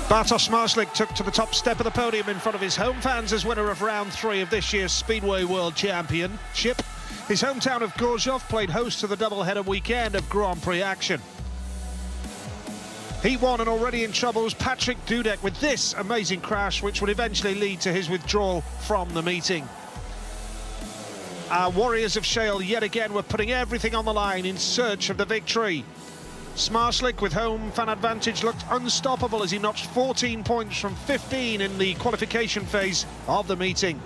Bartosz Marslik took to the top step of the podium in front of his home fans as winner of round 3 of this year's Speedway World Championship. His hometown of Grozow played host to the double-header weekend of Grand Prix action. Heat 1 and already in trouble was Patrick Dudek with this amazing crash, which would eventually lead to his withdrawal from the meeting. Our Warriors of Shale yet again were putting everything on the line in search of the victory. Smarslik, with home fan advantage, looked unstoppable as he notched 14 points from 15 in the qualification phase of the meeting.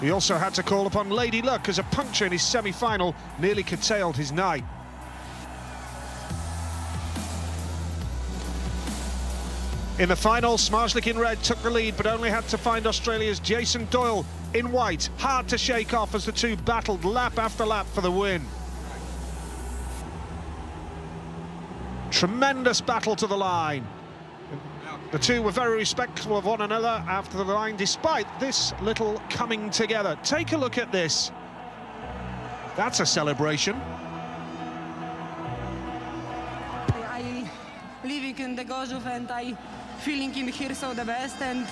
He also had to call upon Lady Luck as a puncture in his semi-final nearly curtailed his night. In the final, Smarslik in red took the lead, but only had to find Australia's Jason Doyle in white hard to shake off as the two battled lap after lap for the win. Tremendous battle to the line. The two were very respectful of one another after the line, despite this little coming together. Take a look at this. That's a celebration. I living in the Grozow and I feeling in here so the best, and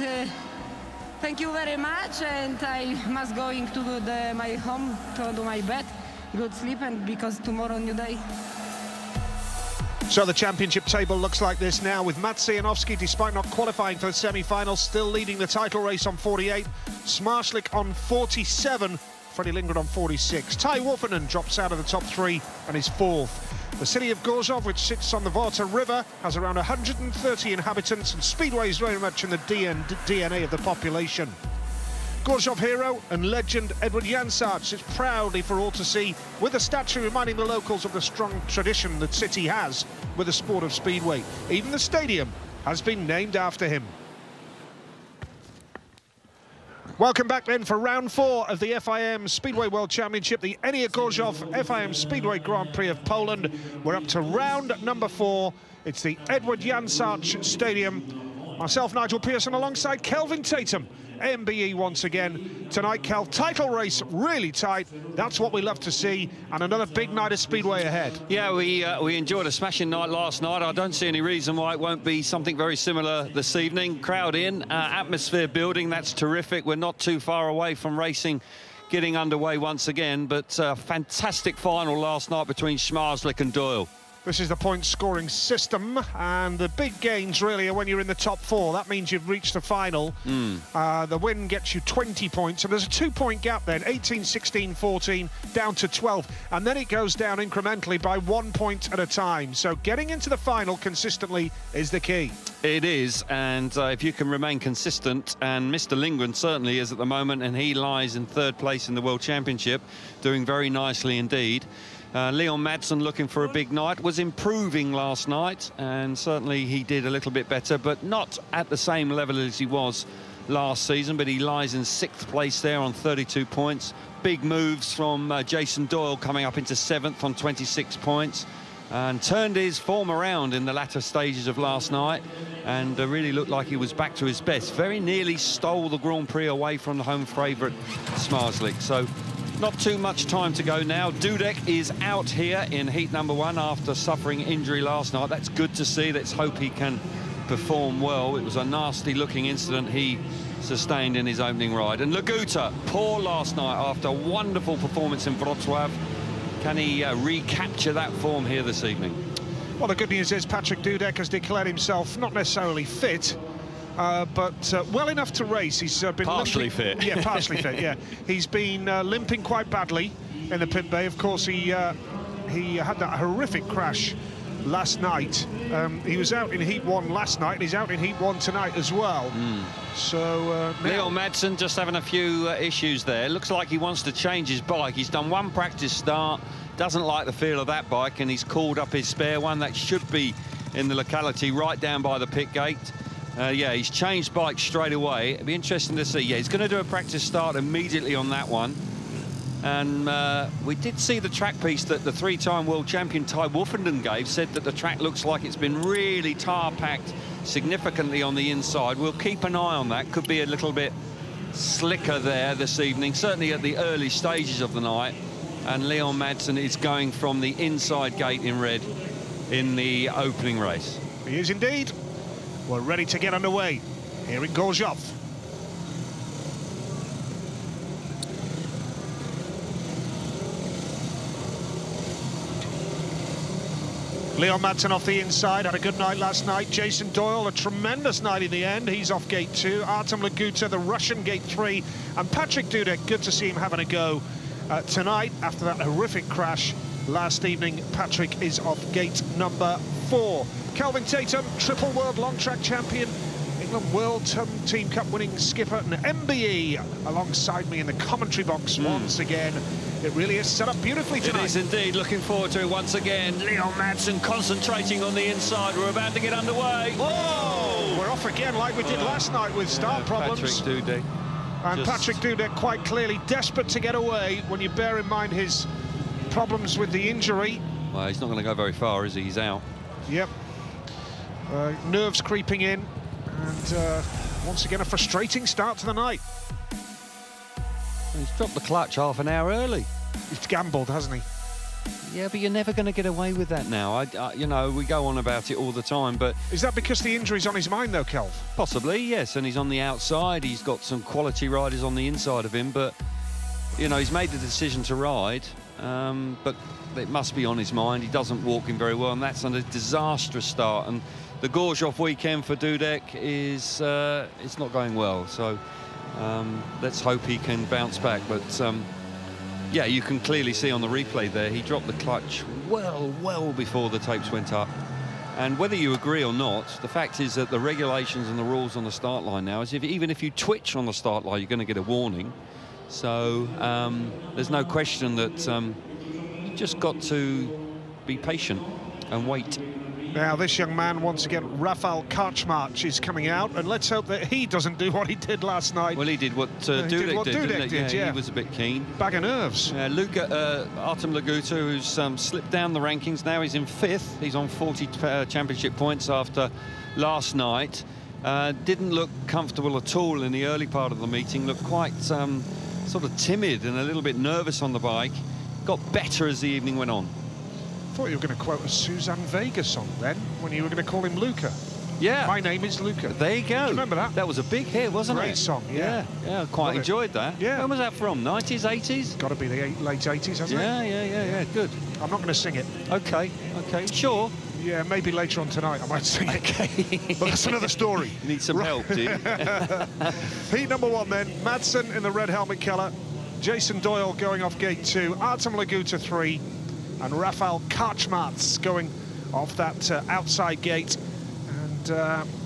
thank you very much, and I must going to my home to do my bed, good sleep, and because tomorrow new day. So the championship table looks like this now, with Matt Janowski, despite not qualifying for the semi-finals, still leading the title race on 48. Smarslik on 47, Freddie Lindgren on 46. Ty Wolfernan drops out of the top 3 and is 4th. The city of Grozow, which sits on the Vorta River, has around 130 inhabitants, and Speedway is very much in the DNA of the population. Grozow hero and legend Edward Jansart sits proudly for all to see, with a statue reminding the locals of the strong tradition that city has with the sport of speedway. Even the stadium has been named after him. Welcome back then for round 4 of the FIM Speedway World Championship, the Enia Grozow FIM Speedway Grand Prix of Poland. We're up to round number 4. It's the Edward Jansart Stadium. Myself, Nigel Pearson, alongside Kelvin Tatum. AMBE once again tonight. Kel, title race really tight. That's what we love to see, and another big night of speedway ahead. Yeah, we enjoyed a smashing night last night. I don't see any reason why it won't be something very similar this evening. Crowd in, atmosphere building, that's terrific. We're not too far away from racing getting underway once again, but fantastic final last night between Smarslik and Doyle. This is the point-scoring system, and the big gains really are when you're in the top 4. That means you've reached the final. The win gets you 20 points, and there's a 2-point gap then, 18, 16, 14, down to 12. And then it goes down incrementally by 1 point at a time. So getting into the final consistently is the key. It is, and if you can remain consistent, and Mr. Lindgren certainly is at the moment, and he lies in 3rd place in the World Championship, doing very nicely indeed. Leon Madsen, looking for a big night, was improving last night, and certainly he did a little bit better, but not at the same level as he was last season. But he lies in 6th place there on 32 points. Big moves from Jason Doyle, coming up into 7th on 26 points, and turned his form around in the latter stages of last night, and really looked like he was back to his best. Very nearly stole the Grand Prix away from the home favourite Smarslik. So not too much time to go now. Dudek is out here in heat number 1 after suffering injury last night. That's good to see. Let's hope he can perform well. It was a nasty looking incident he sustained in his opening ride. And Laguta, poor last night after a wonderful performance in Wrocław. Can he recapture that form here this evening? Well, the good news is Patrick Dudek has declared himself not necessarily fit, but well enough to race. He's been partially fit. Yeah, partially fit, yeah. He's been limping quite badly in the pit bay. Of course, he had that horrific crash last night. He was out in Heat 1 last night, and he's out in Heat 1 tonight as well. So Leon Madsen just having a few issues there. Looks like he wants to change his bike. He's done one practice start, doesn't like the feel of that bike, and he's called up his spare one that should be in the locality right down by the pit gate. Yeah, he's changed bike straight away. It'd be interesting to see. Yeah, he's going to do a practice start immediately on that one. And we did see the track piece that the 3-time world champion Ty Wolfernan gave, said that the track looks like it's been really tar-packed significantly on the inside. We'll keep an eye on that. Could be a little bit slicker there this evening, certainly at the early stages of the night. And Leon Madsen is going from the inside gate in red in the opening race. He is indeed. We're ready to get underway here in Grozow. Leon Madsen off the inside, had a good night last night. Jason Doyle, a tremendous night in the end. He's off gate 2. Artem Laguta, the Russian, gate 3. And Patrick Dudek, good to see him having a go tonight after that horrific crash last evening. Patrick is off gate number 4. Kelvin Tatum, triple world long track champion, England World Team Cup winning skipper, and MBE alongside me in the commentary box once again. It really is set up beautifully tonight. It is indeed. Looking forward to it once again. Leon Madsen concentrating on the inside. We're about to get underway. Whoa! We're off again like we did last night with start problems. Patrick Dudek. And Patrick Dudek quite clearly desperate to get away when you bear in mind his problems with the injury. Well, he's not going to go very far, is he? He's out. Yep. Nerves creeping in. And once again, a frustrating start to the night. He's dropped the clutch half an hour early. He's gambled, hasn't he? Yeah, but you're never going to get away with that now. You know, we go on about it all the time, but... Is that because the injury's on his mind, though, Kelv? Possibly, yes, and he's on the outside. He's got some quality riders on the inside of him, but, you know, he's made the decision to ride, but it must be on his mind. He doesn't walk in very well, and that's a disastrous start. And the Grozow weekend for Dudek is it's not going well, so let's hope he can bounce back. But yeah, you can clearly see on the replay there he dropped the clutch well before the tapes went up. And whether you agree or not, the fact is that the regulations and the rules on the start line now is even if you twitch on the start line, you're going to get a warning. So there's no question that you just got to be patient and wait. Now, this young man, once again, Rafał Kaczmarz, is coming out, and let's hope that he doesn't do what he did last night. Well, he did what Dudek did, yeah. He was a bit keen. Bag of nerves. Artem Laguta, who's slipped down the rankings now, he's in 5th. He's on 40 championship points after last night. Didn't look comfortable at all in the early part of the meeting, looked quite sort of timid and a little bit nervous on the bike. Got better as the evening went on. I thought you were going to quote a Suzanne Vega song then, when you were going to call him Luca. Yeah. My name is Luca. There you go. Do you remember that? That was a big hit, wasn't it? Great song, yeah. Yeah, quite enjoyed that. Yeah. When was that from? 90s, 80s? Got to be the late 80s, hasn't it? Yeah, good. I'm not going to sing it. Okay, sure. Yeah, maybe later on tonight I might sing it. Okay. But that's another story. You need some help, do you? Heat number 1 then, Madsen in the red helmet colour, Jason Doyle going off gate 2, Artem Laguta 3, and Rafał Kaczmarz going off that outside gate. And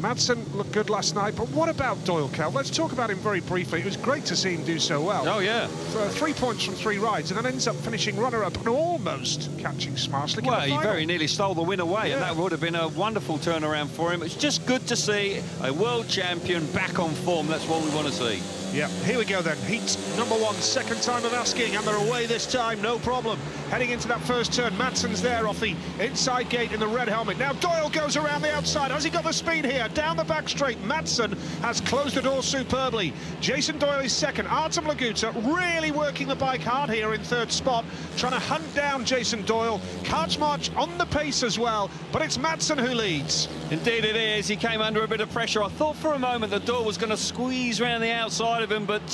Madsen looked good last night, but what about Doyle, Cal? Let's talk about him very briefly. It was great to see him do so well. Oh, yeah. 3 points from 3 rides, and then ends up finishing runner-up and almost catching Smarslik. Well, he very nearly stole the win away, and that would have been a wonderful turnaround for him. It's just good to see a world champion back on form. That's what we want to see. Yeah, here we go then. Heat number 1, second time of asking, and they're away this time, no problem. Heading into that first turn, Madsen's there off the inside gate in the red helmet. Now Doyle goes around the outside. Has he got the speed here? Down the back straight, Madsen has closed the door superbly. Jason Doyle is second. Artem Laguta really working the bike hard here in 3rd spot, trying to hunt down Jason Doyle. Kaczmarz on the pace as well, but it's Madsen who leads. Indeed it is. He came under a bit of pressure. I thought for a moment the door was going to squeeze around the outside of him, but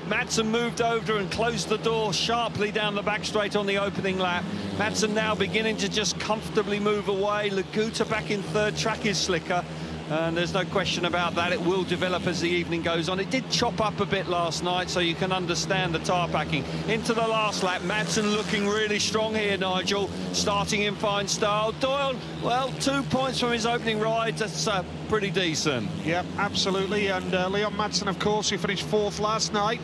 Madsen moved over and closed the door sharply down the back straight on the opening lap. Madsen now beginning to just comfortably move away. Laguta back in 3rd, track is slicker. And there's no question about that. It will develop as the evening goes on. It did chop up a bit last night, so you can understand the tyre packing. Into the last lap, Madsen looking really strong here, Nigel. Starting in fine style. Doyle, well, 2 points from his opening ride. That's pretty decent. Yeah, absolutely. And Leon Madsen, of course, who finished 4th last night.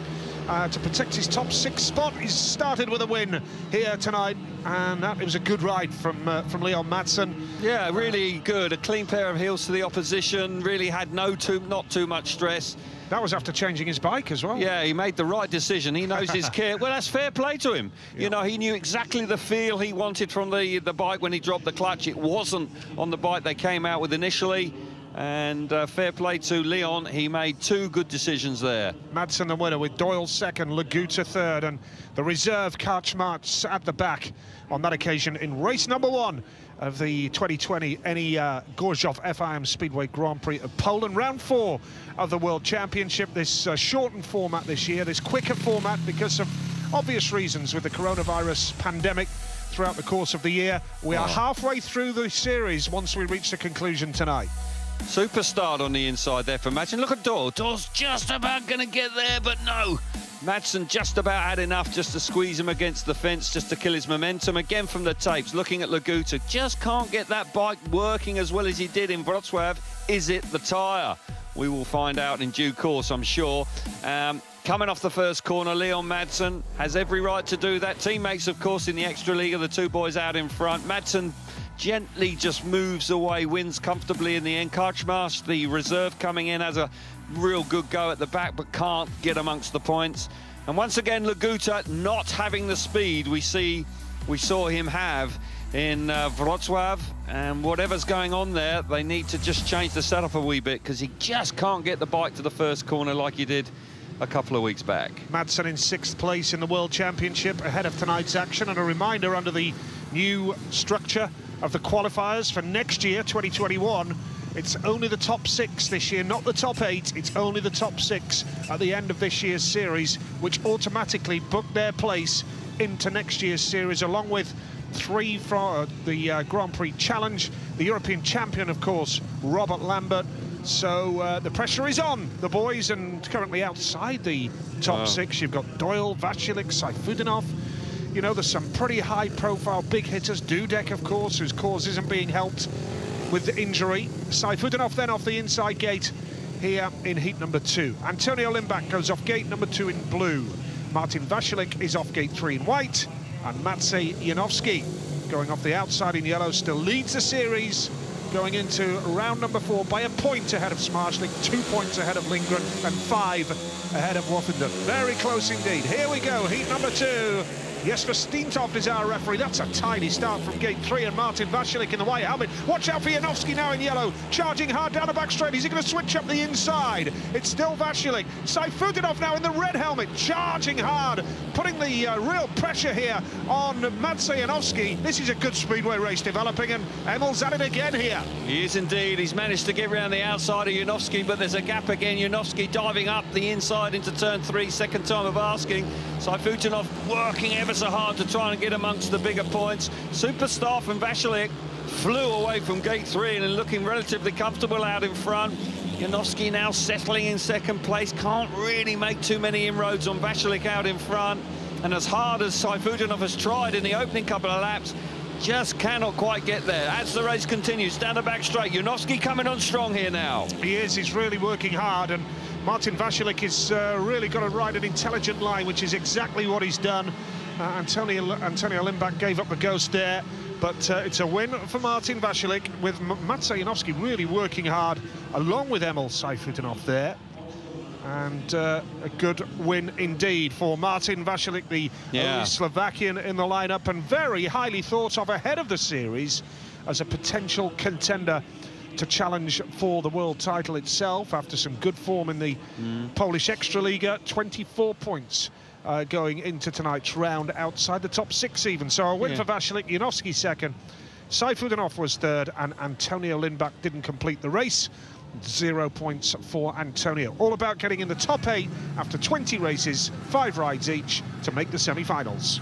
To protect his top 6 spot, he's started with a win here tonight, and that was a good ride from Leon Madsen. Yeah, really good. A clean pair of heels to the opposition. Really had not too much stress. That was after changing his bike as well. Yeah, he made the right decision. He knows his kit. Well, that's fair play to him. Yeah. You know, he knew exactly the feel he wanted from the bike when he dropped the clutch. It wasn't on the bike they came out with initially. And fair play to Leon. He made 2 good decisions there. Madsen the winner with Doyle 2nd, Laguta 3rd, and the reserve Kaczmarz at the back on that occasion in race number 1 of the 2020 Grozow FIM Speedway Grand Prix of Poland. Round 4 of the World Championship. This shortened format this year, this quicker format because of obvious reasons with the coronavirus pandemic throughout the course of the year. We are halfway through the series once we reach the conclusion tonight. Super start on the inside there for Madsen. Look at Doyle. Doyle's just about going to get there, but no. Madsen just about had enough just to squeeze him against the fence, just to kill his momentum. Again from the tapes, looking at Laguta. Just can't get that bike working as well as he did in Wrocław. Is it the tyre? We will find out in due course, I'm sure. Coming off the first corner, Leon Madsen has every right to do that. Teammates, of course, in the extra league are the two boys out in front. Madsen gently just moves away, wins comfortably in the end. Karczmarz, the reserve, coming in, has a real good go at the back, but can't get amongst the points. And once again, Laguta not having the speed we saw him have in Wrocław. And whatever's going on there, they need to just change the setup a wee bit, because he just can't get the bike to the first corner like he did a couple of weeks back. Madsen in 6th place in the World Championship ahead of tonight's action. And a reminder, under the new structure of the qualifiers for next year, 2021, it's only the top 6 this year, not the top 8. It's only the top 6 at the end of this year's series, which automatically book their place into next year's series, along with 3 from the Grand Prix Challenge, the European champion, of course, Robert Lambert. So the pressure is on the boys, and currently outside the top 6, you've got Doyle, Vacilik, Sayfutdinov. You know, there's some pretty high-profile big hitters. Dudek, of course, whose cause isn't being helped with the injury. Sayfutdinov then off the inside gate here in heat number 2. Antonio Limbach goes off gate number 2 in blue. Martin Vacilik is off gate 3 in white. And Maciej Janowski going off the outside in yellow still leads the series, going into round number 4 by a point ahead of Smarslik, 2 points ahead of Lindgren, and 5 ahead of Woffenden. Very close indeed. Here we go, heat number 2. Jesper Steentov is our referee. That's a tidy start from gate 3, and Martin Vacilik in the white helmet. Watch out for Janowski now in yellow, charging hard down the back straight. Is he going to switch up the inside? It's still Vacilik. Sayfutdinov now in the red helmet, charging hard, putting the real pressure here on Maciej Janowski. This is a good speedway race developing, and Emil's at it again here. He is indeed. He's managed to get around the outside of Janowski, but there's a gap again. Janowski diving up the inside into turn 3, second time of asking. Sayfutdinov working ever so hard to try and get amongst the bigger points. Superstar from Vacilik flew away from gate 3 and looking relatively comfortable out in front. Janowski now settling in second place, can't really make too many inroads on Vacilik out in front. And as hard as Sayfutdinov has tried in the opening couple of laps, just cannot quite get there. As the race continues, down the back straight, Janowski coming on strong here now. He is, he's really working hard, and Martin Vacilik has really got to ride an intelligent line, which is exactly what he's done. Antonio Limbach gave up the ghost there, but it's a win for Martin Vacilik, with Maciej Janowski really working hard, along with Emil Sayfutdinov there. And a good win indeed for Martin Vacilik, the only Slovakian in the lineup, and very highly thought of ahead of the series as a potential contender to challenge for the world title itself after some good form in the Polish Extraliga. 24 points going into tonight's round, outside the top 6 even. So a win for Vacilik, Janowski second, Sayfutdinov was third, and Antonio Limbach didn't complete the race. 0 points for Antonio. All about getting in the top 8 after 20 races, 5 rides each, to make the semi-finals.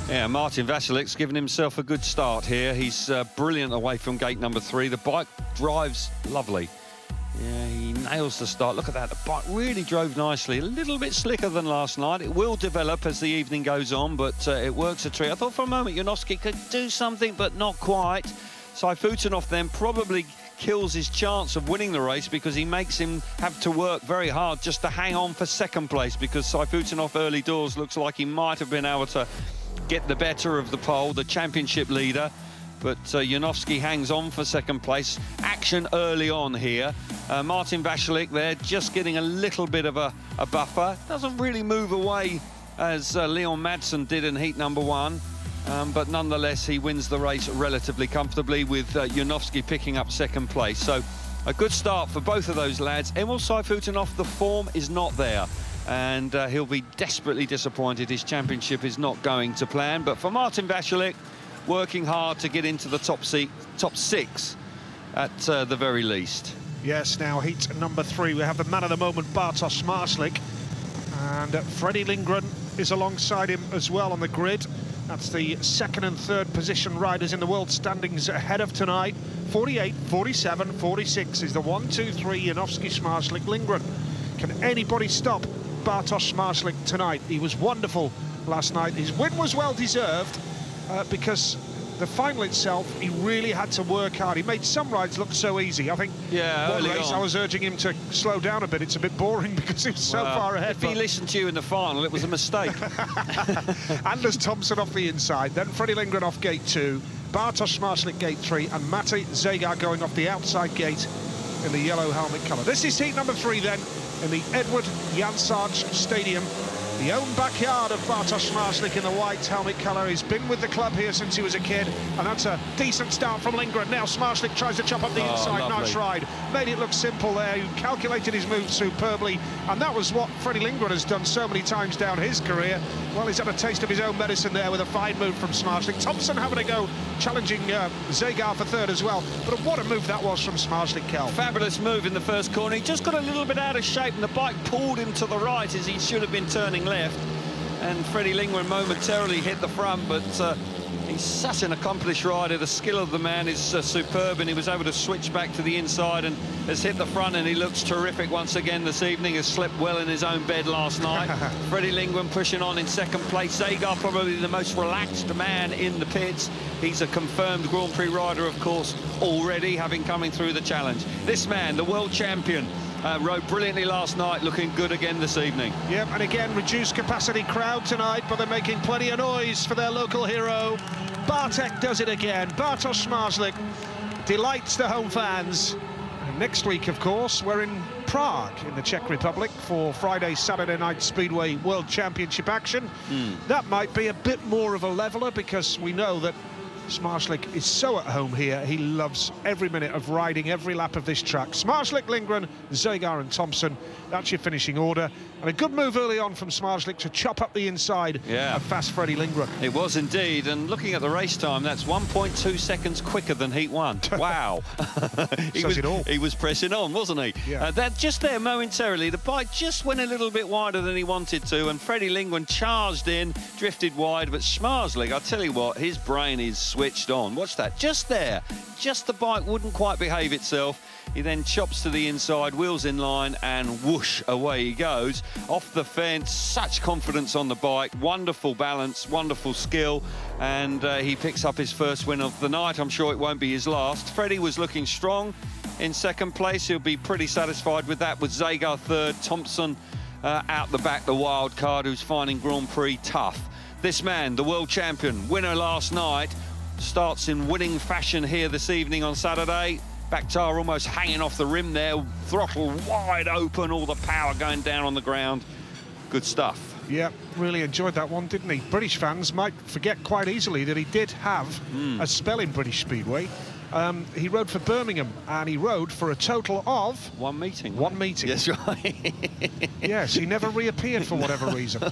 Yeah, Martin Vacilik's given himself a good start here. He's brilliant away from gate number 3. The bike drives lovely. Yeah, he nails the start. Look at that. The bike really drove nicely. A little bit slicker than last night. It will develop as the evening goes on, but it works a treat. I thought for a moment Janowski could do something, but not quite. Sayfutdinov then probably kills his chance of winning the race, because he makes him have to work very hard just to hang on for second place, because Sayfutdinov early doors looks like he might have been able to get the better of the pole, the championship leader. But Janowski hangs on for second place. Action early on here. Martin Vacilik there just getting a little bit of a buffer. Doesn't really move away as Leon Madsen did in heat number 1. But nonetheless, he wins the race relatively comfortably, with Janowski picking up second place. So a good start for both of those lads. Emil Sayfutdinov, the form is not there, and he'll be desperately disappointed his championship is not going to plan. But for Martin Vacilik, working hard to get into the top 6 at the very least. Yes, now heat number 3. We have the man of the moment, Bartosz Marslik. And Freddie Lindgren is alongside him as well on the grid. That's the 2nd and 3rd position riders in the world standings ahead of tonight. 48, 47, 46 is the 1, 2, 3, Janowski, Marslik, Lindgren. Can anybody stop Bartosz Marslik tonight? He was wonderful last night. His win was well deserved because the final itself, he really had to work hard. He made some rides look so easy. I think one race I was urging him to slow down a bit. It's a bit boring because he was so far ahead. If he listened to you in the final, it was a mistake. Anders Thompson off the inside, then Freddie Lindgren off gate 2, Bartosz Marslik gate 3, and Matej Zegar going off the outside gate in the yellow helmet colour. This is heat number 3 then, in the Edward Janssage Stadium. The own backyard of Bartosz Marslik in the white helmet colour. He's been with the club here since he was a kid, and that's a decent start from Lindgren. Now Marslik tries to chop up the inside. Lovely. Nice ride. Made it look simple there. He calculated his move superbly, and that was what Freddie Lindgren has done so many times down his career. Well, he's had a taste of his own medicine there with a fine move from Marslik. Thompson having a go, challenging Zegar for 3rd as well. But what a move that was from Marslik, Kel. Fabulous move in the first corner. He just got a little bit out of shape, and the bike pulled him to the right as he should have been turning left, and Freddie Lindgren momentarily hit the front, but he's such an accomplished rider. The skill of the man is superb, and he was able to switch back to the inside and has hit the front, and he looks terrific once again this evening. Has slept well in his own bed last night. Freddie Lindgren pushing on in 2nd place. Zegar probably the most relaxed man in the pits. He's a confirmed Grand Prix rider, of course, already, having coming through the challenge. This man, the world champion, rode brilliantly last night, looking good again this evening. Yep, and again, reduced capacity crowd tonight, but they're making plenty of noise for their local hero. Bartek does it again. Bartosz Marslik delights the home fans. And next week, of course, we're in Prague in the Czech Republic for Friday, Saturday night Speedway World Championship action. That might be a bit more of a leveler because we know that Marslik is so at home here. He loves every minute of riding every lap of this track. Marslik, Lindgren, Zegar and Thompson. That's your finishing order. And a good move early on from Marslik to chop up the inside of fast Freddie Lindgren. It was indeed, and looking at the race time, that's 1.2 seconds quicker than Heat 1. Wow. He was pressing on, wasn't he? Yeah. That just there momentarily, the bike just went a little bit wider than he wanted to, and Freddie Lindgren charged in, drifted wide, but Marslik, I tell you what, his brain is switched on. Watch that, just there, just the bike wouldn't quite behave itself. He then chops to the inside, wheels in line, and whoosh, away he goes. Off the fence, such confidence on the bike, wonderful balance, wonderful skill, and he picks up his first win of the night. I'm sure it won't be his last. Freddie was looking strong in 2nd place. He'll be pretty satisfied with that, with Zegar 3rd, Thompson out the back, the wild card, who's finding Grand Prix tough. This man, the world champion, winner last night, starts in winning fashion here this evening on Saturday. Back tyre almost hanging off the rim there, throttle wide open, all the power going down on the ground. Good stuff. Yeah, really enjoyed that one, didn't he? British fans might forget quite easily that he did have a spell in British Speedway. He rode for Birmingham, and he rode for a total of... One meeting. One meeting. Yes, right. Yes, he never reappeared for whatever reason.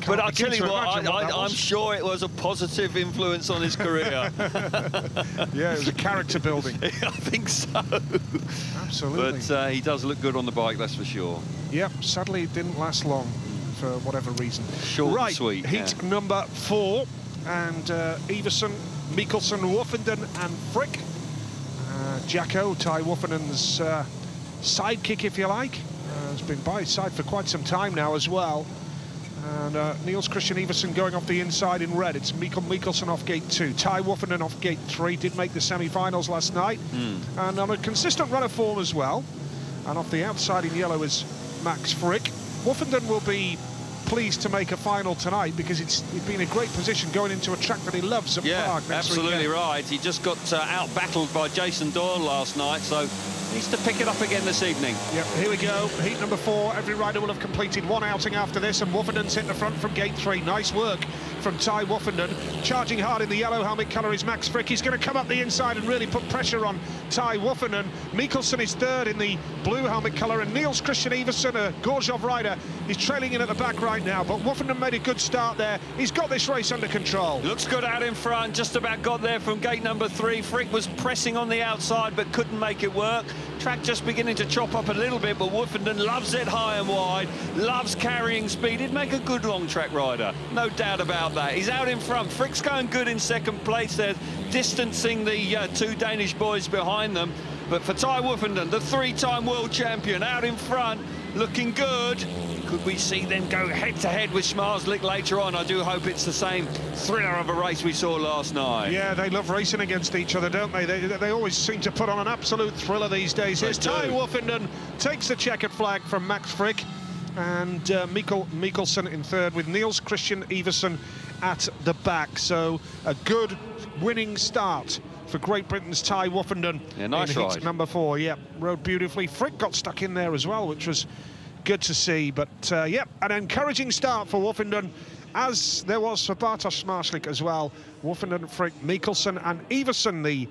But I'll tell you what, I'm sure it was a positive influence on his career. Yeah, it was a character building. I think so. Absolutely. But he does look good on the bike, that's for sure. Yep, sadly it didn't last long for whatever reason. Short and sweet. Heat number 4, and Iversen, Mikkelsen, Woffenden and Frick. Jacko, Ty Woffenden's sidekick, if you like, has been by his side for quite some time now as well. And Niels Christian Iversen going off the inside in red. It's Mikkelsen off gate 2. Ty Woffenden off gate 3. Did make the semi-finals last night. And on a consistent run of form as well. And off the outside in yellow is Max Frick. Woffenden will be pleased to make a final tonight because he'd been in a great position going into a track that he loves at Prague next absolutely weekend. right. He just got out-battled by Jason Doyle last night, so needs to pick it up again this evening. Yep, here we go. Heat number 4. Every rider will have completed one outing after this, and Woffenden's hit the front from gate 3. Nice work from Ty Woffenden. Charging hard in the yellow helmet colour is Max Frick. He's going to come up the inside and really put pressure on Ty Woffenden. Mikkelsen is 3rd in the blue helmet colour, and Niels Christian Iversen, a Grozow rider, He's trailing in at the back right now, but Woofenden made a good start there. He's got this race under control. Looks good out in front, just about got there from gate number 3. Frick was pressing on the outside, but couldn't make it work. Track just beginning to chop up a little bit, but Woofenden loves it high and wide, loves carrying speed. He'd make a good long track rider, no doubt about that. He's out in front. Frick's going good in second place there, distancing the 2 Danish boys behind them. But for Tai Woofenden, the 3-time world champion, out in front, looking good. Could we see them go head-to-head with Schmarzlik later on? I do hope it's the same thriller of a race we saw last night. Yeah, they love racing against each other, don't they? They always seem to put on an absolute thriller these days. Here's Tai Woofenden, takes the checkered flag from Max Frick, and Mikkelsen in third, with Niels Christian Iversen at the back. So a good winning start for Great Britain's Tai Woofenden. Yeah, nice ride. Heat number 4, yeah, rode beautifully. Frick got stuck in there as well, which was good to see. But yeah, an encouraging start for Woofenden, as there was for Bartosz Schmarzlik as well. Woofenden, Frick, Mikkelsen and Iversen, the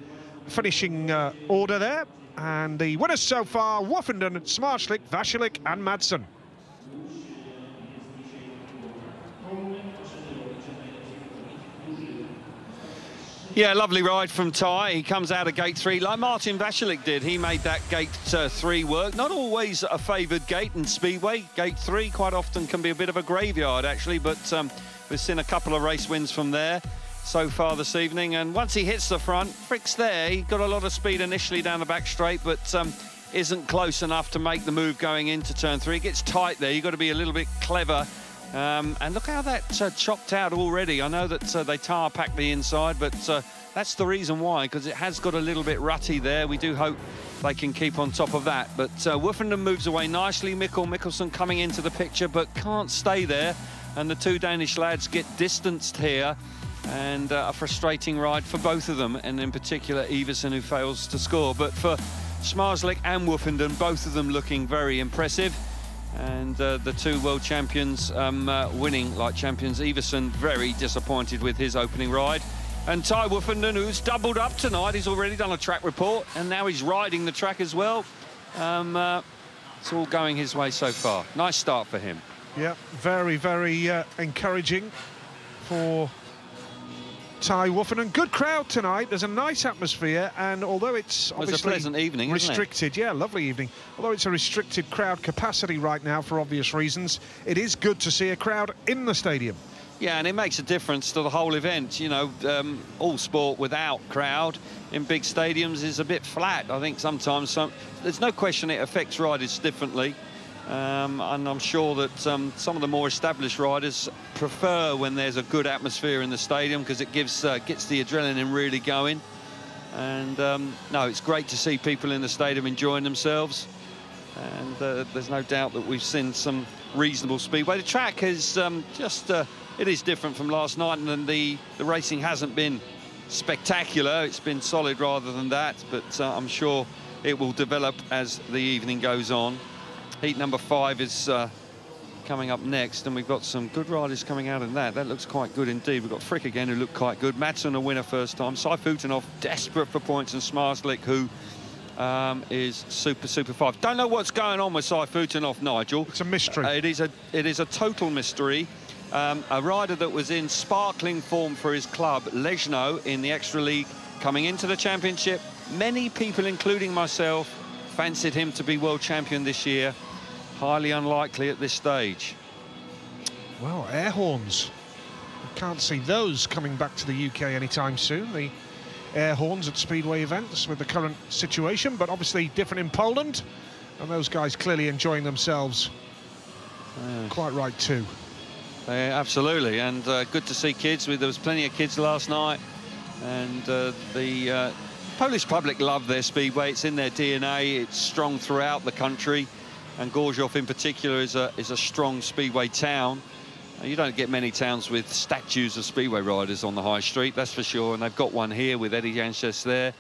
finishing order there. And the winners so far, Woofenden, Schmarzlik, Vasilek and Madsen. Yeah, lovely ride from Tai. He comes out of gate 3 like Martin Vasilek did. He made that gate 3 work. Not always a favoured gate in Speedway. Gate 3 quite often can be a bit of a graveyard, actually, but we've seen a couple of race wins from there so far this evening. And once he hits the front, Frick's there. He got a lot of speed initially down the back straight, but isn't close enough to make the move going into turn 3. It gets tight there. You've got to be a little bit clever. And look how that's chopped out already. I know that they tar pack the inside, but that's the reason why, because it has got a little bit rutty there. We do hope they can keep on top of that. But Woofenden moves away nicely. Mikkelsen coming into the picture, but can't stay there. And the 2 Danish lads get distanced here. And a frustrating ride for both of them, and in particular Iversen, who fails to score. But for Schmarzlik and Woofenden, both of them looking very impressive. And the 2 world champions winning like champions. Iversen very disappointed with his opening ride. And Tai Woofenden, who's doubled up tonight, he's already done a track report, and now he's riding the track as well. It's all going his way so far. Nice start for him. Yeah, very, very encouraging for Tai Woofenden. Good crowd tonight. There's a nice atmosphere, and although it's obviously a pleasant evening, restricted, yeah, lovely evening. Although it's a restricted crowd capacity right now for obvious reasons, it is good to see a crowd in the stadium. Yeah, and it makes a difference to the whole event. You know, all sport without crowd in big stadiums is a bit flat. I think sometimes there's no question it affects riders differently. And I'm sure that some of the more established riders prefer when there's a good atmosphere in the stadium, because it gets the adrenaline really going. And no, it's great to see people in the stadium enjoying themselves. And there's no doubt that we've seen some reasonable speedway. The track is it is different from last night, and the racing hasn't been spectacular. It's been solid rather than that, but I'm sure it will develop as the evening goes on. Heat number 5 is coming up next, and we've got some good riders coming out in that. That looks quite good indeed. We've got Frick again, who looked quite good. Madsen, a winner first time. Seifutenov desperate for points, and Schmarzlik, who is super 5. Don't know what's going on with Seifutenov, Nigel. It's a mystery. It is a total mystery. A rider that was in sparkling form for his club, Lejno, in the Extra League, coming into the championship. Many people, including myself, fancied him to be world champion this year. Highly unlikely at this stage. Well, air horns. I can't see those coming back to the UK anytime soon. The air horns at speedway events with the current situation, but obviously different in Poland. And those guys clearly enjoying themselves. Quite right too. Absolutely, and good to see kids. There was plenty of kids last night, and the Polish public love their speedway. It's in their DNA. It's strong throughout the country, and Grozow in particular is a strong speedway town. You don't get many towns with statues of speedway riders on the high street, that's for sure, and they've got one here with Eddie Janches there,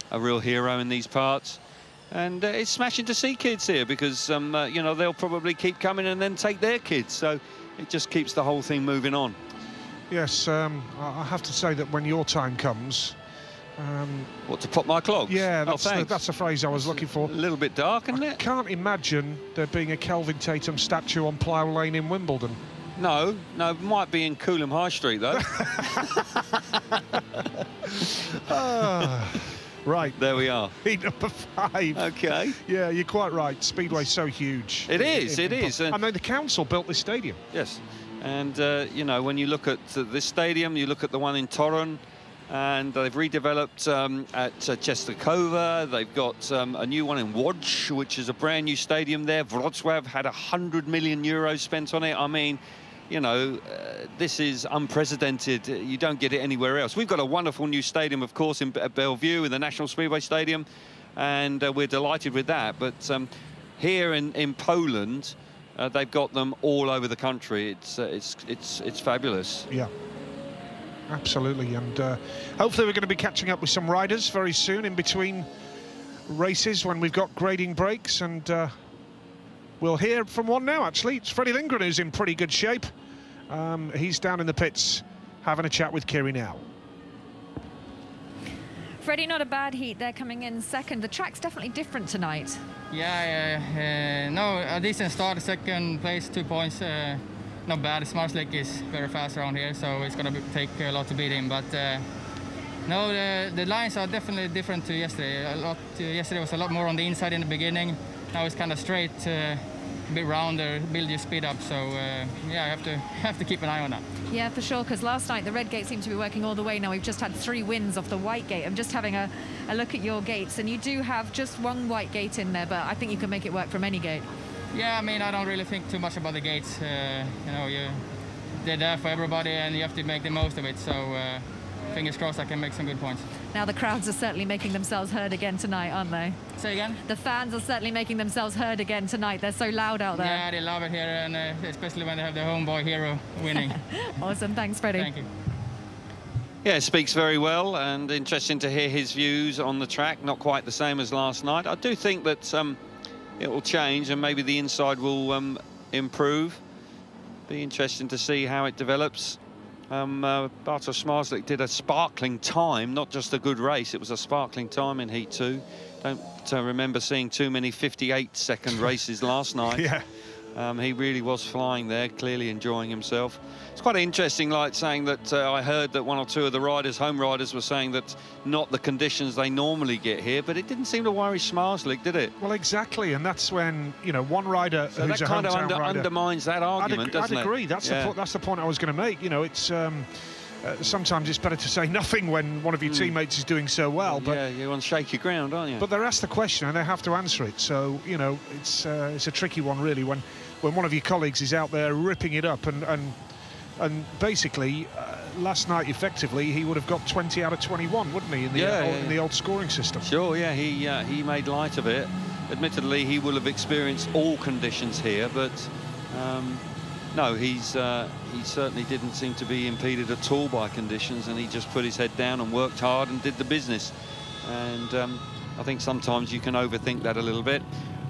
a real hero in these parts. And it's smashing to see kids here, because you know, they'll probably keep coming and then take their kids, so it just keeps the whole thing moving on. Yes, I have to say that when your time comes, What, to pop my clogs? Yeah, oh, that's the phrase I was looking for. A little bit dark, isn't I it? can't imagine there being a Kelvin Tatum statue on Plough Lane in Wimbledon. No, it might be in Coolham High Street, though. Right. There we are. Heat number 5. OK. Yeah, you're quite right. Speedway's so huge. It is. I mean, the council built this stadium. Yes. And, you know, when you look at this stadium, you look at the one in Torun, and they've redeveloped at Czestochowa. They've got a new one in Łódź, which is a brand new stadium there. Wrocław had €100 million spent on it. I mean, you know, this is unprecedented. You don't get it anywhere else. We've got a wonderful new stadium, of course, in Bellevue, in the National Speedway Stadium, and we're delighted with that. But here in Poland, they've got them all over the country. It's fabulous. Yeah, absolutely. And hopefully we're going to be catching up with some riders very soon in between races when we've got grading breaks, and we'll hear from one now, actually. It's Freddie Lindgren, who's in pretty good shape. He's down in the pits having a chat with Kiri now. Freddie, not a bad heat there, coming in second. The track's definitely different tonight. Yeah, no, a decent start, second place, 2 points. Not bad. Smarslik is very fast around here, so it's going to take a lot to beat him. But no, the lines are definitely different to yesterday. Yesterday was a lot more on the inside in the beginning. Now it's kind of straight, a bit rounder, build your speed up. So yeah, I have to keep an eye on that. Yeah, for sure, because last night the red gate seemed to be working all the way. Now we've just had 3 wins off the white gate. I'm just having a look at your gates, and you do have just 1 white gate in there, but I think you can make it work from any gate. Yeah, I mean, I don't really think too much about the gates. You know, they're there for everybody, and you have to make the most of it. So fingers crossed I can make some good points. Now the crowds are certainly making themselves heard again tonight, aren't they? Say again? The fans are certainly making themselves heard again tonight. They're so loud out there. Yeah, they love it here, and especially when they have the homeboy hero winning. Awesome, thanks Freddie. Thank you. Yeah, speaks very well, and interesting to hear his views on the track. Not quite the same as last night. I do think that it will change, and maybe the inside will improve. Be interesting to see how it develops. Bartosz Smarslik did a sparkling time, not just a good race, it was a sparkling time in Heat 2. Don't remember seeing too many 58-second races last night. Yeah. He really was flying there, clearly enjoying himself. It's quite interesting, like saying that I heard that 1 or 2 of the riders, home riders, were saying that not the conditions they normally get here, but it didn't seem to worry Smarslik, did it? Well, exactly, and that's when, you know, one rider so who's that a kind of rider, undermines that argument, doesn't it? I'd agree. That's the point I was going to make. You know, it's sometimes it's better to say nothing when one of your teammates is doing so well. But yeah, you're on shaky ground, aren't you? But they're asked the question and they have to answer it. So, you know, it's a tricky one, really, when one of your colleagues is out there ripping it up, and basically last night effectively he would have got 20 out of 21, wouldn't he, in the old scoring system? Sure, yeah, he made light of it. Admittedly, he will have experienced all conditions here, but no, he certainly didn't seem to be impeded at all by conditions, and he just put his head down and worked hard and did the business. And I think sometimes you can overthink that a little bit.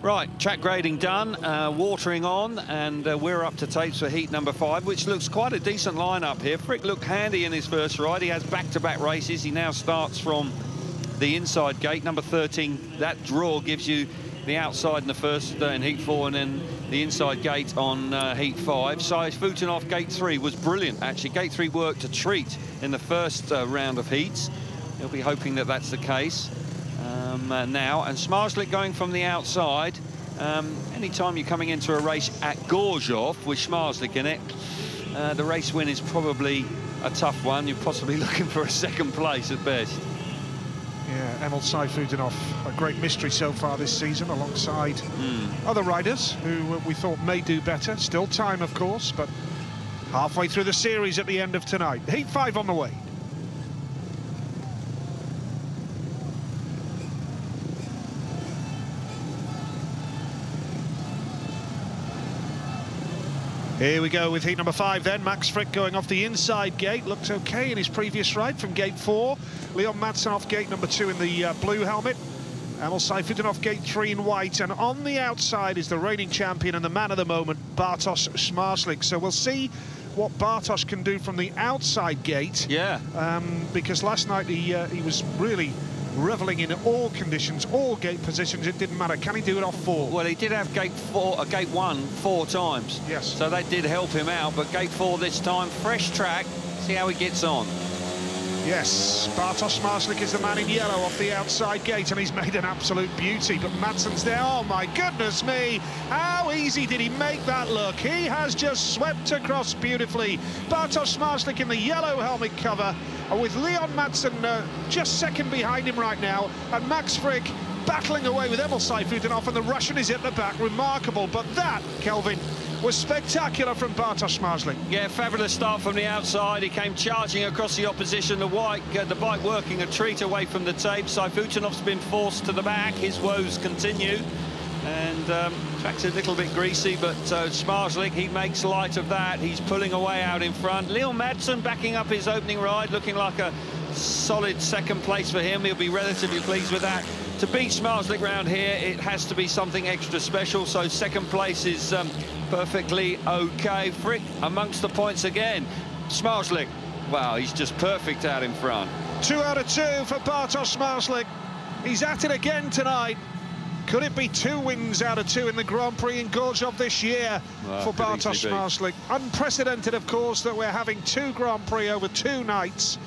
Right, track grading done, watering on, and we're up to tapes for heat number 5, which looks quite a decent lineup here. Frick looked handy in his first ride. He has back-to-back races. He now starts from the inside gate, number 13. That draw gives you the outside in the first in heat 4, and then the inside gate on heat 5. Sai Futinov, gate 3 was brilliant, actually. Gate 3 worked a treat in the first round of heats. He'll be hoping that that's the case. Now, and Smarslik going from the outside. Anytime you're coming into a race at Grozow with Smarslik in it, the race win is probably a tough one. You're possibly looking for a second place at best. Yeah, Emil Sayfutdinov, a great mystery so far this season, alongside other riders who we thought may do better. Still time, of course, but halfway through the series at the end of tonight. Heat 5 on the way. Here we go with heat number 5 then. Max Frick going off the inside gate. Looked okay in his previous ride from gate 4. Leon Madsen off gate number 2 in the blue helmet. Emil Sayfutdinov off gate 3 in white. And on the outside is the reigning champion and the man of the moment, Bartosz Smarslik. So we'll see what Bartosz can do from the outside gate. Yeah. Because last night he was really reveling in all conditions, all gate positions. It didn't matter. Can he do it off 4? Well, he did have gate 1 4 times. Yes. So that did help him out. But gate 4 this time, fresh track. See how he gets on. Yes, Bartosz Marslik is the man in yellow off the outside gate, and he's made an absolute beauty. But Madsen's there. Oh, my goodness me. How easy did he make that look? He has just swept across beautifully. Bartosz Marslik in the yellow helmet cover, with Leon Madsen just second behind him right now, and Max Frick battling away with Emil Sayfutdinov, and the Russian is at the back. Remarkable. But that, Kelvin, was spectacular from Bartosz Marslik. Yeah, fabulous start from the outside. He came charging across the opposition. The bike working a treat away from the tape. Sayfutdinov's been forced to the back. His woes continue. And track's a little bit greasy, but Marslik, he makes light of that. He's pulling away out in front. Leon Madsen backing up his opening ride, looking like a solid second place for him. He'll be relatively pleased with that. To beat Marslik round here, it has to be something extra special. So second place is perfectly okay. Frick amongst the points again. Marslik, wow, he's just perfect out in front. 2 out of 2 for Bartosz Marslik. He's at it again tonight. Could it be 2 wins out of 2 in the Grand Prix in Grozow this year for Bartosz Marslik? Unprecedented, of course, that we're having 2 Grand Prix over 2 nights,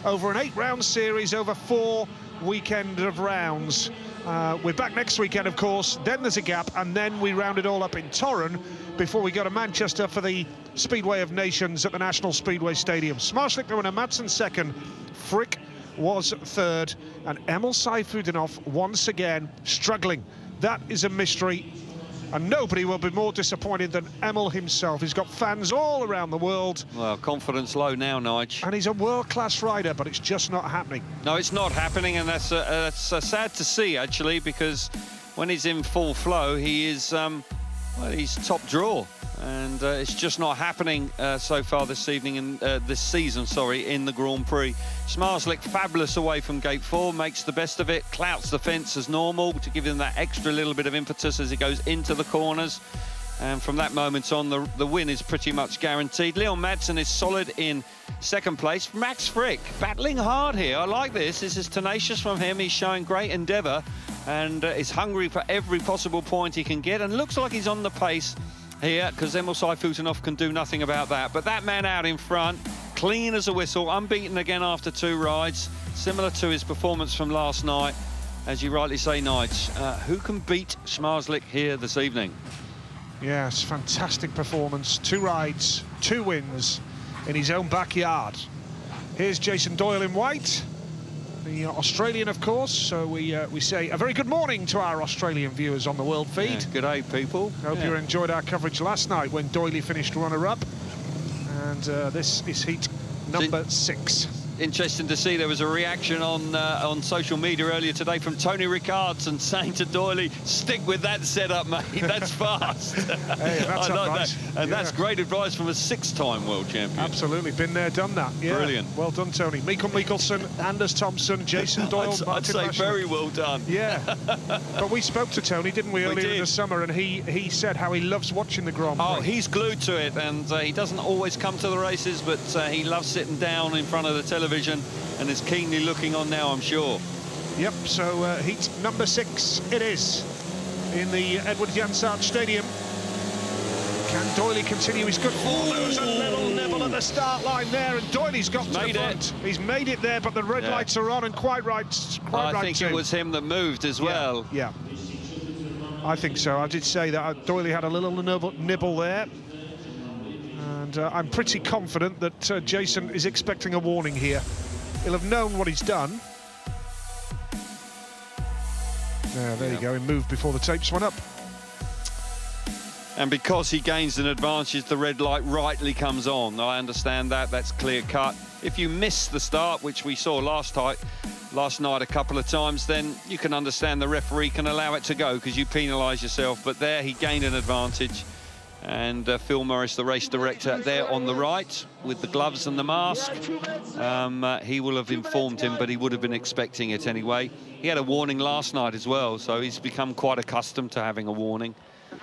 over an 8-round series, over 4 weekend of rounds. We're back next weekend, of course, then there's a gap, and then we round it all up in Torun before we go to Manchester for the Speedway of Nations at the National Speedway Stadium. Marslik the winner, Madsen second, Frick was third, and Emil Sayfutdinov once again struggling. That is a mystery, and nobody will be more disappointed than Emil himself. He's got fans all around the world. Well, confidence low now, Nige. And he's a world-class rider, but it's just not happening. No, it's not happening, and that's sad to see, actually, because when he's in full flow, he is, well, he's top draw. And it's just not happening so far this evening, in this season, sorry, in the Grand Prix. Marslik fabulous away from gate 4, makes the best of it, clouts the fence as normal to give him that extra little bit of impetus as he goes into the corners. And from that moment on, the win is pretty much guaranteed. Leon Madsen is solid in second place. Max Frick battling hard here. I like this. This is tenacious from him. He's showing great endeavour and is hungry for every possible point he can get, and looks like he's on the pace here, because Emil Sayfutdinov can do nothing about that. But that man out in front, clean as a whistle, unbeaten again after 2 rides, similar to his performance from last night. As you rightly say, Nige, who can beat Marslik here this evening? Yes, fantastic performance. 2 rides, 2 wins in his own backyard. Here's Jason Doyle in white, the Australian, of course. So we say a very good morning to our Australian viewers on the world feed. Yeah, good day, people. Hope you enjoyed our coverage last night when Doyley finished runner-up. And this is heat number 6. Interesting to see there was a reaction on social media earlier today from Tony Ricardson saying to Doyley, stick with that setup, mate, that's fast. Hey, that's I like nice. that. And that's great advice from a 6-time world champion. Absolutely, been there, done that. Yeah. Brilliant. Well done, Tony. Mikkel Mikkelsen, Anders Thompson, Jason Doyle, I'd say very well done. Yeah. But we spoke to Tony, didn't we, earlier in the summer, and he said how he loves watching the Grand Prix. Oh, he's glued to it, and he doesn't always come to the races, but he loves sitting down in front of the television and is keenly looking on now, I'm sure. Yep, so heat number 6 it is in the Edward Jansart Stadium. Can Doyley continue his good form? There was a little nibble at the start line there, and Doyley's got to the front. He's made it there, but the red lights are on, and quite right. I think it was him that moved as well. Yeah, I think so. I did say that Doyley had a little nibble there. And I'm pretty confident that Jason is expecting a warning here. He'll have known what he's done. There you go, he moved before the tapes went up. And because he gains an advantage, the red light rightly comes on. I understand that, that's clear cut. If you miss the start, which we saw last night a couple of times, then you can understand the referee can allow it to go because you penalise yourself. But there he gained an advantage. And Phil Morris, the race director, there on the right with the gloves and the mask. He will have informed him, but he would have been expecting it anyway. He had a warning last night as well, so he's become quite accustomed to having a warning.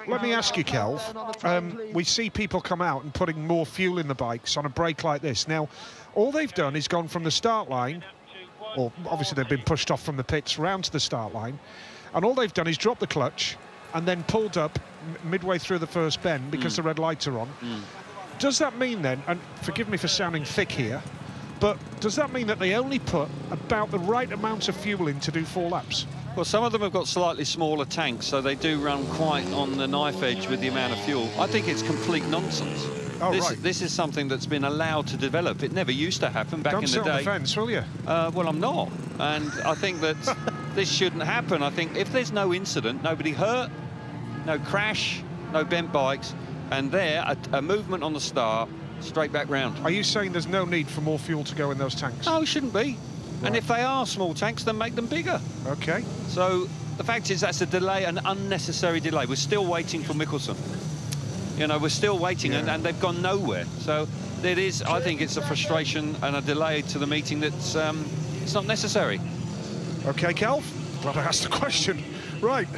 let me ask you, Kelv. We see people come out and putting more fuel in the bikes on a break like this. Now, all they've done is gone from the start line, or obviously they've been pushed off from the pits round to the start line, and all they've done is drop the clutch and then pulled up midway through the first bend because the red lights are on. Does that mean then, and forgive me for sounding thick here, but does that mean that they only put about the right amount of fuel in to do 4 laps? Well, some of them have got slightly smaller tanks, so they do run quite on the knife edge with the amount of fuel. I think it's complete nonsense. Oh, right. This is something that's been allowed to develop. It never used to happen back in the day. Don't sit on the fence, will you? Well, I'm not. And I think that this shouldn't happen. I think if there's no incident, nobody hurt, no crash, no bent bikes, and a movement on the start, straight back round. Are you saying there's no need for more fuel to go in those tanks? No, it shouldn't be. Right. And if they are small tanks, then make them bigger. OK. So the fact is that's a delay, an unnecessary delay. We're still waiting for Mikkelsen. You know, we're still waiting, and they've gone nowhere. So it is, I think it's a frustration and a delay to the meeting that's it's not necessary. OK, Kelv. Glad I asked the question. Right.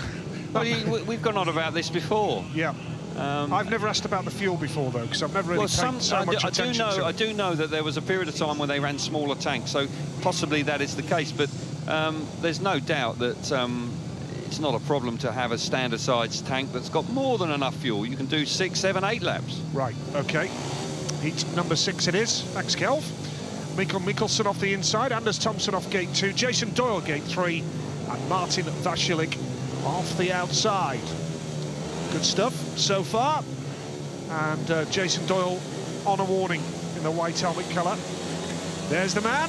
Well, we've gone on about this before. Yeah. I've never asked about the fuel before, though, because I've never really paid so much attention to it. I do know that there was a period of time when they ran smaller tanks, so possibly that is the case. But there's no doubt that it's not a problem to have a standard-sized tank that's got more than enough fuel. You can do 6, 7, 8 laps. Right, OK. Heat number 6 it is. Thanks, Kelv. Mikkel Mikkelsen off the inside, Anders Thompson off gate 2, Jason Doyle gate 3, and Martin Vasilik off the outside. Good stuff so far. And Jason Doyle on a warning in the white helmet colour. There's the man.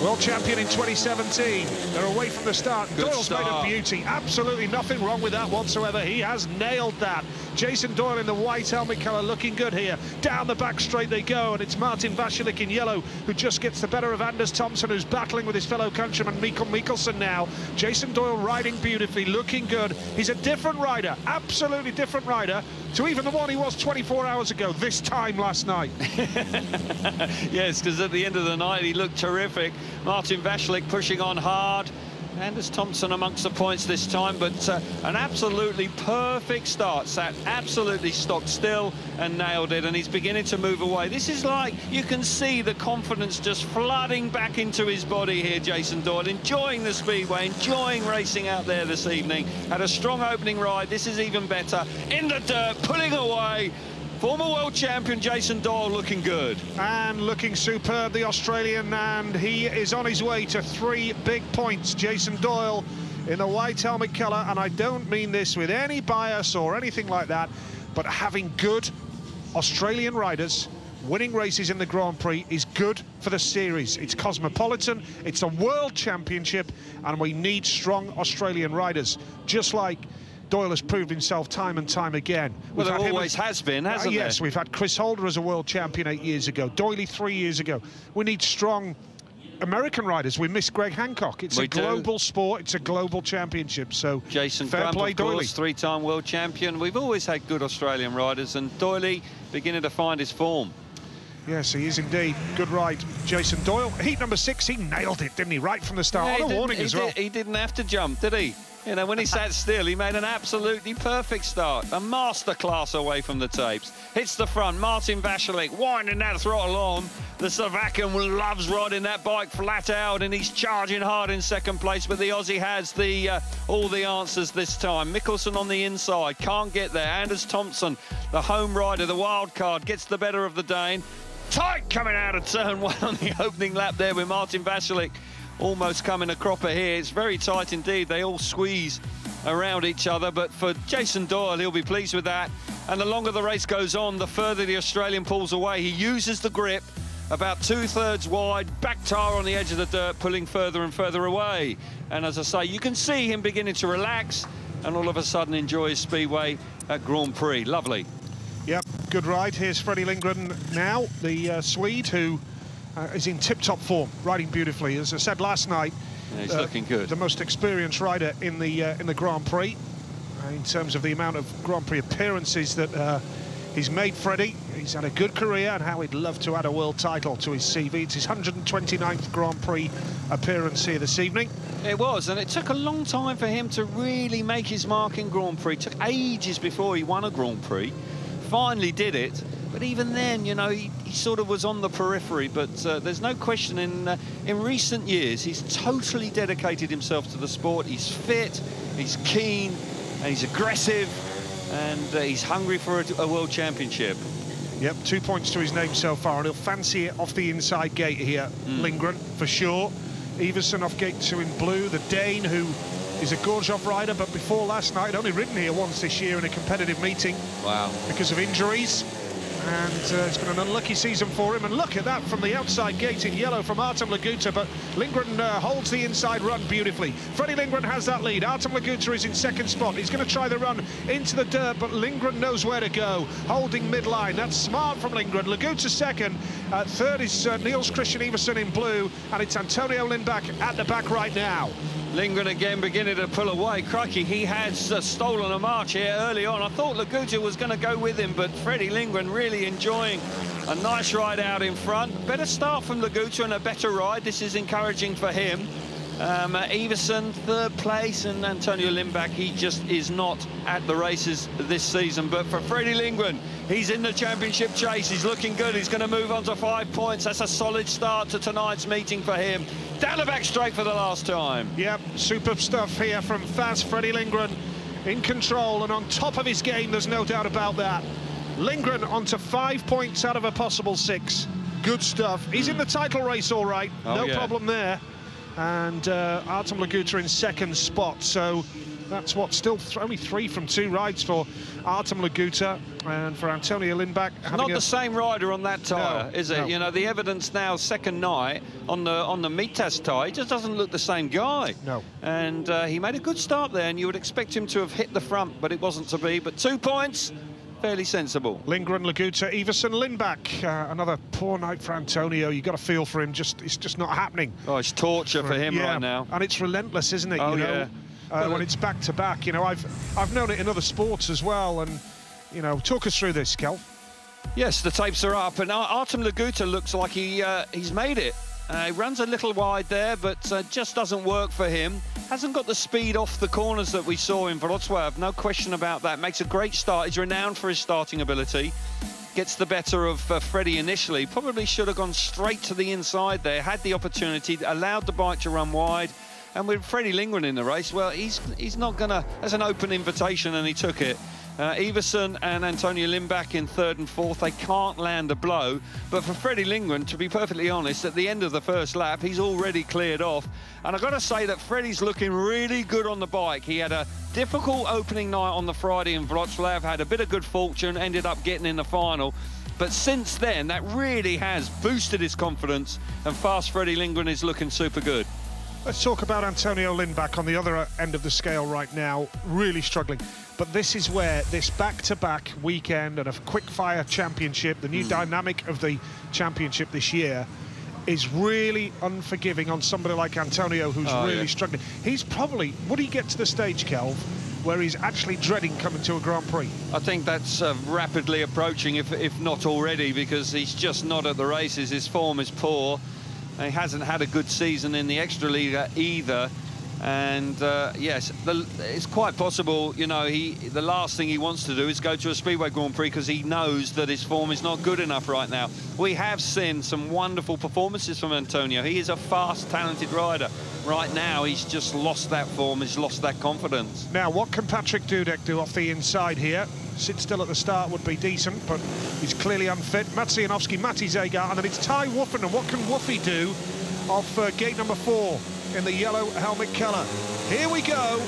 World champion in 2017. They're away from the start. Doyle's made a beauty. Absolutely nothing wrong with that whatsoever. He has nailed that. Jason Doyle in the white helmet colour looking good here. Down the back straight they go, and it's Martin Vasilik in yellow who just gets the better of Anders Thompson, who's battling with his fellow countryman Mikkel Mikkelsen now. Jason Doyle riding beautifully, looking good. He's a different rider, absolutely different rider to even the one he was 24 hours ago, this time last night. Yes, because at the end of the night he looked terrific. Martin Vasilik pushing on hard. Anders Thompson amongst the points this time, but an absolutely perfect start. Sat absolutely stock still and nailed it, and he's beginning to move away. This is like, you can see the confidence just flooding back into his body here, Jason Doyle, enjoying the speedway, enjoying racing out there this evening. Had a strong opening ride. This is even better. In the dirt, pulling away. Former world champion Jason Doyle looking good. And looking superb, the Australian, and he is on his way to 3 big points. Jason Doyle in the white helmet colour, and I don't mean this with any bias or anything like that, but having good Australian riders winning races in the Grand Prix is good for the series. It's cosmopolitan, it's a world championship, and we need strong Australian riders, just like Doyle has proved himself time and time again. Well, there always has been, hasn't there? Yes, we've had Chris Holder as a world champion 8 years ago, Doyley 3 years ago. We need strong American riders. We miss Greg Hancock. It's a global sport. It's a global championship. So Jason fair play, Doyley. 3-time world champion. We've always had good Australian riders, and Doyley beginning to find his form. Yes, he is indeed. Good ride, Jason Doyle. Heat number 6, he nailed it, didn't he? Right from the start. Yeah, on a warning as well. He didn't have to jump, did he? You know, when he sat still, he made an absolutely perfect start. A masterclass away from the tapes. Hits the front. Martin Vasilik winding that throttle on. The Slovakian loves riding that bike flat out, and he's charging hard in second place. But the Aussie has all the answers this time. Mikkelsen on the inside, can't get there. Anders Thompson, the home rider, the wild card, gets the better of the Dane. Tight coming out of turn 1 on the opening lap there with Martin Vasilik. Almost coming a cropper here. It's very tight indeed. They all squeeze around each other, but for Jason Doyle, he'll be pleased with that. And the longer the race goes on, the further the Australian pulls away. He uses the grip about 2/3 wide, back tire on the edge of the dirt, pulling further and further away. And as I say, you can see him beginning to relax and all of a sudden enjoy his speedway at Grand Prix. Lovely. Yep, good ride. Here's Freddie Lindgren now, the Swede, who is in tip-top form, riding beautifully. As I said last night, yeah, he's looking good. The most experienced rider in the Grand Prix, in terms of the amount of Grand Prix appearances that he's made. Freddie, He's had a good career, and how he'd love to add a world title to his CV. It's his 129th Grand Prix appearance here this evening. It was, and it took a long time for him to really make his mark in Grand Prix. It took ages before he won a Grand Prix. Finally did it, but even then, you know, he sort of was on the periphery. But there's no question in recent years, he's totally dedicated himself to the sport. He's fit, he's keen, and he's aggressive, and he's hungry for a world championship. Yep, 2 points to his name so far, and he'll fancy it off the inside gate here, Lindgren, for sure. Iversen off gate 2 in blue, the Dane, who is a Grozow rider, but before last night, only ridden here once this year in a competitive meeting. Wow. Because of injuries. And it's been an unlucky season for him. And look at that from the outside gate in yellow from Artem Laguta, but Lindgren holds the inside run beautifully. Freddie Lindgren has that lead. Artem Laguta is in second spot. He's going to try the run into the dirt, but Lindgren knows where to go, holding midline. That's smart from Lindgren. Laguta second. Third is Niels Christian Iversen in blue, and it's Antonio Lindback at the back right now. Lindgren again beginning to pull away. Crikey, he had stolen a march here early on. I thought Laguta was going to go with him, but Freddie Lindgren really enjoying a nice ride out in front. Better start from Laguta and a better ride. This is encouraging for him. Iversen, third place, and Antonio Lindback, he just is not at the races this season. But for Freddie Lindgren, he's in the championship chase. He's looking good. He's going to move on to 5 points. That's a solid start to tonight's meeting for him. Down the back straight for the last time. Yep, superb stuff here from fast Freddie Lindgren, in control and on top of his game, there's no doubt about that. Lindgren onto 5 points out of a possible 6. Good stuff. He's in the title race all right. No problem there. And Artem Laguta in second spot, so that's what, still only 3 from 2 rides for Artem Laguta, and for Antonio Lindback. Not the same rider on that tyre, is it? No. You know, the evidence now, second night on the Mitas tyre, he just doesn't look the same guy. No. And he made a good start there, and you would expect him to have hit the front, but it wasn't to be. But 2 points, fairly sensible. Lindgren, Laguta, Iversen, Lindback. Another poor night for Antonio. You got to feel for him. It's just not happening. Oh, it's torture for him right now. And it's relentless, isn't it? Oh, you know? When it's back to back. You know, I've known it in other sports as well. And you know, talk us through this, Kel. Yes, the tapes are up, and Artem Laguta looks like he's made it. He runs a little wide there, but just doesn't work for him. Hasn't got the speed off the corners that we saw in Wrocław, no question about that. Makes a great start. He's renowned for his starting ability. Gets the better of Freddie initially. Probably should have gone straight to the inside there. Had the opportunity, allowed the bike to run wide. And with Freddie Lindgren in the race, well, he's not going to... That's an open invitation, and he took it. Iversen and Antonio Lindback in third and fourth. They can't land a blow. But for Freddie Lindgren, to be perfectly honest, at the end of the first lap, he's already cleared off. And I've got to say that Freddie's looking really good on the bike. He had a difficult opening night on the Friday in Wrocław, had a bit of good fortune, ended up getting in the final. But since then, that really has boosted his confidence, and fast Freddie Lindgren is looking super good. Let's talk about Antonio Lindback on the other end of the scale right now, really struggling. But this is where this back-to-back weekend and a quick-fire championship, the new dynamic of the championship this year, is really unforgiving on somebody like Antonio, who's really struggling. He's probably, would he get to the stage, Kelv, where he's actually dreading coming to a Grand Prix? I think that's rapidly approaching, if not already, because he's just not at the races. His form is poor. He hasn't had a good season in the Extraliga either, and yes, it's quite possible, you know, the last thing he wants to do is go to a Speedway Grand Prix, because he knows that his form is not good enough right now. We have seen some wonderful performances from Antonio. He is a fast, talented rider. Right now, he's just lost that form, he's lost that confidence. Now, what can Patrick Dudek do off the inside here? Sit still at the start would be decent, but he's clearly unfit. Maciej Janowski, Mati Zegar, and then it's Ty Woffen. And what can Woofy do off gate number 4 in the yellow helmet colour? Here we go.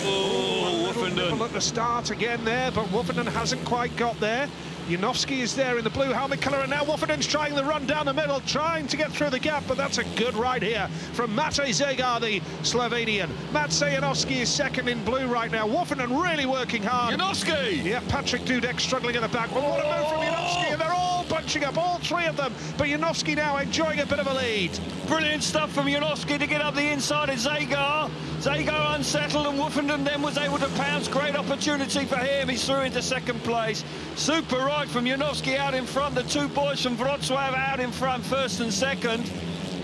Oh, Woffenden at the start again there, but Woffenden hasn't quite got there. Janowski is there in the blue helmet colour, and now Woffenden's trying the run down the middle, trying to get through the gap, but that's a good ride here from Maciej Zegar, the Slovenian. Maciej Janowski is second in blue right now. Woffenden really working hard. Janowski! Yeah, Patrick Dudek struggling at the back. Well, what a move from Janowski, and they're all but bunching up, all three of them, but Janowski now enjoying a bit of a lead. Brilliant stuff from Janowski to get up the inside of Zagar. Zagar unsettled, and Woofenden then was able to pounce. Great opportunity for him. He's through into second place. Super ride from Janowski out in front. The two boys from Wrocław out in front, first and second.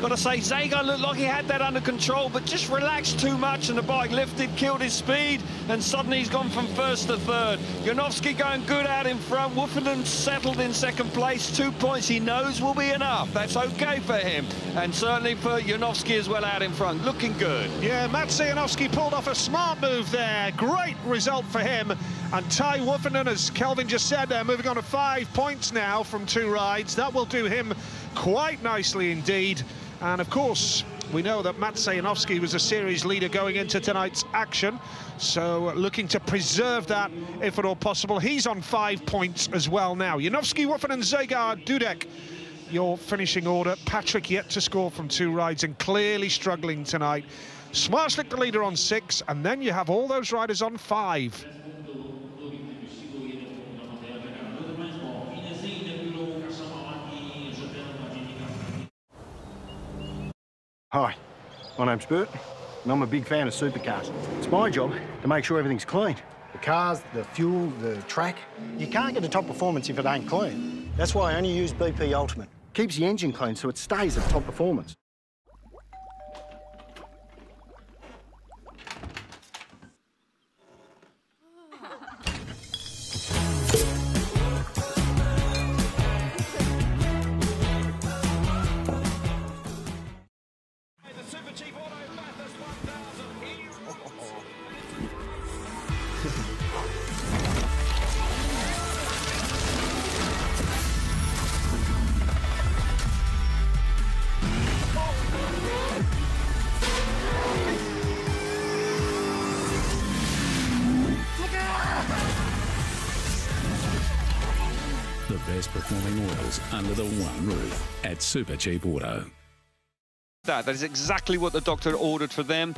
Got to say, Zagar looked like he had that under control, but just relaxed too much, and the bike lifted, killed his speed, and suddenly he's gone from first to third. Janowski going good out in front. Woofenden settled in second place. 2 points he knows will be enough. That's okay for him, and certainly for Janowski as well out in front. Looking good. Yeah, Mats Janowski pulled off a smart move there. Great result for him. And Ty Woofenden, as Kelvin just said, they're moving on to 5 points now from 2 rides. That will do him quite nicely indeed. And of course, we know that Mats Janowski was a series leader going into tonight's action, so looking to preserve that if at all possible. He's on 5 points as well now. Janowski, Woofenden, Zagar, Dudek, your finishing order. Patrick yet to score from 2 rides and clearly struggling tonight. Smarslik the leader on 6, and then you have all those riders on 5. Hi, my name's Bert, and I'm a big fan of supercars. It's my job to make sure everything's clean. The cars, the fuel, the track. You can't get the top performance if it ain't clean. That's why I only use BP Ultimate. Keeps the engine clean so it stays at top performance. The best performing oils under the one roof at Super Cheap Auto. That is exactly what the doctor ordered for them.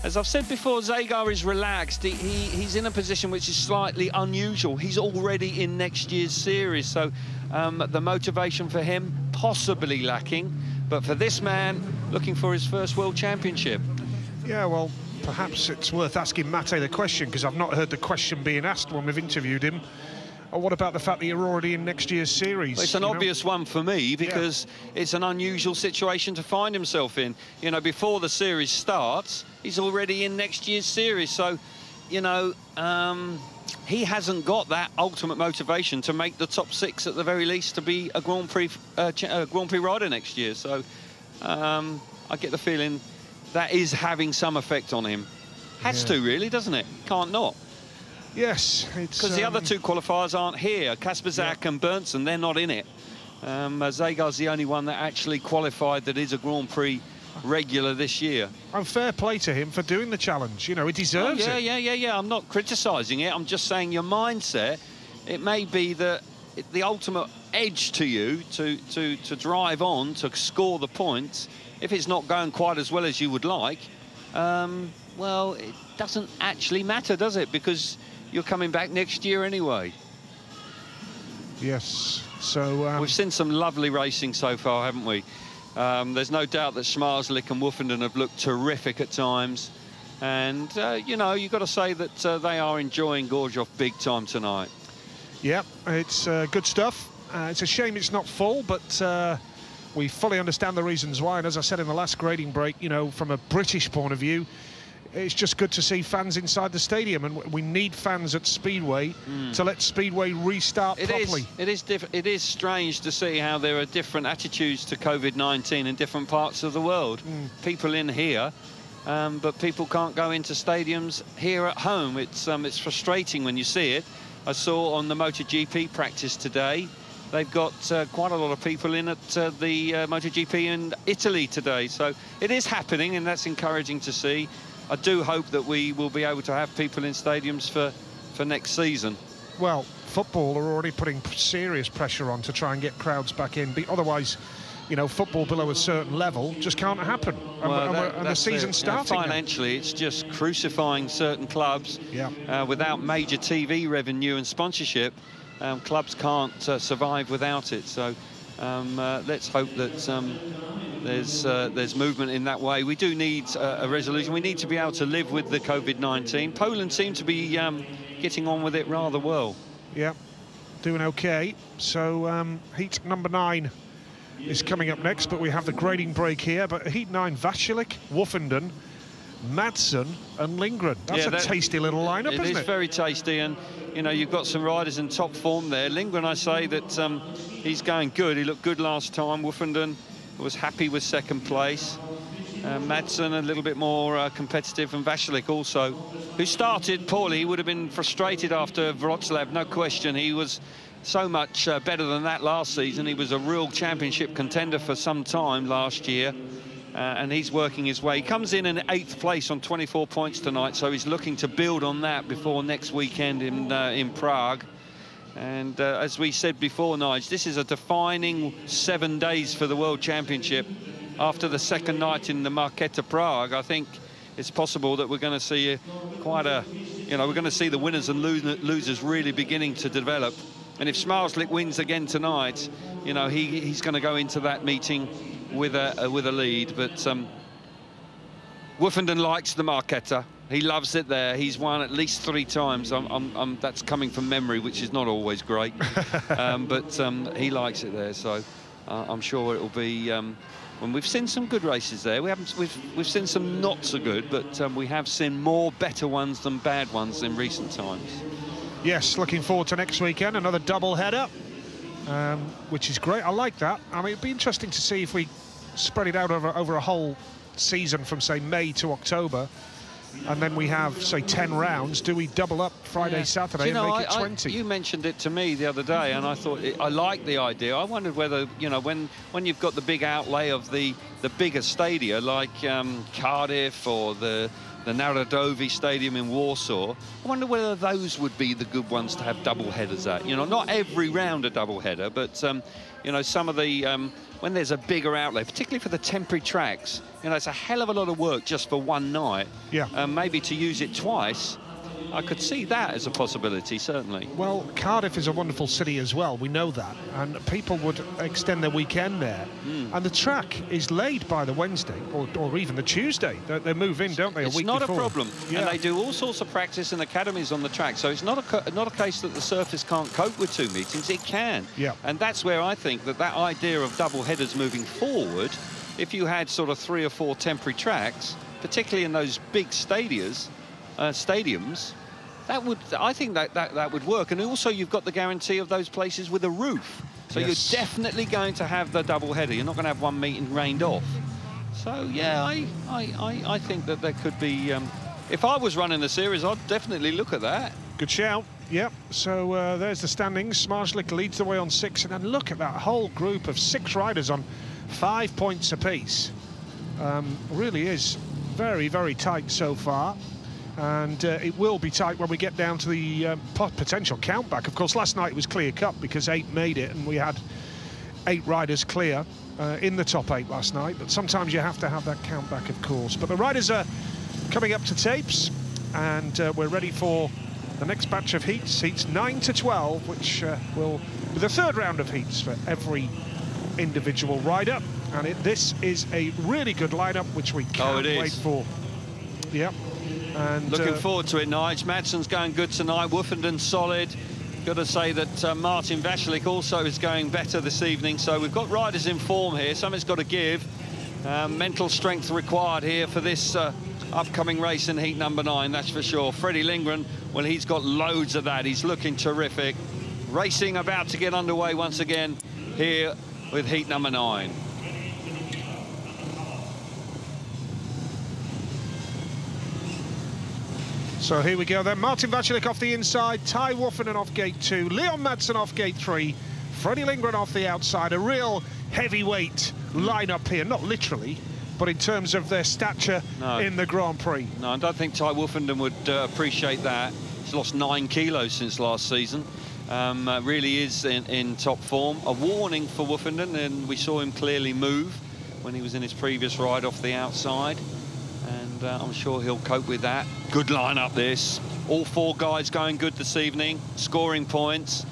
As I've said before, Zagar is relaxed. He's in a position which is slightly unusual. He's already in next year's series, so the motivation for him possibly lacking. But for this man, looking for his first World Championship. Yeah, well, perhaps it's worth asking Mate the question, because I've not heard the question being asked when we've interviewed him. Or what about the fact that you're already in next year's series? Well, it's an obvious one for me, because it's an unusual situation to find himself in. You know, before the series starts, he's already in next year's series. So, you know, he hasn't got that ultimate motivation to make the top 6 at the very least, to be a Grand Prix rider next year. So I get the feeling that is having some effect on him. Has to, really, doesn't it? Can't not. Yes, it's... Because the other 2 qualifiers aren't here. Kasper Zak and Berntsen, they're not in it. Zagar's the only one that actually qualified that is a Grand Prix regular this year. And fair play to him for doing the challenge. You know, he deserves it. Yeah. I'm not criticising it. I'm just saying your mindset, it may be that the ultimate edge to you to drive on, to score the points, if it's not going quite as well as you would like, well, it doesn't actually matter, does it? Because you're coming back next year anyway. Yes, so... we've seen some lovely racing so far, haven't we? There's no doubt that Smarslik and Woofenden have looked terrific at times. And, you know, you've got to say that they are enjoying Grozow big time tonight. Yeah, it's good stuff. It's a shame it's not full, but we fully understand the reasons why. And as I said in the last grading break, you know, from a British point of view, it's just good to see fans inside the stadium, and we need fans at Speedway to let Speedway restart properly. It is strange to see how there are different attitudes to COVID-19 in different parts of the world. People in here, but people can't go into stadiums here at home. It's frustrating when you see it. I saw on the MotoGP practice today, they've got quite a lot of people in at the MotoGP in Italy today. So it is happening, and that's encouraging to see. I do hope that we will be able to have people in stadiums for next season. Well, football are already putting serious pressure on to try and get crowds back in. Otherwise, you know, football below a certain level just can't happen. And the season's starting. Financially, it's just crucifying certain clubs. Without major TV revenue and sponsorship, clubs can't survive without it. So Let's hope that there's movement in that way. We do need a resolution. We need to be able to live with the COVID-19. Poland seem to be getting on with it rather well. Yeah, doing okay. So heat number 9 is coming up next, but we have the grading break here. But heat 9, Vasilik, Woofenden, Madsen and Lindgren. That's a tasty little lineup, isn't it? It is very tasty, and you know, you've got some riders in top form there. Lindgren, I say that he's going good. He looked good last time. Woofenden was happy with second place. Madsen a little bit more competitive, and Vasilik also, who started poorly. He would have been frustrated after Wroclaw, no question. He was so much better than that last season. He was a real championship contender for some time last year. And he's working his way. He comes in 8th place on 24 points tonight, so he's looking to build on that before next weekend in Prague. And as we said before, Nigel, this is a defining 7 days for the World Championship. After the second night in the Marketa Prague, I think it's possible that we're going to see we're going to see the winners and losers really beginning to develop. And if Smarslik wins again tonight, you know, he's going to go into that meeting with a lead. But Woofenden likes the Marketa. He loves it there. He's won at least 3 times. That's coming from memory, which is not always great. But he likes it there, so I'm sure it'll be. When we've seen some good races there, we've seen some not so good, but we have seen more better ones than bad ones in recent times. Yes, looking forward to next weekend, another double header, which is great. I like that. I mean, it'd be interesting to see if we spread it out over a whole season from, say, May to October, and then we have, say, 10 rounds. Do we double up Friday, Saturday, and make it 20? You mentioned it to me the other day, and I thought I liked the idea. I wondered whether, you know, when you've got the big outlay of the bigger stadia like Cardiff or the Narodowy Stadium in Warsaw, I wonder whether those would be the good ones to have double headers at. You know, not every round a double header, but you know, some of the when there's a bigger outlay, particularly for the temporary tracks, you know, it's a hell of a lot of work just for one night. Yeah. Maybe to use it twice, I could see that as a possibility, certainly. Well, Cardiff is a wonderful city as well, we know that, and people would extend their weekend there. And the track is laid by the Wednesday or even the Tuesday. They move in, don't they, a week before. It's not a problem. Yeah. And they do all sorts of practice and academies on the track, so it's not a case that the surface can't cope with 2 meetings. It can. Yeah. And that's where I think that idea of double headers moving forward, if you had sort of 3 or 4 temporary tracks, particularly in those big stadiums, I think that would work. And also you've got the guarantee of those places with a roof. So yes, you're definitely going to have the double header. You're not going to have one meeting rained off. So yeah, I think that there could be. If I was running the series, I'd definitely look at that. Good shout. Yep. So there's the standings. Smarslik leads the way on 6, and then look at that whole group of 6 riders on 5 points apiece. Really is very, very tight so far. And it will be tight when we get down to the potential countback. Of course, last night it was clear-cut because 8 made it, and we had 8 riders clear in the top 8 last night. But sometimes you have to have that countback, of course. But the riders are coming up to tapes, and we're ready for the next batch of heats 9 to 12, which will be the 3rd round of heats for every individual rider. And this is a really good lineup, which we can't wait for. Yep. And looking forward to it, Nige. Madsen's going good tonight. Woofenden solid. Got to say that Martin Vasilik also is going better this evening. So we've got riders in form here. Something's got to give. Mental strength required here for this upcoming race in heat number 9, that's for sure. Freddie Lindgren, well, he's got loads of that. He's looking terrific. Racing about to get underway once again here with heat number 9. So here we go then. Martin Vasilik off the inside, Ty Woofenden off gate 2, Leon Madsen off gate 3, Freddie Lindgren off the outside. A real heavyweight lineup here, not literally, but in terms of their stature in the Grand Prix. No, I don't think Ty Woofenden would appreciate that. He's lost 9 kilos since last season. Really is in top form. A warning for Woofenden, and we saw him clearly move when he was in his previous ride off the outside. And I'm sure he'll cope with that. Good lineup this. All 4 guys going good this evening, scoring points.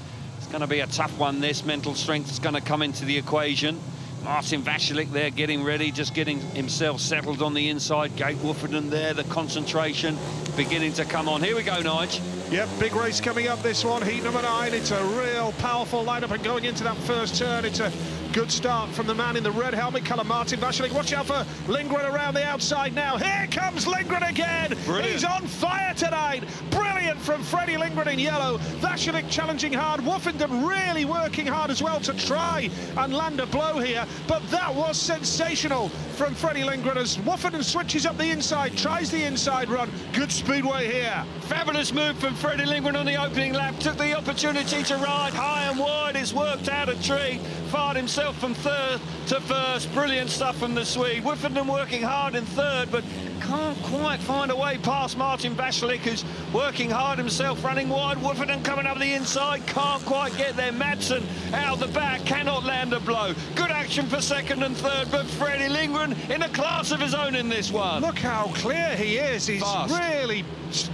Going to be a tough one, this. Mental strength is going to come into the equation. Martin Vašilik there getting ready, just getting himself settled on the inside. Gate Woofenden there, the concentration beginning to come on. Here we go, Nige. Yep, big race coming up, this one. Heat number 9. It's a real powerful lineup, and going into that first turn, it's a good start from the man in the red helmet colour, Martin Vašilik. Watch out for Lindgren around the outside now. Here comes Lindgren again. Brilliant. He's on fire tonight. Brilliant from Freddie Lindgren in yellow. Vašilik challenging hard. Woofenden really working hard as well to try and land a blow here. But that was sensational from Freddie Lindgren as Woofenden switches up the inside, tries the inside run. Good speedway here. Fabulous move from Freddie Lindgren on the opening lap. Took the opportunity to ride high and wide. It's worked out a treat. Fired himself from third to first. Brilliant stuff from the Swede. Woofenden working hard in third, but can't quite find a way past Martin Vašilik, who's working hard himself, running wide. Woofenden coming up the inside, can't quite get there. Madsen out the back, cannot land a blow. Good action for second and third, but Freddie Lindgren in a class of his own in this one. Look how clear he is. He's fast. Really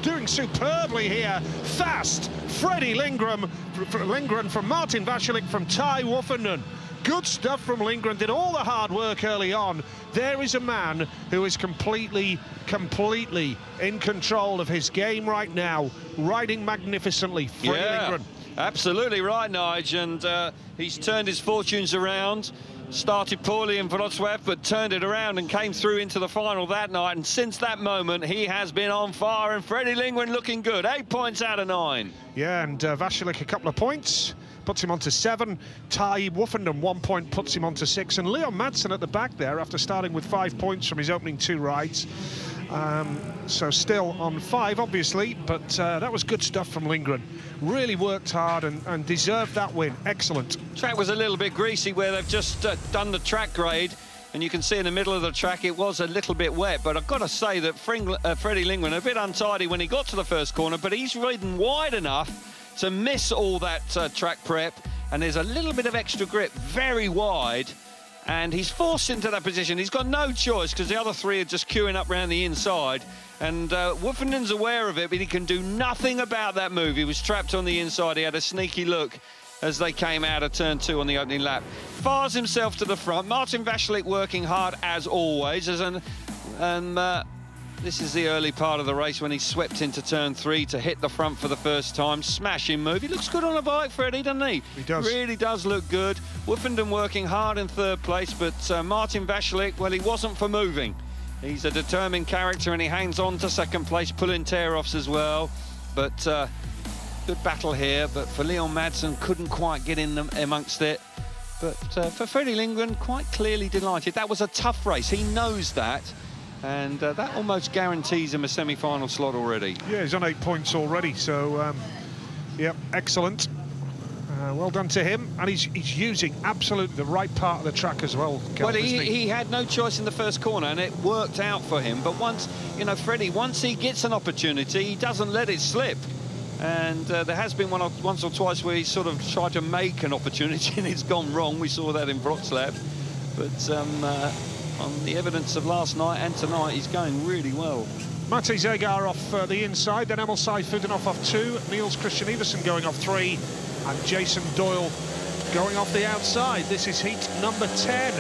doing superbly here. Fast. Freddie Lindgren from Martin Vašilik from Ty Woofenden. Good stuff from Lindgren, did all the hard work early on. There is a man who is completely in control of his game right now, riding magnificently. Freddie Lindgren. Absolutely right, Nige, and he's turned his fortunes around. Started poorly in Wrocław, but turned it around and came through into the final that night. And since that moment, he has been on fire, and Freddie Lindgren looking good. 8 points out of 9. Yeah, and Vašilik a couple of points, puts him on to 7. Ty Woofenden 1 point, puts him on to 6. And Leon Madsen at the back there after starting with 5 points from his opening 2 rides. So still on 5, obviously, but that was good stuff from Lindgren. Really worked hard and deserved that win. Excellent. Track was a little bit greasy where they've just done the track grade, and you can see in the middle of the track it was a little bit wet, but I've got to say that Freddie Lindgren a bit untidy when he got to the first corner, but he's ridden wide enough to miss all that track prep, and there's a little bit of extra grip very wide, and he's forced into that position. He's got no choice because the other 3 are just queuing up around the inside, and Woofenden's aware of it, but he can do nothing about that move. He was trapped on the inside. He had a sneaky look as they came out of turn 2 on the opening lap. Fires himself to the front. Martin Vašilik working hard as always, this is the early part of the race when he swept into turn 3 to hit the front for the first time. Smashing move. He looks good on a bike, Freddie, doesn't he? He does. Really does look good. Woofenden working hard in 3rd place, but Martin Vašilik, well, he wasn't for moving. He's a determined character and he hangs on to 2nd place, pulling tear-offs as well. But good battle here, but for Leon Madsen, couldn't quite get in amongst it. But for Freddie Lindgren, quite clearly delighted. That was a tough race. He knows that. And that almost guarantees him a semi-final slot already. Yeah, he's on 8 points already, so yeah, excellent. Well done to him, and he's using absolutely the right part of the track as well. Well, he had no choice in the first corner, and it worked out for him. But once, you know, Freddie, once he gets an opportunity, he doesn't let it slip. And there has been once or twice where he's sort of tried to make an opportunity and it's gone wrong. We saw that in Wrocław. But on the evidence of last night and tonight, he's going really well. Matej Zegar off the inside, then Emil Sayfutdinov off 2, Niels Christian Iversen going off 3, and Jason Doyle going off the outside. This is heat number 10.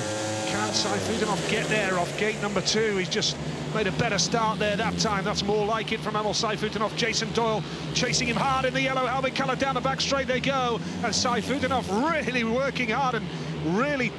Can Sayfutdinov get there off gate number 2? He's just made a better start there that time. That's more like it from Emil Sayfutdinov. Jason Doyle chasing him hard in the yellow helmet colour. Down the back straight they go, and Sayfutdinov really working hard and really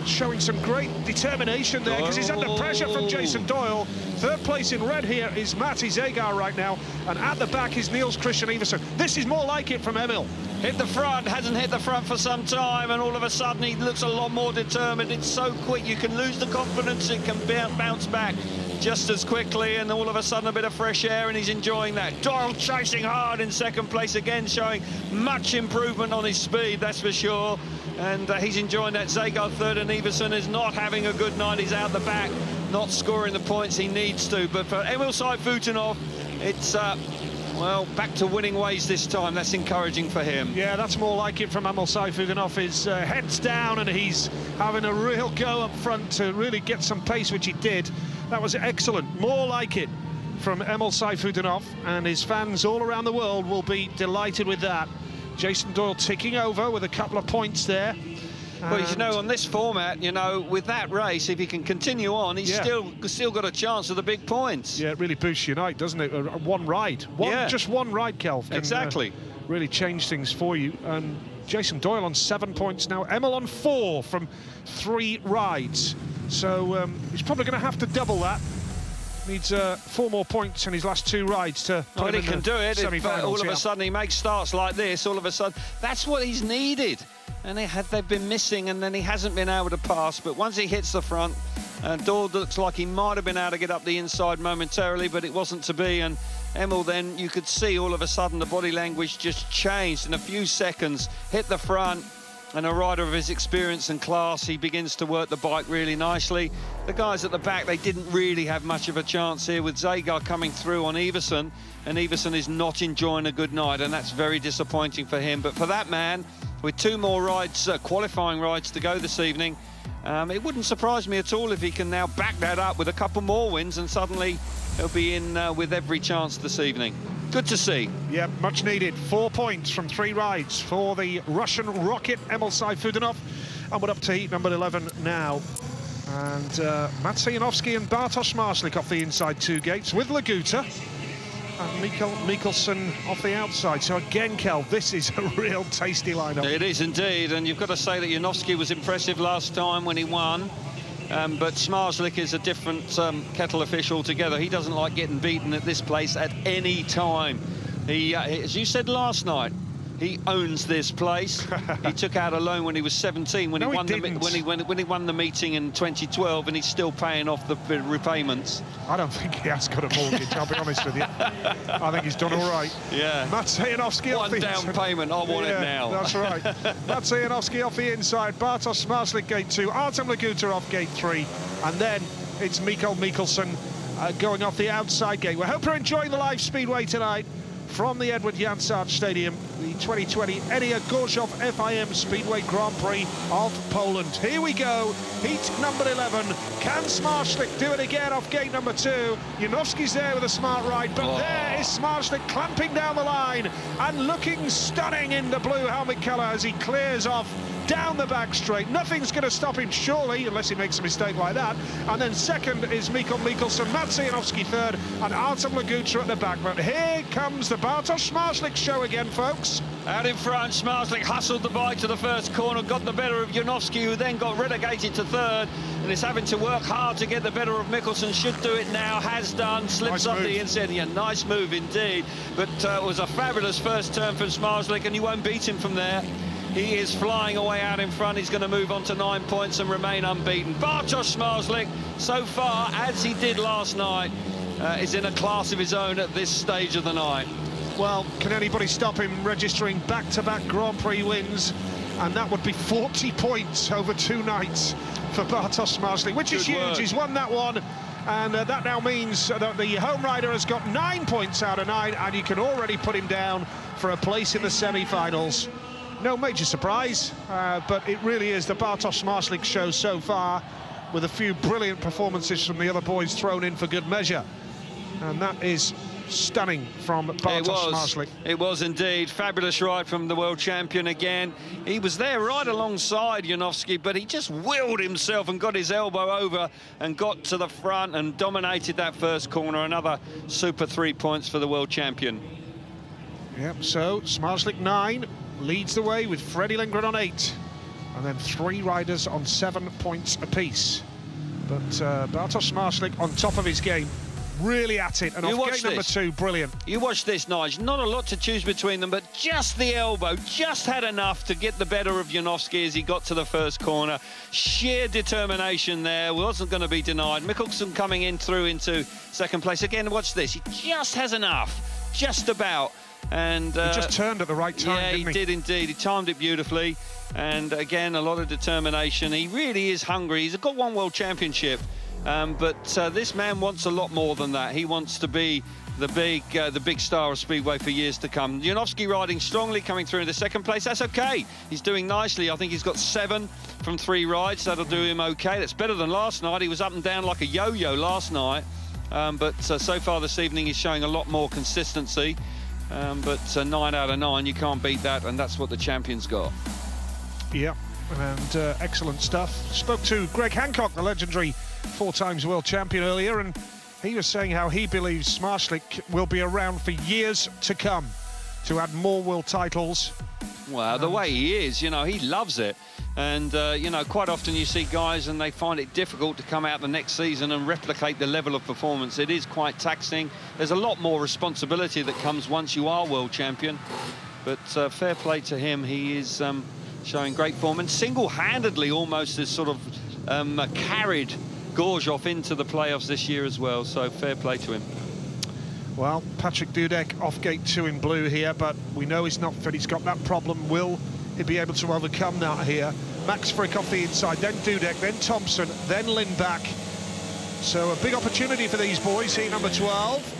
showing some great determination there, because he's under pressure from Jason Doyle. 3rd place in red here is Matej Zegar right now, and at the back is Niels Christian Iversen. This is more like it from Emil. Hit the front, hasn't hit the front for some time, and all of a sudden he looks a lot more determined. It's so quick, you can lose the confidence, it can bounce back just as quickly, and all of a sudden a bit of fresh air, and he's enjoying that. Doyle chasing hard in 2nd place again, showing much improvement on his speed, that's for sure. And he's enjoying that. Zegar 3rd, and Iversen is not having a good night. He's out the back, not scoring the points he needs to. But for Emil Sayfutdinov, it's, well, back to winning ways this time. That's encouraging for him. Yeah, that's more like it from Emil Sayfutdinov. His head's down, and he's having a real go up front to really get some pace, which he did. That was excellent. More like it from Emil Sayfutdinov, and his fans all around the world will be delighted with that. Jason Doyle ticking over with a couple of points there. Well, you know, on this format, you know, with that race, if he can continue on, he's still got a chance of the big points. Yeah, it really boosts your night, doesn't it? One ride. Just one ride, Kelv, can exactly. Really change things for you. And Jason Doyle on 7 points now. Emil on 4 from 3 rides. So he's probably going to have to double that. Needs 4 more points in his last 2 rides to put him in can do it. If all of a sudden he makes starts like this, all of a sudden, that's what he's needed. And they've been missing, and then he hasn't been able to pass. But once he hits the front, Doyle looks like he might have been able to get up the inside momentarily, but it wasn't to be. And Emil, then you could see all of a sudden the body language just changed in a few seconds. Hit the front, and a rider of his experience and class, he begins to work the bike really nicely. The guys at the back, they didn't really have much of a chance here with Zagar coming through on Everson, and Everson is not enjoying a good night, and that's very disappointing for him. But for that man, with 2 more rides, qualifying rides to go this evening, it wouldn't surprise me at all if he can now back that up with a couple more wins, and suddenly he'll be in with every chance this evening. Good to see. Yeah, much needed. 4 points from 3 rides for the Russian rocket, Emil Sayfutdinov. And we're up to heat number 11 now. And Mats Janovsky and Bartosz Marslik off the inside 2 gates with Laguta. And Mikkelsen off the outside. So again, Kel, this is a real tasty lineup. It is indeed. And you've got to say that Janovsky was impressive last time when he won. But Smarslik is a different kettle of fish altogether. He doesn't like getting beaten at this place at any time. He, as you said last night, he owns this place. He took out a loan when he was 17 when he won the meeting in 2012, and he's still paying off the repayments. I don't think he has got a mortgage, I'll be honest with you. I think he's done all right. Yeah. Mats Janovsky off the down payment, I want it now. That's right. Mats Janovsky off the inside, Bartosz Smarslik gate 2, Artem Laguta off gate 3, and then it's Mikkel Mikkelsen going off the outside gate. We hope you're enjoying the live speedway tonight from the Edward Jansart Stadium, the 2020 Enia Grozow FIM Speedway Grand Prix of Poland. Here we go, heat number 11. Can Smarslik do it again off gate number 2? Janovsky's there with a smart ride, but there is Smarslik clamping down the line and looking stunning in the blue helmet colour as he clears off down the back straight. Nothing's going to stop him, surely, unless he makes a mistake like that. And then second is Mikkel Mikkelsen, Mats Janovsky third, and Artem Laguta at the back. But here comes the Bartosz Smarslik show again, folks. Out in front, Smarslik hustled the bike to the first corner, got the better of Janovsky, who then got relegated to third, and is having to work hard to get the better of Mikkelsen. Should do it now, has done, slips up the inside. Yeah, nice move indeed. But it was a fabulous first turn from Smarslik, and you won't beat him from there. He is flying away out in front. He's going to move on to 9 points and remain unbeaten. Bartosz Smarslik, so far, as he did last night, is in a class of his own at this stage of the night. Well, can anybody stop him registering back-to-back Grand Prix wins? And that would be 40 points over 2 nights for Bartosz Smarslik, which is huge. He's won that one. And that now means that the home rider has got 9 points out of 9, and you can already put him down for a place in the semi-finals. No major surprise, but it really is the Bartosz Smarslik show so far, with a few brilliant performances from the other boys thrown in for good measure. And that is stunning from Bartosz Smarslik. It was indeed. Fabulous ride from the world champion again. He was there right alongside Janovsky, but he just willed himself and got his elbow over and got to the front and dominated that first corner. Another super 3 points for the world champion. Yep, so Smarslik 9. Leads the way with Freddie Lindgren on 8, and then 3 riders on 7 points apiece. But Bartosz Smarslik on top of his game, really at it, and off gate number 2, brilliant. You watch this, Nigel. Not a lot to choose between them, but just the elbow, just had enough to get the better of Janovsky as he got to the first corner. Sheer determination there, wasn't going to be denied. Mikkelsen coming in through into second place. Again, watch this, he just has enough, just about. And he just turned at the right time, yeah, didn't he? He did indeed. He timed it beautifully, and again, a lot of determination. He really is hungry. He's got 1 world championship, but this man wants a lot more than that. He wants to be the big star of Speedway for years to come. Janovsky riding strongly, coming through in the second place. That's okay. He's doing nicely. I think he's got 7 from 3 rides. That'll do him okay. That's better than last night. He was up and down like a yo-yo last night, but so far this evening he's showing a lot more consistency. but 9 out of 9, you can't beat that, and that's what the champion's got. Yeah, and excellent stuff. Spoke to Greg Hancock, the legendary 4 times world champion, earlier, and he was saying how he believes Smarslik will be around for years to come to add more world titles. Well, the way he is, you know, he loves it. And, you know, quite often you see guys and they find it difficult to come out the next season and replicate the level of performance. It is quite taxing. There's a lot more responsibility that comes once you are world champion. But fair play to him. He is showing great form and single-handedly almost has sort of carried Grozow into the playoffs this year as well. So fair play to him. Well, Patrick Dudek off gate 2 in blue here, but we know he's not fit. He's got that problem. Will he be able to overcome that here? Max Frick off the inside, then Dudek, then Thompson, then Lindback. So a big opportunity for these boys, heat number 12.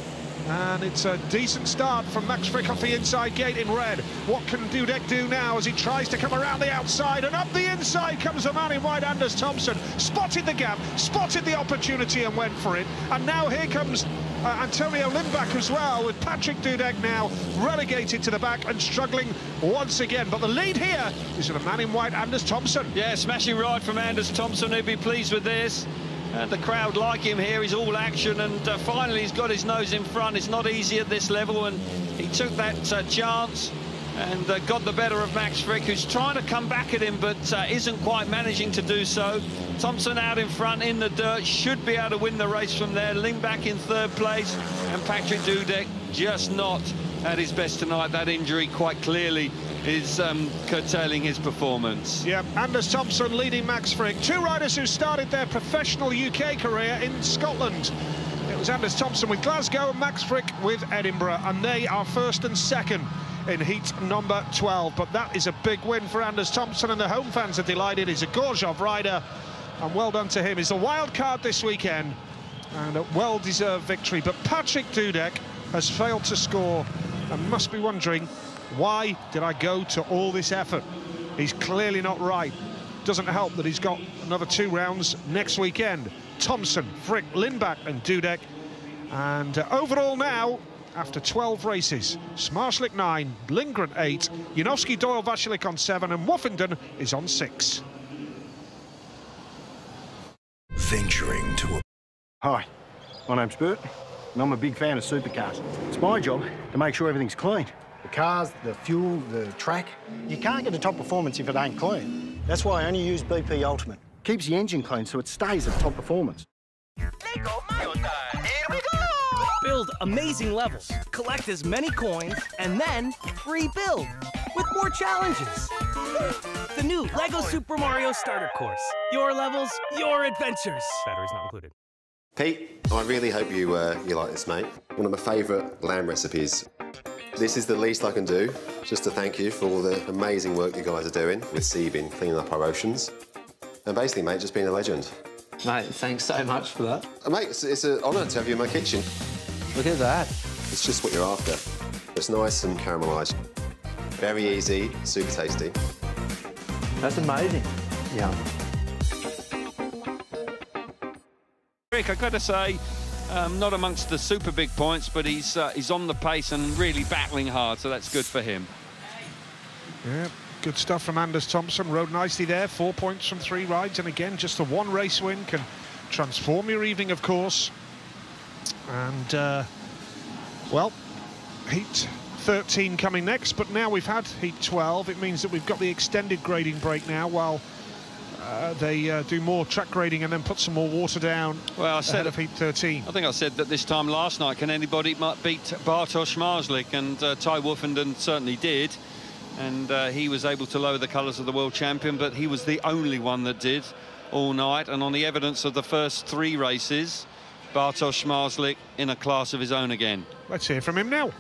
And it's a decent start from Max Frick off the inside gate in red. What can Dudek do now as he tries to come around the outside, and up the inside comes the man in white, Anders Thompson. Spotted the gap, spotted the opportunity and went for it. And now here comes Antonio Lindback as well, with Patrick Dudek now relegated to the back and struggling once again. But the lead here is for the man in white, Anders Thompson. Yeah, smashing ride from Anders Thompson. He'll be pleased with this. And the crowd like him here. He's all action, and finally he's got his nose in front. It's not easy at this level, and he took that chance and got the better of Max Frick, who's trying to come back at him but isn't quite managing to do so. Thompson out in front in the dirt, should be able to win the race from there. Lindback in 3rd place, and Patrick Dudek just not at his best tonight. That injury quite clearly is curtailing his performance. Yeah, Anders Thompson leading Max Frick. 2 riders who started their professional UK career in Scotland. It was Anders Thompson with Glasgow and Max Frick with Edinburgh, and they are 1st and 2nd in heat number 12. But that is a big win for Anders Thompson, and the home fans are delighted. He's a Grozow rider, and well done to him. He's a wild card this weekend, and a well-deserved victory. But Patrick Dudek has failed to score and must be wondering, why did I go to all this effort? He's clearly not right. Doesn't help that he's got another 2 rounds next weekend. Thompson, Frick, Lindback and Dudek. And overall now, after 12 races, Smarslik 9, Lindgren 8, Janowski, Doyle, Vasilik on 7, and Woffington is on 6. Venturing to a... Hi, my name's Bert, and I'm a big fan of supercars. It's my job to make sure everything's clean. The cars, the fuel, the track. You can't get the top performance if it ain't clean. That's why I only use BP Ultimate. Keeps the engine clean so it stays at top performance. Lego Mario time! Here we go! Build amazing levels, collect as many coins, and then rebuild with more challenges. The new Lego Super Mario Starter Course. Your levels, your adventures. Batteries not included. Pete, I really hope you like this, mate. One of my favourite lamb recipes. This is the least I can do, just to thank you for all the amazing work you guys are doing with Seabin, cleaning up our oceans. And basically, mate, just being a legend. Mate, thanks so much for that. Mate, it's an honour to have you in my kitchen. Look at that. It's just what you're after. It's nice and caramelised. Very easy, super tasty. That's amazing. Yeah. Rick, I've got to say, not amongst the super big points, but he's on the pace and really battling hard, so that's good for him. Yeah, good stuff from Anders Thompson. Rode nicely there, 4 points from 3 rides, and again, just a 1 race win can transform your evening, of course. And, well, heat 13 coming next, but now we've had heat 12. It means that we've got the extended grading break now, while they do more track grading and then put some more water down. Well, I said of heat 13. I think I said that this time last night, can anybody beat Bartosz Marslik? And Ty Woffington certainly did. And he was able to lower the colours of the world champion, but he was the only one that did all night. And on the evidence of the first 3 races, Bartosz Marslik in a class of his own again. Let's hear from him now.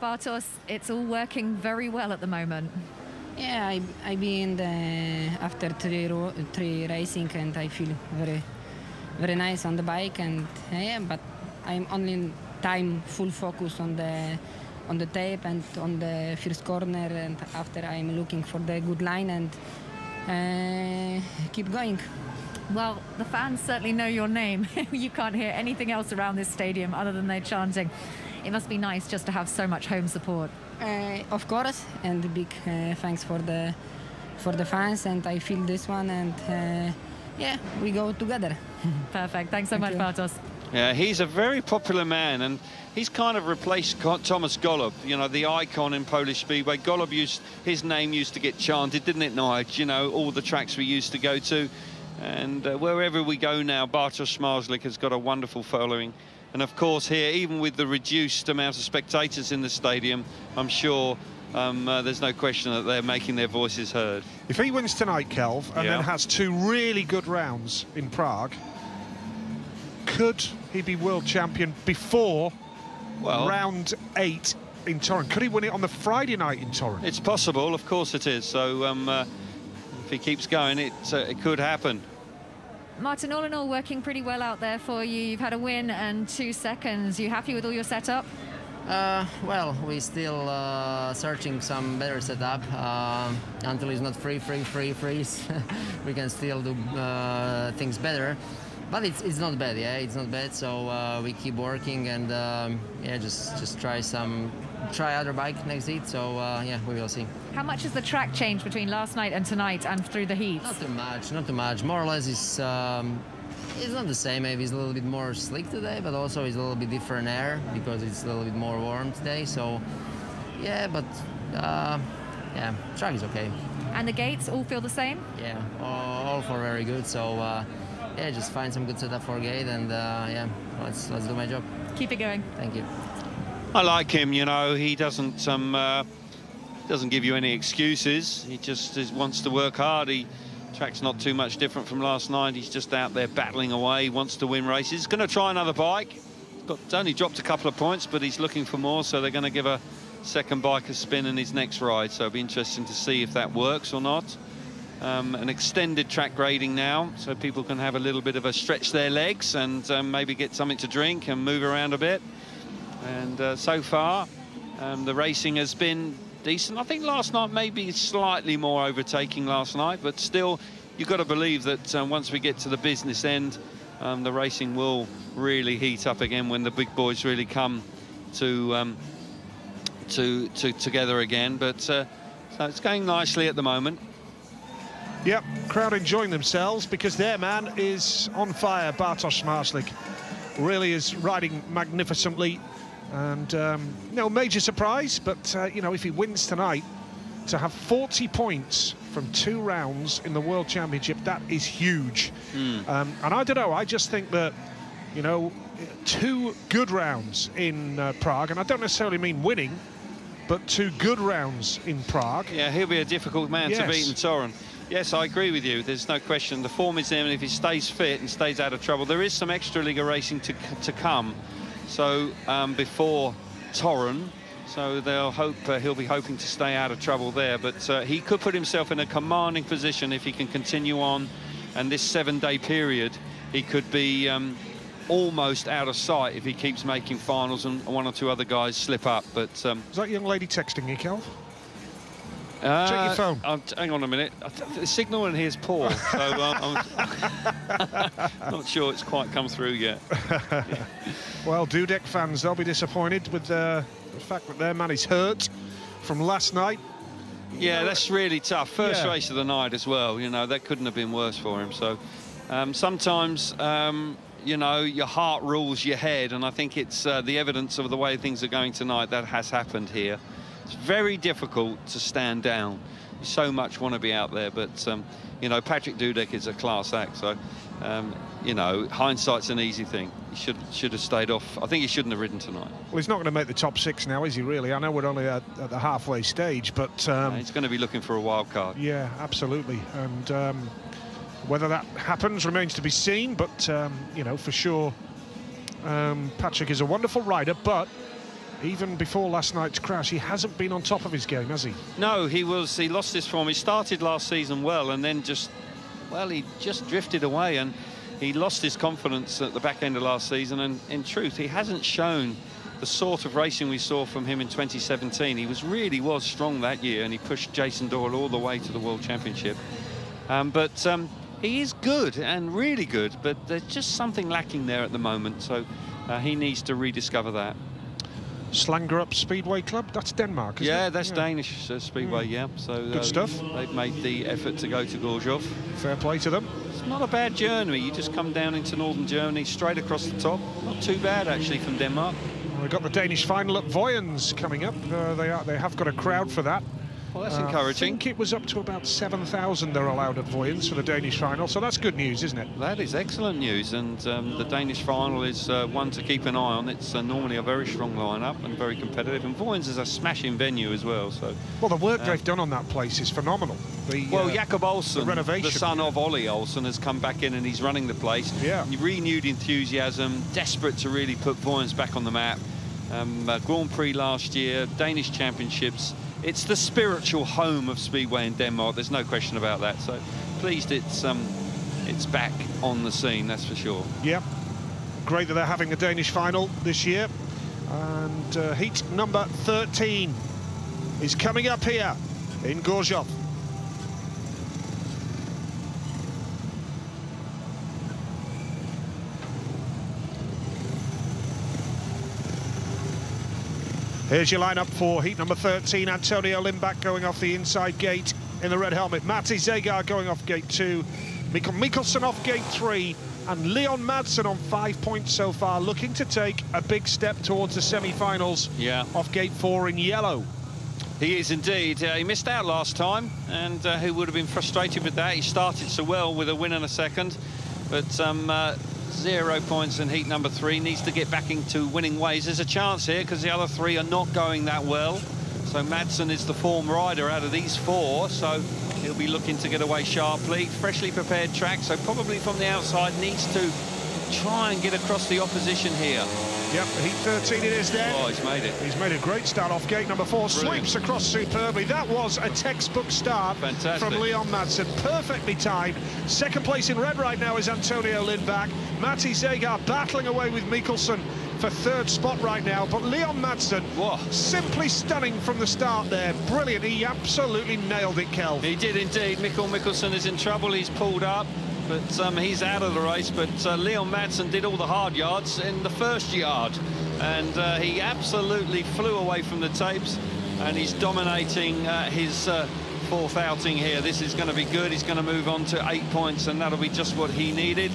Bartosz, it's all working very well at the moment. Yeah, I been after 3 racing, and I feel very nice on the bike, and yeah, but I'm only time full focus on the tape and on the first corner, and after I'm looking for the good line and keep going. Well, the fans certainly know your name. You can't hear anything else around this stadium other than they're chanting. it must be nice just to have so much home support. Of course, and big thanks for the fans, and I feel this one, and yeah, we go together. Perfect. Thanks so much, Bartosz. Yeah, he's a very popular man, and he's kind of replaced Thomas Golob, you know, the icon in Polish Speedway. Golob his name used to get chanted, didn't it, Nigel? You know, all the tracks we used to go to. And wherever we go now, Bartosz Zmarzlik has got a wonderful following. And of course here, even with the reduced amount of spectators in the stadium, I'm sure there's no question that they're making their voices heard. If he wins tonight, Kelv, and then has 2 really good rounds in Prague, could he be world champion before round 8 in Torun? Could he win it on the Friday night in Torun? It's possible, of course it is. So if he keeps going, it could happen. Martin, all in all, working pretty well out there for you. You've had a win and 2 seconds. You happy with all your setup? Well, we're still searching some better setup. Until it's not freeze, we can still do things better. But it's not bad, yeah, it's not bad. So we keep working, and yeah, just try other bike next heat. So yeah, we will see. How much has the track changed between last night and tonight and through the heats? Not too much. More or less, it's not the same. Maybe it's a little bit more slick today, but also it's a little bit different air because it's a little bit more warm today. So yeah, but yeah, track is okay. And the gates all feel the same? Yeah, all for very good. So yeah, just find some good setup for gate, and yeah, let's do my job. Keep it going. Thank you. I like him, you know. He doesn't give you any excuses. He just wants to work hard. Track's not too much different from last night. He's just out there battling away. He wants to win races. He's going to try another bike. He's only dropped a couple of points, but he's looking for more. So they're going to give a second bike a spin in his next ride. So it'll be interesting to see if that works or not. An extended track grading now, so people can have a little bit of a stretch their legs and maybe get something to drink and move around a bit. And so far, the racing has been decent. I think last night maybe slightly more overtaking last night, but still, you've got to believe that once we get to the business end, the racing will really heat up again when the big boys really come together again. But so it's going nicely at the moment. Yep, crowd enjoying themselves because their man is on fire. Bartosz Zmarzlik really is riding magnificently, and no major surprise, but you know, if he wins tonight, to have 40 points from 2 rounds in the World Championship, that is huge. And I don't know, I just think that, you know, 2 good rounds in Prague, and I don't necessarily mean winning, but 2 good rounds in Prague. Yeah, he'll be a difficult man to beat in Torun. Yes, I agree with you. There's no question. The form is there, and if he stays fit and stays out of trouble, there is some extra Liga racing to come. So before Torun, so they'll hope he'll be hoping to stay out of trouble there. But he could put himself in a commanding position if he can continue on. And this 7-day period, he could be almost out of sight if he keeps making finals and 1 or 2 other guys slip up. But is that young lady texting you, Kelv? Check your phone. Hang on a minute. The signal in here is poor, so I'm not sure it's quite come through yet. Yeah. Well, Dudek fans, they'll be disappointed with the fact that their man is hurt from last night. Yeah, that's really tough. First race of the night as well. You know, that couldn't have been worse for him. So sometimes, you know, your heart rules your head, and I think it's the evidence of the way things are going tonight that has happened here. It's very difficult to stand down. You so much want to be out there, but you know, Patrick Dudek is a class act, so you know, hindsight's an easy thing. He should have stayed off. I think he shouldn't have ridden tonight. Well, he's not going to make the top 6 now, is he, really? I know we're only at the halfway stage, but he's going to be looking for a wild card. Yeah, absolutely. And whether that happens remains to be seen, but you know, for sure, Patrick is a wonderful rider, but even before last night's crash, he hasn't been on top of his game, has he? No, he lost his form. He started last season well, and then he just drifted away, and he lost his confidence at the back end of last season. And in truth, he hasn't shown the sort of racing we saw from him in 2017. He really was strong that year, and he pushed Jason Doyle all the way to the World Championship. But he is good and really good, but there's just something lacking there at the moment. So he needs to rediscover that. Slangerup Speedway Club, that's Denmark, isn't yeah, it? that's Danish Speedway, yeah. So good stuff. They've made the effort to go to Grozow. Fair play to them. It's not a bad journey. You just come down into northern Germany, straight across the top. Not too bad, actually, from Denmark. Well, we've got the Danish final at Vojens coming up. They have got a crowd for that. Well, that's encouraging. I think it was up to about 7,000 they're allowed at Vojens for the Danish final, so that's good news, isn't it? That is excellent news, and the Danish final is one to keep an eye on. It's normally a very strong lineup and very competitive, and Vojens is a smashing venue as well. So, well, the work they've done on that place is phenomenal. Well, Jakob Olsen, the renovation, the son of Ollie Olsen, has come back in and he's running the place. Yeah. Renewed enthusiasm, desperate to really put Vojens back on the map. Grand Prix last year, Danish championships. It's the spiritual home of Speedway in Denmark. There's no question about that. So pleased it's back on the scene, that's for sure. Yeah, great that they're having a Danish final this year. And heat number 13 is coming up here in Grozow. Here's your lineup for heat number 13. Antonio Lindback going off the inside gate in the red helmet. Matti Zegar going off gate 2. Mikkel Mikkelsen off gate 3. And Leon Madsen on 5 points so far, looking to take a big step towards the semi-finals. Yeah. Off gate 4 in yellow. He is indeed. He missed out last time, and he would have been frustrated with that. He started so well with a win and a second, but 0 points in heat number 3, needs to get back into winning ways. There's a chance here because the other 3 are not going that well. So Madsen is the form rider out of these 4, so he'll be looking to get away sharply. Freshly prepared track, so probably from the outside needs to try and get across the opposition here. Yep, heat 13 it is then. Oh, he's made it. He's made a great start off gate number 4. Brilliant. Sweeps across superbly. That was a textbook start. Fantastic. From Leon Madsen. Perfectly timed. Second place in red right now is Antonio Lindback. Matti Zegar battling away with Mikkelsen for third spot right now. But Leon Madsen, simply stunning from the start there. Brilliant. He absolutely nailed it, Kel. He did indeed. Mikkel Mikkelsen is in trouble. He's pulled up. But he's out of the race, but Leon Madsen did all the hard yards in the first yard, and he absolutely flew away from the tapes, and he's dominating his fourth outing here. This is going to be good. He's going to move on to 8 points, and that'll be just what he needed.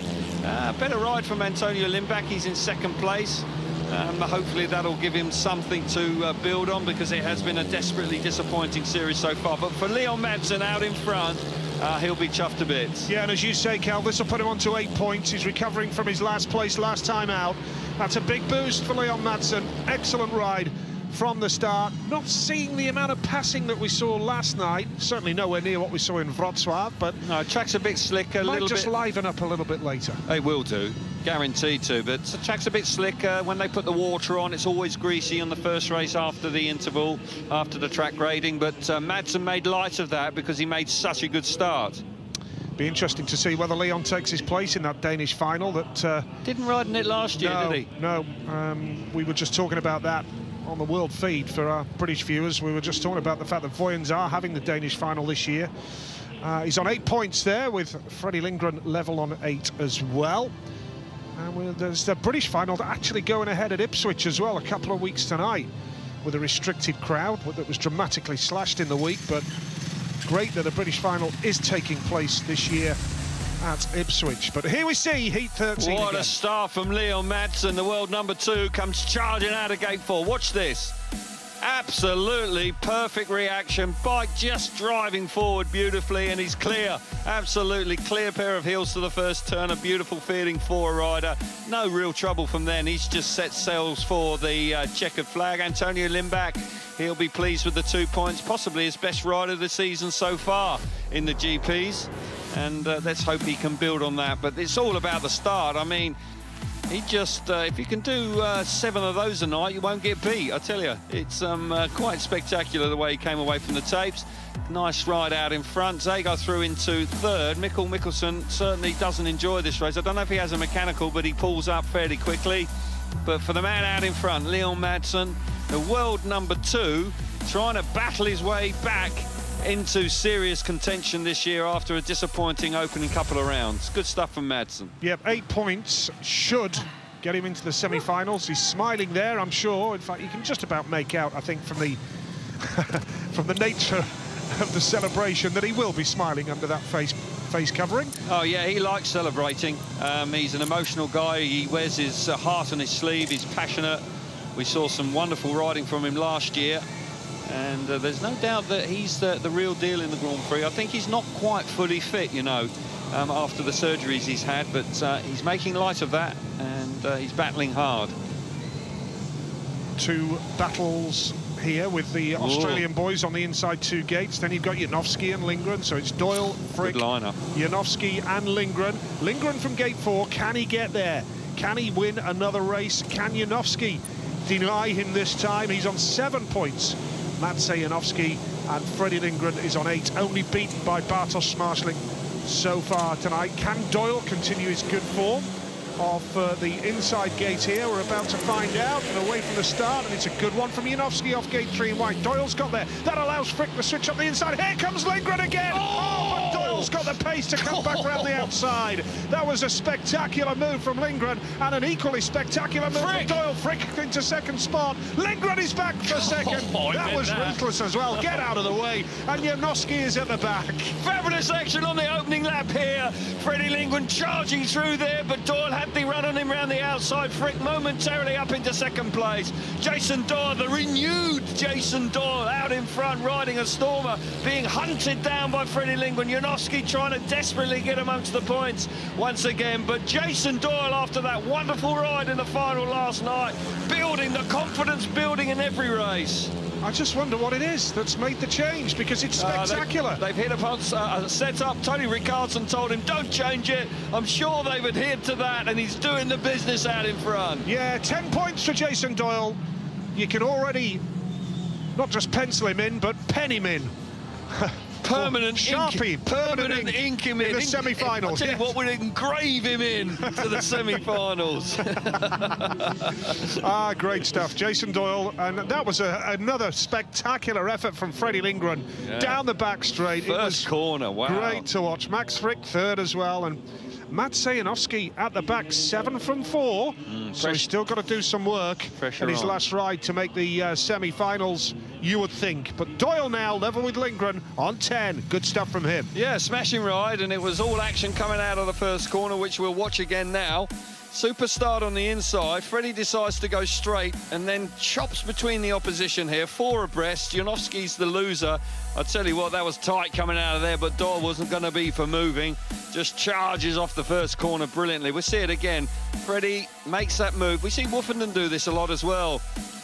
Better ride from Antonio Lindback. He's in second place. Hopefully that'll give him something to build on, because it has been a desperately disappointing series so far. But for Leon Madsen out in front, he'll be chuffed to bits. Yeah, and as you say, Cal, this will put him on to 8 points. He's recovering from his last place last time out. That's a big boost for Leon Madsen. Excellent ride from the start. Not seeing the amount of passing that we saw last night. Certainly nowhere near what we saw in Wrocław, but no, track's a bit slick, a little just bit. Liven up a little bit later. It will do, guaranteed to. But the track's a bit slicker. When they put the water on, it's always greasy on the first race after the interval, after the track grading. But Madsen made light of that because he made such a good start. Be interesting to see whether Leon takes his place in that Danish final. That didn't ride in it last year, did he? No, we were just talking about that on the world feed for our British viewers. We were just talking about the fact that Vojens are having the Danish final this year. He's on 8 points there, with Freddie Lindgren level on 8 as well. And there's the British final actually going ahead at Ipswich as well, a couple of weeks tonight, with a restricted crowd that was dramatically slashed in the week. But great that the British final is taking place this year at Ipswich. But here we see heat 13 What again. a start from Leon Madsen. The world number 2 comes charging out of gate 4. Watch this. Absolutely perfect reaction. Bike just driving forward beautifully, and he's clear. Absolutely clear pair of heels to the first turn. A beautiful feeling for a rider. No real trouble from then. He's just set sails for the checkered flag. Antonio Lindback, he'll be pleased with the 2 points. Possibly his best rider of the season so far in the GPs. And let's hope he can build on that. But it's all about the start. I mean, he just, if you can do 7 of those a night, you won't get beat, I tell you. It's quite spectacular the way he came away from the tapes. Nice ride out in front. Zegar through into third. Mikkel Mikkelsen certainly doesn't enjoy this race. I don't know if he has a mechanical, but he pulls up fairly quickly. But for the man out in front, Leon Madsen, the world number 2, trying to battle his way back into serious contention this year after a disappointing opening couple of rounds. Good stuff from Madsen. Yep, 8 points should get him into the semi-finals. He's smiling there, I'm sure. In fact, you can just about make out, I think, from the from the nature of the celebration, that he will be smiling under that face covering. Oh yeah, he likes celebrating. He's an emotional guy. He wears his heart on his sleeve. He's passionate. We saw some wonderful riding from him last year, and there's no doubt that he's the real deal in the Grand Prix. I think he's not quite fully fit, you know, after the surgeries he's had, but he's making light of that, and he's battling hard. Two battles here with the Australian boys on the inside two gates. Then you've got Janowski and Lindgren, so it's Doyle, Frick, Janowski and Lindgren. Lindgren from gate 4, can he get there? Can he win another race? Can Janowski deny him this time? He's on 7 points. Matsej Janowski, and Freddie Lindgren is on 8, only beaten by Bartosz Zmarzlik so far tonight. Can Doyle continue his good form of the inside gate here? We're about to find out, and away from the start, and it's a good one from Janowski off gate 3 in white. Doyle's got there. That allows Frick to switch up the inside. Here comes Lindgren again. Oh, but Doyle's got the pace to come back around the outside. That was a spectacular move from Lindgren, and an equally spectacular move from Doyle. Frick into second spot. Lindgren is back for second. That was ruthless as well. Get out of the way, and Janowski is at the back. Fabulous action on the opening lap here. Freddie Lindgren charging through there, but Doyle had the run on him round the outside. Frick momentarily up into second place. Jason Doyle, the renewed Jason Doyle, out in front, riding a stormer, being hunted down by Freddie Lindgren. Janowski trying to desperately get amongst the points once again, but Jason Doyle, after that wonderful ride in the final last night, building the confidence, building in every race. I just wonder what it is that's made the change, because it's spectacular. They've hit upon a set-up. Tony Ricardson told him, don't change it. I'm sure they've adhered to that, and he's doing the business out in front. Yeah, 10 points for Jason Doyle. You can already not just pencil him in, but pen him in. Permanent Sharpie, permanent ink him in the semi-finals. I'll tell you what, we'll engrave him in to the semi-finals. Great stuff, Jason Doyle, and that was another spectacular effort from Freddie Lindgren down the back straight. First corner, wow. Great to watch. Max Frick third as well, and Matsej Janowski at the back, 7 from 4. So he's still got to do some work in his last ride to make the semi-finals, you would think. But Doyle now level with Lindgren on 10. Good stuff from him. Yeah, smashing ride, and it was all action coming out of the first corner, which we'll watch again now. Super start on the inside. Freddie decides to go straight and then chops between the opposition here. 4 abreast. Janowski's the loser. I tell you what, that was tight coming out of there, but Doyle wasn't going to be for moving. Just charges off the first corner brilliantly. We'll see it again. Freddie makes that move. We see Woofenden do this a lot as well.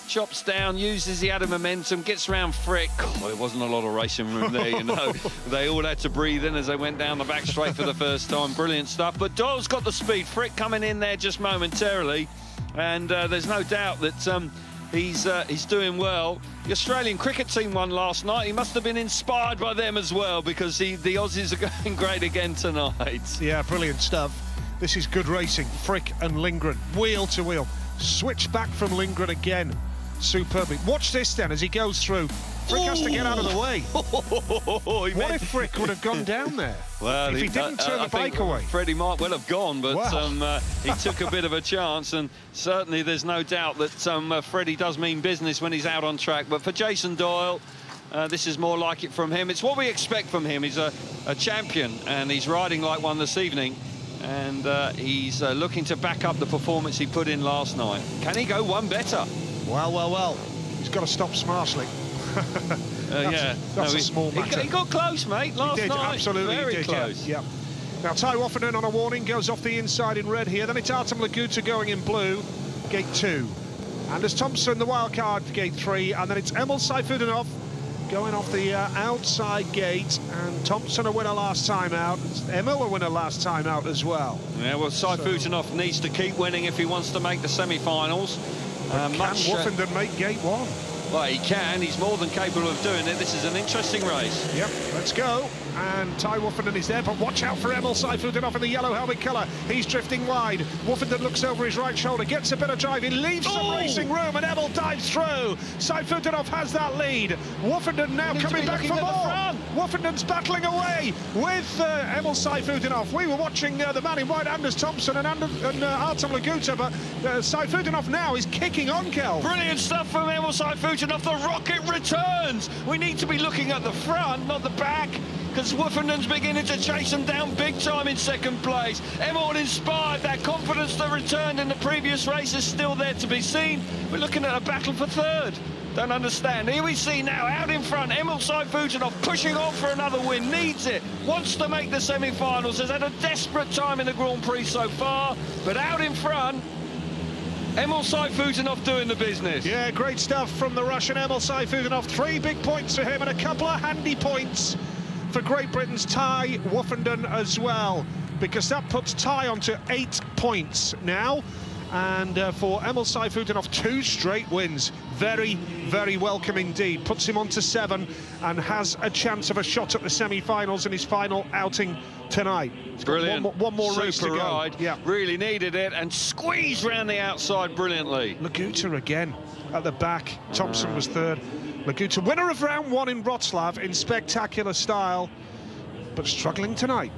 Chops down, uses the added momentum, gets around Frick. Oh, there wasn't a lot of racing room there, you know. They all had to breathe in as they went down the back straight for the first time. Brilliant stuff. But Doyle's got the speed. Frick coming in there just momentarily. And there's no doubt that he's doing well. The Australian cricket team won last night. He must have been inspired by them as well, because the Aussies are going great again tonight. Yeah, brilliant stuff. This is good racing. Frick and Lindgren, wheel to wheel. Switch back from Lindgren again. Superbly. Watch this then as he goes through. Frick has to get out of the way. What if Frick would have gone down there? Well, if he didn't turn the bike away. Freddie might well have gone, but he took a bit of a chance, and certainly there's no doubt that Freddie does mean business when he's out on track. But for Jason Doyle, this is more like it from him. It's what we expect from him. He's a champion, and he's riding like one this evening. And he's looking to back up the performance he put in last night. Can he go one better? Well. He's got to stop Zmarzlik. That's a small matter. He got close, mate, last night. Absolutely, very he did, close. Yeah. Now, Ty Woffenden on a warning, goes off the inside in red here. Then it's Artem Laguta going in blue, gate 2. Anders Thompson, the wild card, gate 3. And then it's Emil Sayfutdinov going off the outside gate, and Thompson a winner last time out. Emil a winner last time out as well. Yeah, well, Sayfutdinov needs to keep winning if he wants to make the semi-finals. Can Woffenden make gate 1? Well, he can. He's more than capable of doing it. This is an interesting race. Yep, let's go. and Ty Woffinden is there, but watch out for Emil Sayfutdinov in the yellow helmet colour. He's drifting wide. Woffinden looks over his right shoulder, gets a bit of drive, he leaves some racing room, and Emil dives through. Sayfutdinov has that lead. Woffinden now coming back for more. Woffenden's battling away with Emil Sayfutdinov. We were watching the man in white, Anders Thompson and Artem Laguta, but Sayfutdinov now is kicking on, Kel. Brilliant stuff from Emil Sayfutdinov. The rocket returns. We need to be looking at the front, not the back, because Woffenden's beginning to chase them down big time in second place. Emil inspired. That confidence that returned in the previous race is still there to be seen. We're looking at a battle for third. Don't understand. Here we see now, out in front, Emil Sayfutdinov pushing on for another win, needs it, wants to make the semi-finals, has had a desperate time in the Grand Prix so far, but out in front, Emil Sayfutdinov doing the business. Yeah, great stuff from the Russian Emil Sayfutdinov. 3 big points for him and a couple of handy points for Great Britain's Ty Woffinden as well, because that puts Ty onto 8 points now. And for Emil Sayfutdinov, 2 straight wins. Very, very welcome indeed. Puts him on to 7 and has a chance of a shot at the semi-finals in his final outing tonight. He's Brilliant. got one more race to go. Ride. Yeah. Really needed it and squeezed round the outside brilliantly. Laguta again at the back. Thompson was third. Laguta, winner of round 1 in Wrocław in spectacular style, but struggling tonight.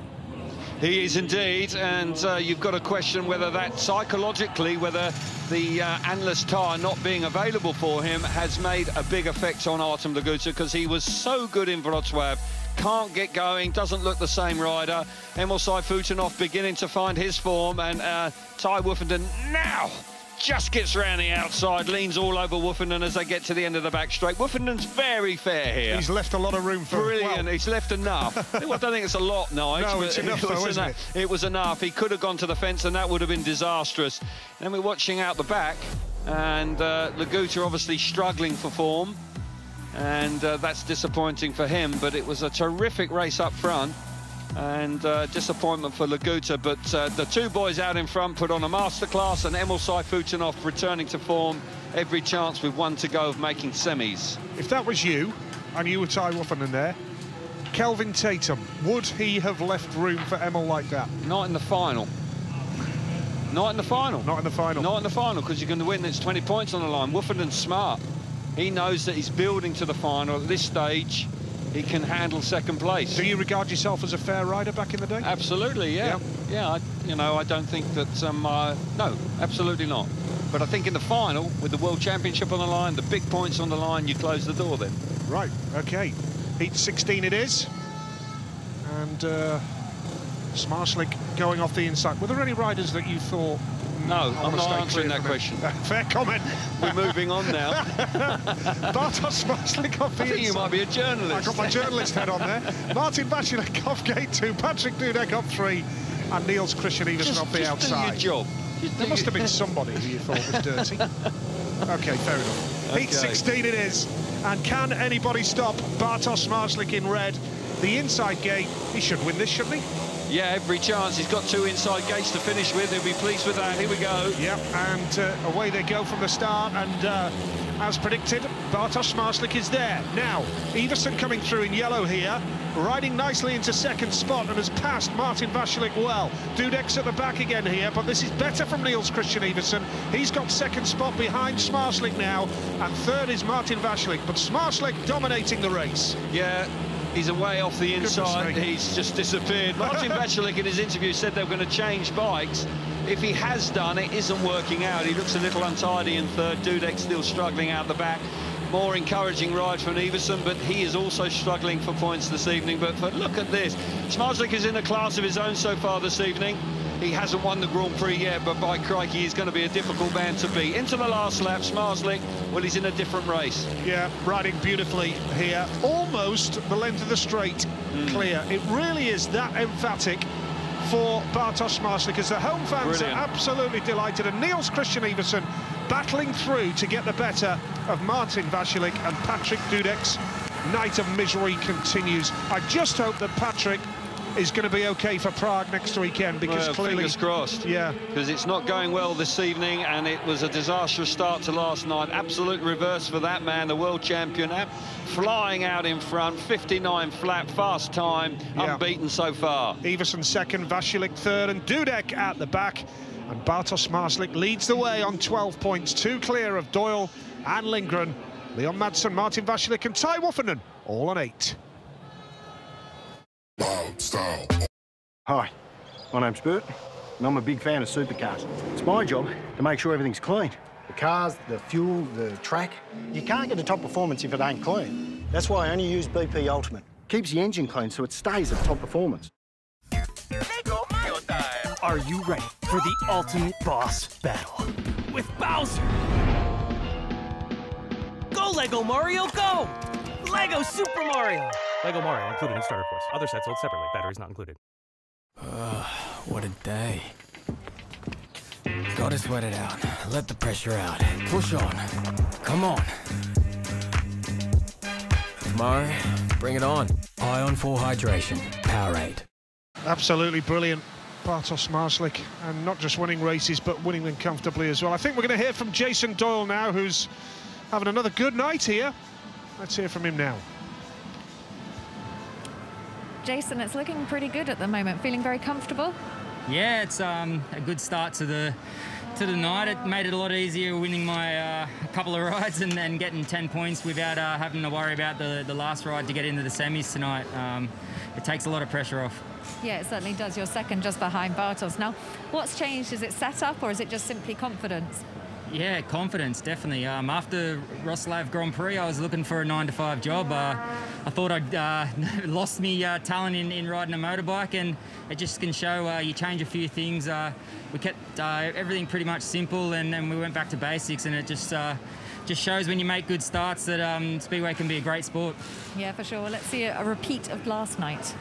He is indeed, and you've got to question whether that psychologically, whether the Anlers tyre not being available for him has made a big effect on Artem Laguta, because he was so good in Wrocław, can't get going, doesn't look the same rider. Emil Sayfutdinov beginning to find his form, and Ty Woffinden now just gets round the outside, leans all over Woffinden as they get to the end of the back straight. Woffenden's very fair here. He's left a lot of room for... Brilliant, he's left enough. I don't think it's a lot, Nige. No, it's enough though, isn't it? It was enough. He could have gone to the fence and that would have been disastrous. Then we're watching out the back, and Laguta obviously struggling for form, and that's disappointing for him, but it was a terrific race up front. And disappointment for Laguta, but the 2 boys out in front put on a masterclass, and Emil Sayfutdinov returning to form, every chance with 1 to go of making semis. If that was you, and you were Ty Woffinden there, Kelvin Tatum, would he have left room for Emil like that? Not in the final. Not in the final. Not in the final. Not in the final, because you're going to win. It's 20 points on the line. Woffenden's smart. He knows that he's building to the final. At this stage, he can handle second place. Do you regard yourself as a fair rider back in the day? Absolutely, yeah. Yeah, I don't think that... no, absolutely not. But I think in the final, with the World Championship on the line, the big points on the line, you close the door then. Right, OK. Heat 16 it is. And Smarslik going off the inside. Were there any riders that you thought... No, I'm not answering that question. Fair comment. We're moving on now. Bartosz Smarslik off the inside. I think you might be a journalist. I got my journalist head on there. Martin Vaculek off gate 2, Patrick Dudek off 3, and Niels Christian Iversen off the outside. Do your job. There must have been somebody who you thought was dirty. OK, fair enough. Heat 16 it is. And can anybody stop Bartosz Smarslik in red? The inside gate, he should win this, shouldn't he? Yeah, every chance. He's got 2 inside gates to finish with. He'll be pleased with that. Here we go. Yep, and away they go from the start. And as predicted, Bartosz Smarslik is there. Now, Iversen coming through in yellow here, riding nicely into second spot and has passed Martin Vaculek well. Dudek's at the back again here, but this is better from Niels Christian Iversen. He's got second spot behind Smarslik now, and third is Martin Vaculek, but Smarslik dominating the race. Yeah. He's away off the inside. He's just disappeared. Martin Vaculek in his interview said they were going to change bikes. If he has done, it isn't working out. He looks a little untidy in third. Dudek still struggling out the back. More encouraging ride from Iversen, but he is also struggling for points this evening. But look at this. Smarslik is in a class of his own so far this evening. He hasn't won the Grand Prix yet, but by crikey, he's going to be a difficult man to beat. Into the last lap, Smarslik, well, he's in a different race. Yeah, riding beautifully here. Almost the length of the straight clear. It really is that emphatic for Bartosz Smarslik, as the home fans are absolutely delighted. And Niels Christian Iversen battling through to get the better of Martin Vaculek, and Patrick Dudek's night of misery continues. I just hope that Patrick is going to be okay for Prague next weekend, because clearly... Fingers crossed. Yeah. Because it's not going well this evening, and it was a disastrous start to last night. Absolute reverse for that man, the world champion, flying out in front, 59 flat, fast time, unbeaten so far. Iversen second, Vasilik third, and Dudek at the back. And Bartosz Marslik leads the way on 12 points, 2 clear of Doyle and Lindgren. Leon Madsen, Martin Vasilik and Ty Woffernan all on 8. Hi, my name's Bert, and I'm a big fan of supercars. It's my job to make sure everything's clean. The cars, the fuel, the track. You can't get the top performance if it ain't clean. That's why I only use BP Ultimate. Keeps the engine clean so it stays at top performance. Are you ready for the ultimate boss battle with Bowser? Go, Lego Mario, go! Lego Super Mario! Lego Mario included in starter course. Other sets sold separately. Batteries not included. What a day. Gotta sweat it out. Let the pressure out. Push on. Come on. Tomorrow, bring it on. Eye on 4 hydration. Powerade. Absolutely brilliant, Bartosz Marslik, and not just winning races, but winning them comfortably as well. I think we're going to hear from Jason Doyle now, who's having another good night here. Let's hear from him now. Jason, it's looking pretty good at the moment. Feeling very comfortable? Yeah, it's a good start to the night. It made it a lot easier winning my couple of rides and then getting 10 points without having to worry about the last ride to get into the semis tonight. It takes a lot of pressure off. Yeah, it certainly does. You're second just behind Bartosz. Now, what's changed? Is it setup or is it just simply confidence? Yeah, confidence, definitely. After Wrocław Grand Prix, I was looking for a 9-to-5 job. I thought I'd lost me talent in riding a motorbike, and it just can show you change a few things. We kept everything pretty much simple, and then we went back to basics, and it just shows when you make good starts that Speedway can be a great sport. Yeah, for sure. Let's see a repeat of last night.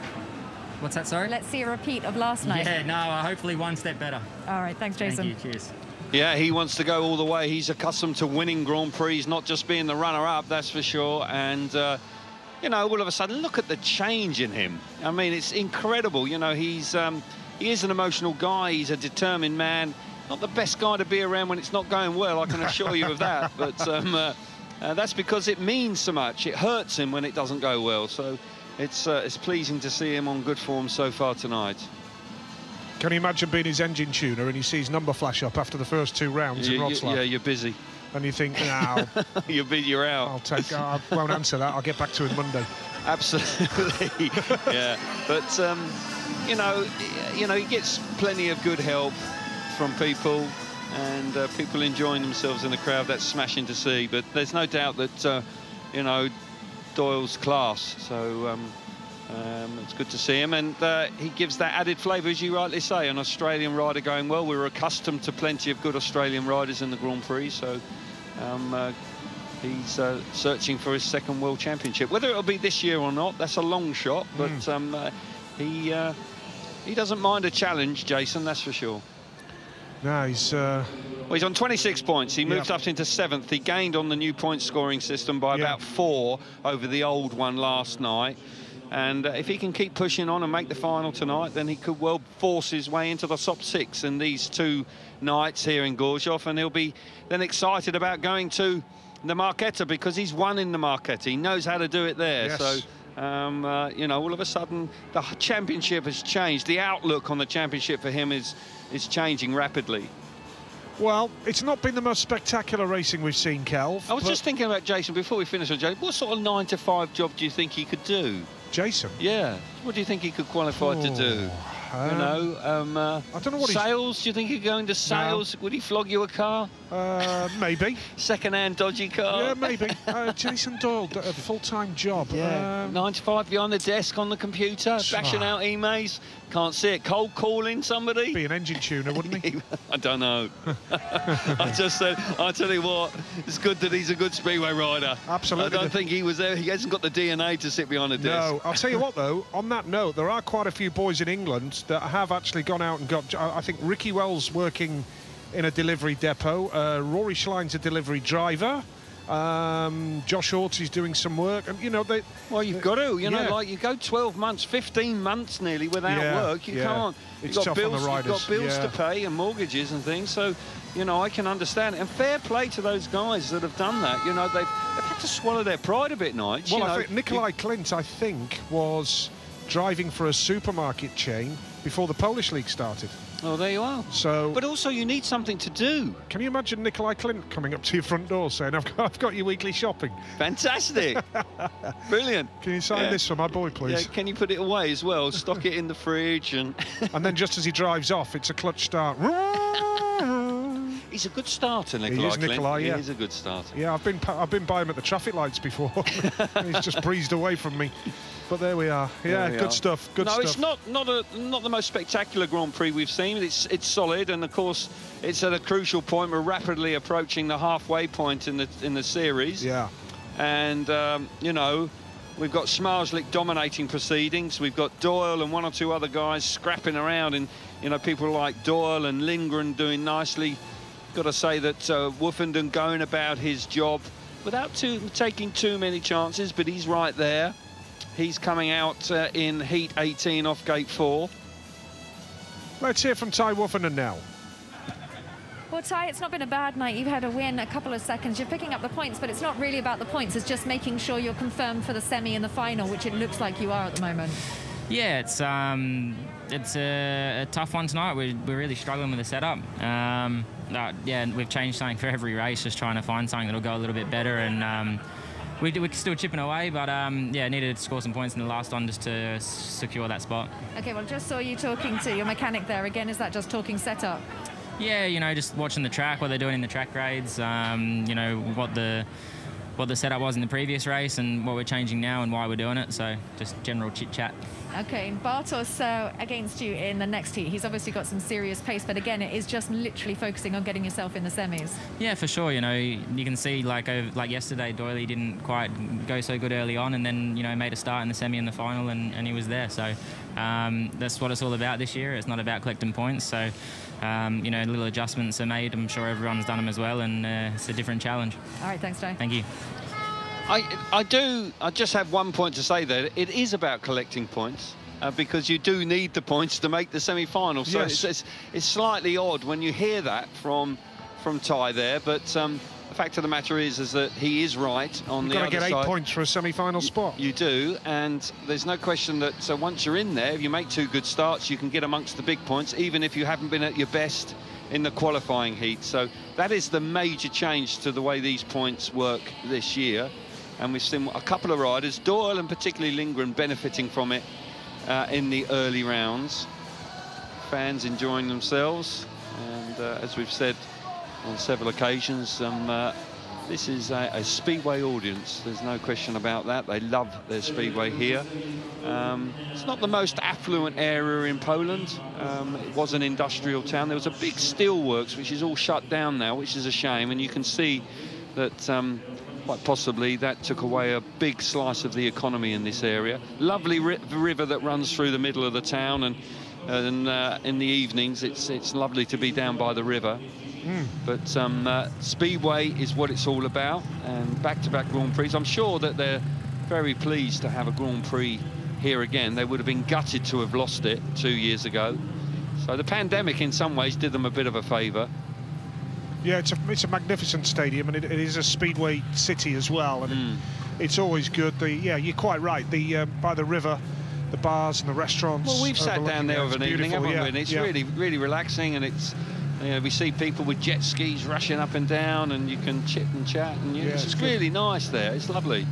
What's that, sorry? Let's see a repeat of last night. Yeah, no, hopefully one step better. All right, thanks, Jason. Thank you, cheers. Yeah, he wants to go all the way. He's accustomed to winning Grand Prix, not just being the runner-up, that's for sure. And, you know, all of a sudden, look at the change in him. I mean, it's incredible. You know, he is an emotional guy. He's a determined man. Not the best guy to be around when it's not going well, I can assure you of that. But that's because it means so much. It hurts him when it doesn't go well. So it's pleasing to see him on good form so far tonight. Can you imagine being his engine tuner and he sees number flash up after the first 2 rounds in Wrocław? Yeah, you're busy. And you think, no, you're out. I won't answer that. I'll get back to him Monday. Absolutely. Yeah, but you know, he gets plenty of good help from people, and people enjoying themselves in the crowd. That's smashing to see. But there's no doubt that you know, Doyle's class. So. It's good to see him, and he gives that added flavour, as you rightly say, an Australian rider going well. We're accustomed to plenty of good Australian riders in the Grand Prix, so he's searching for his second World Championship. Whether it'll be this year or not, that's a long shot, but he doesn't mind a challenge, Jason, that's for sure. No, he's... Well, he's on 26 points. He moved up into 7th. He gained on the new point scoring system by about 4 over the old one last night. And if he can keep pushing on and make the final tonight, then he could well force his way into the top 6 in these 2 nights here in Grozow. And he'll be then excited about going to the Marketa, because he's won in the Marketa. He knows how to do it there. Yes. So, you know, all of a sudden the championship has changed. The outlook on the championship for him is changing rapidly. Well, it's not been the most spectacular racing we've seen, Kelv. I was just thinking about Jason, before we finish on Jason, what sort of 9-to-5 job do you think he could do? Jason? Yeah. What do you think he could qualify to do? You know, I don't know what sales. Do you think he'd go into sales? No. Would he flog you a car? Maybe. Second-hand dodgy car? Yeah, maybe. Jason Doyle, a full-time job. Yeah. 9 to 5 behind the desk on the computer, bashing out emails. Can't see it. Cold calling somebody. Be an engine tuner, wouldn't he? I don't know. I just said, I tell you what, it's good that he's a good speedway rider. Absolutely. I don't think he was there. He hasn't got the DNA to sit behind a desk. No, I'll tell you what, though, on that note, there are quite a few boys in England that have actually gone out and got... I think Ricky Wells working in a delivery depot. Rory Schline's a delivery driver. Josh Orti's doing some work, and you know they. Well, you've got to, you know, yeah. like you go 12 months, 15 months nearly without work. You can't. It's You've got tough bills, on the riders. You've got bills to pay and mortgages and things. So, you know, I can understand it. And fair play to those guys that have done that. You know, they've had to swallow their pride a bit, Nigel. Well, I think Nikolai Klint, I think, was driving for a supermarket chain before the Polish League started. Oh, there you are. So, but also you need something to do. Can you imagine Nikolai Klint coming up to your front door saying, I've got your weekly shopping? Fantastic. Brilliant. Can you sign this for my boy, please? Yeah, can you put it away as well? Stock it in the fridge and... and then just as he drives off, it's a clutch start. He's a good starter, Nikolai He is Klint. Nikolai, yeah. He is a good starter. Yeah, I've been by him at the traffic lights before. He's just breezed away from me. But there we are. Yeah, good stuff. Good stuff. No, it's not the most spectacular Grand Prix we've seen. It's solid, and of course, it's at a crucial point. We're rapidly approaching the halfway point in the series. Yeah. And you know, we've got Smarslik dominating proceedings. We've got Doyle and one or two other guys scrapping around, and you know, people like Doyle and Lindgren doing nicely. Got to say that Woofenden going about his job without taking too many chances, but he's right there. He's coming out in heat 18 off gate 4. Let's hear from Ty Woofenden now. Well, Ty, it's not been a bad night. You've had a win, a couple of seconds. You're picking up the points, but it's not really about the points. It's just making sure you're confirmed for the semi and the final, which it looks like you are at the moment. Yeah, it's a tough one tonight. We're really struggling with the setup. Yeah, we've changed something for every race, just trying to find something that'll go a little bit better. And we're still chipping away, but yeah, needed to score some points in the last one just to secure that spot. Okay, well, just saw you talking to your mechanic there. Again, is that just talking setup? Yeah, you know, just watching the track, what they're doing in the track grades, you know, what the setup was in the previous race and what we're changing now and why we're doing it. So just general chit-chat. Okay, Bartos against you in the next heat. He's obviously got some serious pace, but again, it is just literally focusing on getting yourself in the semis. Yeah, for sure. You know, you can see like yesterday, Doyle didn't quite go so good early on, and then you know made a start in the semi and the final, and he was there. So that's what it's all about this year. It's not about collecting points. So you know, little adjustments are made. I'm sure everyone's done them as well, and it's a different challenge. All right, thanks, Jay. Thank you. I just have one point to say there. It is about collecting points because you do need the points to make the semi-final. So yes. it's slightly odd when you hear that from Ty there, but the fact of the matter is that he is right on the other side. You've got to get 8 points for a semi-final spot. You do, and there's no question that once you're in there, if you make 2 good starts, you can get amongst the big points, even if you haven't been at your best in the qualifying heat. So that is the major change to the way these points work this year. And we've seen a couple of riders, Doyle and particularly Lindgren, benefiting from it in the early rounds. Fans enjoying themselves, and as we've said on several occasions, this is a speedway audience. There's no question about that. They love their speedway here. It's not the most affluent area in Poland. It was an industrial town. There was a big steelworks, which is all shut down now, which is a shame. And you can see that quite possibly that took away a big slice of the economy in this area. Lovely river that runs through the middle of the town, and in the evenings it's lovely to be down by the river. But Speedway is what it's all about, and back-to-back Grand Prix. I'm sure that they're very pleased to have a Grand Prix here again. They would have been gutted to have lost it 2 years ago. So the pandemic in some ways did them a bit of a favour. Yeah, it's a magnificent stadium, and it is a speedway city as well, and it's always good. Yeah, you're quite right. The by the river, the bars and the restaurants. Well, we've sat down there of an evening, haven't we? And it's really, really relaxing, and it's. You know, we see people with jet skis rushing up and down, and you can chit and chat, and it's really nice there. It's lovely.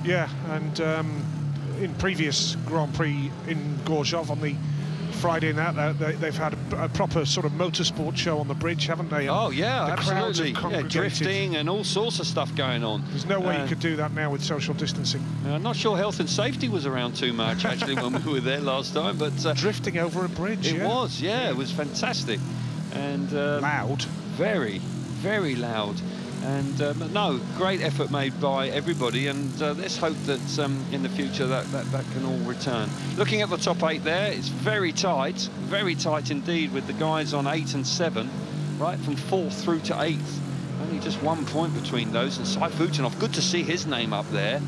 Yeah, and in previous Grand Prix in Grozow on the Friday and they've had a proper sort of motorsport show on the bridge, haven't they? And oh yeah, absolutely. Yeah, drifting and all sorts of stuff going on. There's no way you could do that now with social distancing. I'm not sure health and safety was around too much actually when we were there last time, but drifting over a bridge. It was, it was fantastic, and loud, very, very loud. And no, great effort made by everybody, and let's hope that in the future that can all return. Looking at the top 8 there, it's very tight indeed, with the guys on 8 and 7, right from 4th through to 8th Only just 1 point between those. And Saifutinov, good to see his name up there.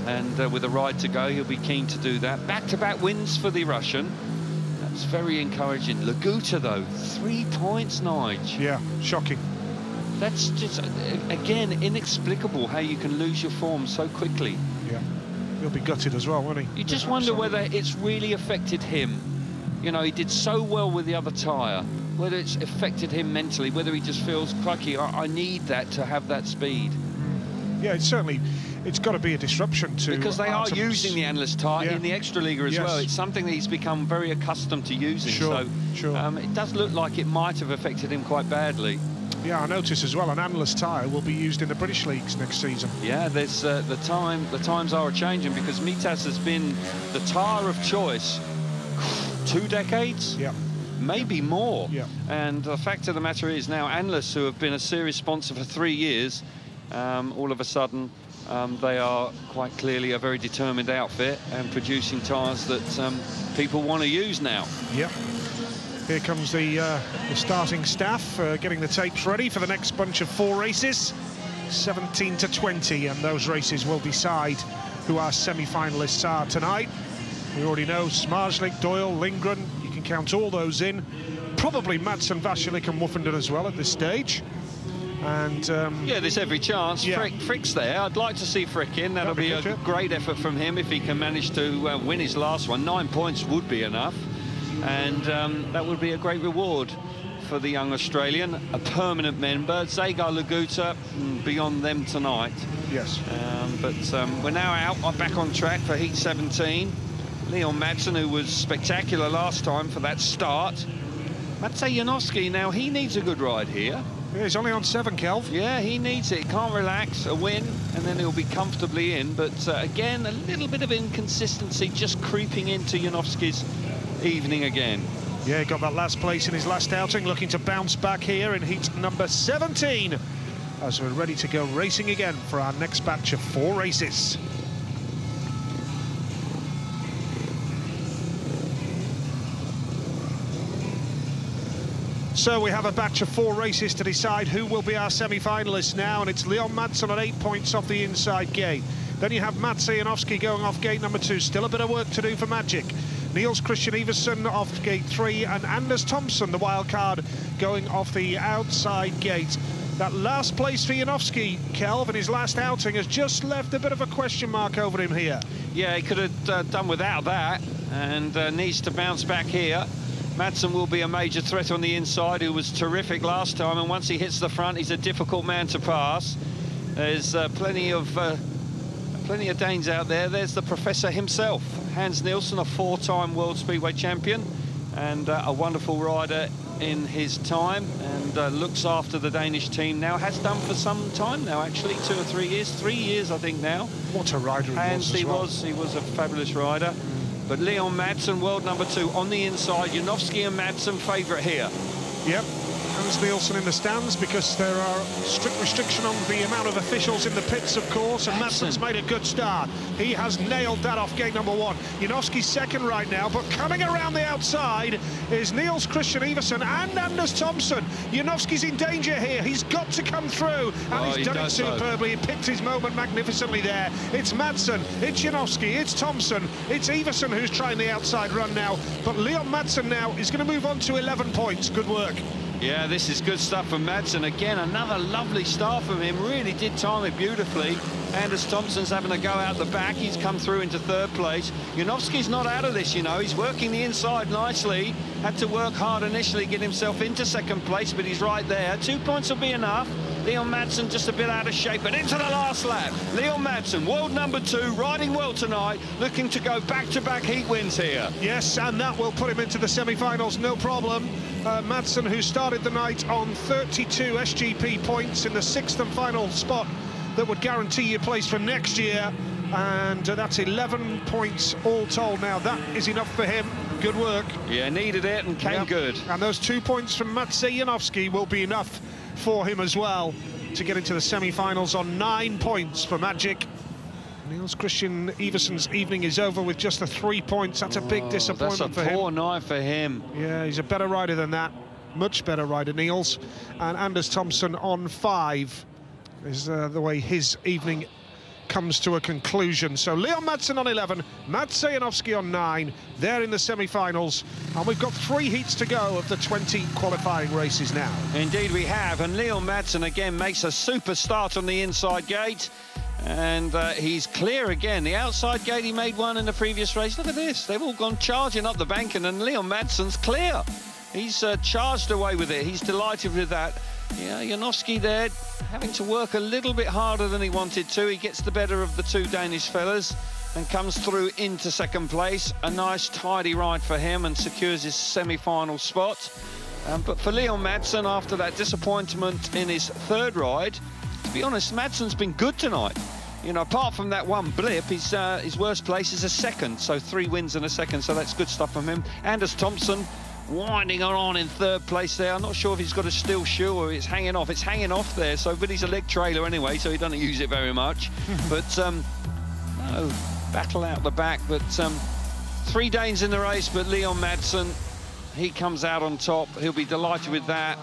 And with a ride to go, he'll be keen to do that. Back-to-back wins for the Russian. That's very encouraging. Laguta, though, 3 points, Nige. Yeah, shocking. That's just, again, inexplicable how you can lose your form so quickly. Yeah, he'll be gutted as well, won't he? You just wonder whether it's really affected him. You know, he did so well with the other tyre, whether it's affected him mentally, whether he just feels, crikey, I need that to have that speed. Yeah, it's got to be a disruption to... Because they are Artemis. using the endless tyre in the Extraliga as well. It's something that he's become very accustomed to using. Sure, so it does look like it might have affected him quite badly. Yeah, I notice as well an endless tyre will be used in the British leagues next season. Yeah, there's the times are changing, because Mitas has been the tyre of choice 2 decades. Yeah. Maybe more. Yeah. And the fact of the matter is now Anlers, who have been a series sponsor for 3 years, all of a sudden they are quite clearly a very determined outfit and producing tyres that people want to use now. Yep. Here comes the starting staff getting the tapes ready for the next bunch of 4 races. 17 to 20, and those races will decide who our semi-finalists are tonight. We already know Smarslik, Doyle, Lindgren. You can count all those in. Probably Madsen, Vasilik and Woofenden as well at this stage. And yeah, there's every chance. Yeah. Frick's there. I'd like to see Frick in. That'll be a great effort from him if he can manage to win his last one. 9 points would be enough. And that would be a great reward for the young Australian, a permanent member. Zagar Laguta, beyond them tonight. Yes. But we're now out, back on track for Heat 17. Leon Madsen, who was spectacular last time for that start. Matvej Janowski, now he needs a good ride here. Yeah, he's only on 7, Kelv. Yeah, he needs it. Can't relax, a win, and then he'll be comfortably in. But again, a little bit of inconsistency just creeping into Janowski's evening again. Yeah, he got that last place in his last outing, looking to bounce back here in heat number 17 as we're ready to go racing again for our next batch of 4 races. So we have a batch of 4 races to decide who will be our semi-finalists now, and it's Leon Madsen on 8 points off the inside gate. Then you have Matsej Janowski going off gate number 2. Still a bit of work to do for Magic. Niels Christian Iversen off gate 3, and Anders Thompson, the wild card, going off the outside gate. That last place for Janowski, Kelv, in his last outing, has just left a bit of a question mark over him here. Yeah, he could have done without that, and needs to bounce back here. Madsen will be a major threat on the inside, who was terrific last time, and once he hits the front, he's a difficult man to pass. There's plenty of Danes out there. There's the professor himself, Hans Nielsen, a 4-time World Speedway champion and a wonderful rider in his time, and looks after the Danish team now, has done for some time now, actually, 2 or 3 years, 3 years I think now. What a rider he Hans, was as well. he was a fabulous rider. But Leon Madsen, world number 2 on the inside. Janowski and Madsen favourite here. Yep. Hans Nielsen in the stands because there are strict restriction on the amount of officials in the pits, of course, and Madsen's made a good start. He has nailed that off gate number 1. Janowski's second right now, but coming around the outside is Niels Christian Iversen and Anders Thompson. Janowski's in danger here. He's got to come through, and he's done it superbly. He picked his moment magnificently there. It's Madsen, it's Janowski, it's Thompson, it's Iversen who's trying the outside run now, but Leon Madsen now is going to move on to 11 points. Good work. Yeah, this is good stuff from Madsen. Again, another lovely start from him. Really did time it beautifully. Anders Thompson's having a go out the back. He's come through into 3rd place. Janowski's not out of this, you know. He's working the inside nicely. Had to work hard initially, get himself into 2nd place, but he's right there. 2 points will be enough. Leon Madsen just a bit out of shape, but into the last lap. Leon Madsen, world number 2, riding well tonight, looking to go back-to-back heat wins here. Yes, and that will put him into the semi-finals, no problem. Madsen, who started the night on 32 SGP points in the 6th and final spot that would guarantee you a place for next year, and that's 11 points all told. Now, that is enough for him. Good work. Yeah, needed it and came good. And those 2 points from Matvej Janowski will be enough for him as well to get into the semi-finals on 9 points for Magic. Niels Christian Iversen's evening is over with just the 3 points. That's a big disappointment for him. That's a poor night for him. Yeah, he's a better rider than that. much better rider, Niels. And Anders Thompson on 5 is the way his evening comes to a conclusion. So Leon Madsen on 11, Mats Sajanovski on 9. They're in the semi-finals, and we've got 3 heats to go of the 20 qualifying races now. Indeed we have, and Leon Madsen again makes a super start on the inside gate, and he's clear again. The outside gate, he made one in the previous race. Look at this, they've all gone charging up the bank, and Leon Madsen's clear. He's charged away with it. He's delighted with that. Yeah, Janowski there having to work a little bit harder than he wanted to. He gets the better of the 2 Danish fellas and comes through into second place. A nice tidy ride for him and secures his semi-final spot. But for Leon Madsen, after that disappointment in his 3rd ride, to be honest, Madsen's been good tonight. You know, apart from that one blip, his worst place is a 2nd, so 3 wins and a 2nd, so that's good stuff from him. Anders Thompson winding on in 3rd place there. I'm not sure if he's got a steel shoe or it's hanging off. It's hanging off there, so but he's a leg trailer anyway, so he doesn't use it very much. But no, battle out the back. But 3 Danes in the race, but Leon Madsen, he comes out on top. He'll be delighted with that,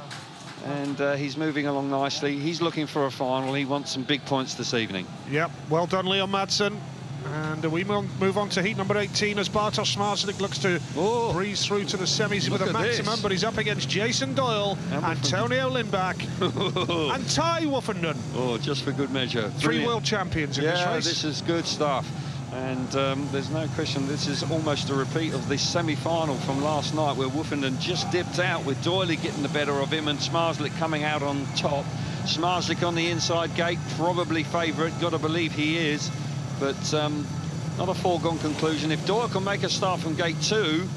and he's moving along nicely. He's looking for a final. He wants some big points this evening. Yep, well done, Leon Madsen. And we move on to heat number 18 as Bartosz Zmarzlik looks to breeze through to the semis with a maximum, but he's up against Jason Doyle, Antonio Lindback, and Ty Woofenden. Oh, just for good measure. 3 world champions in this race. Yeah, this is good stuff. And there's no question this is almost a repeat of the semi-final from last night, where Woofenden just dipped out with Doyle getting the better of him and Zmarzlik coming out on top. Zmarzlik on the inside gate, probably favourite, got to believe he is. But not a foregone conclusion. If Doyle can make a start from gate 2,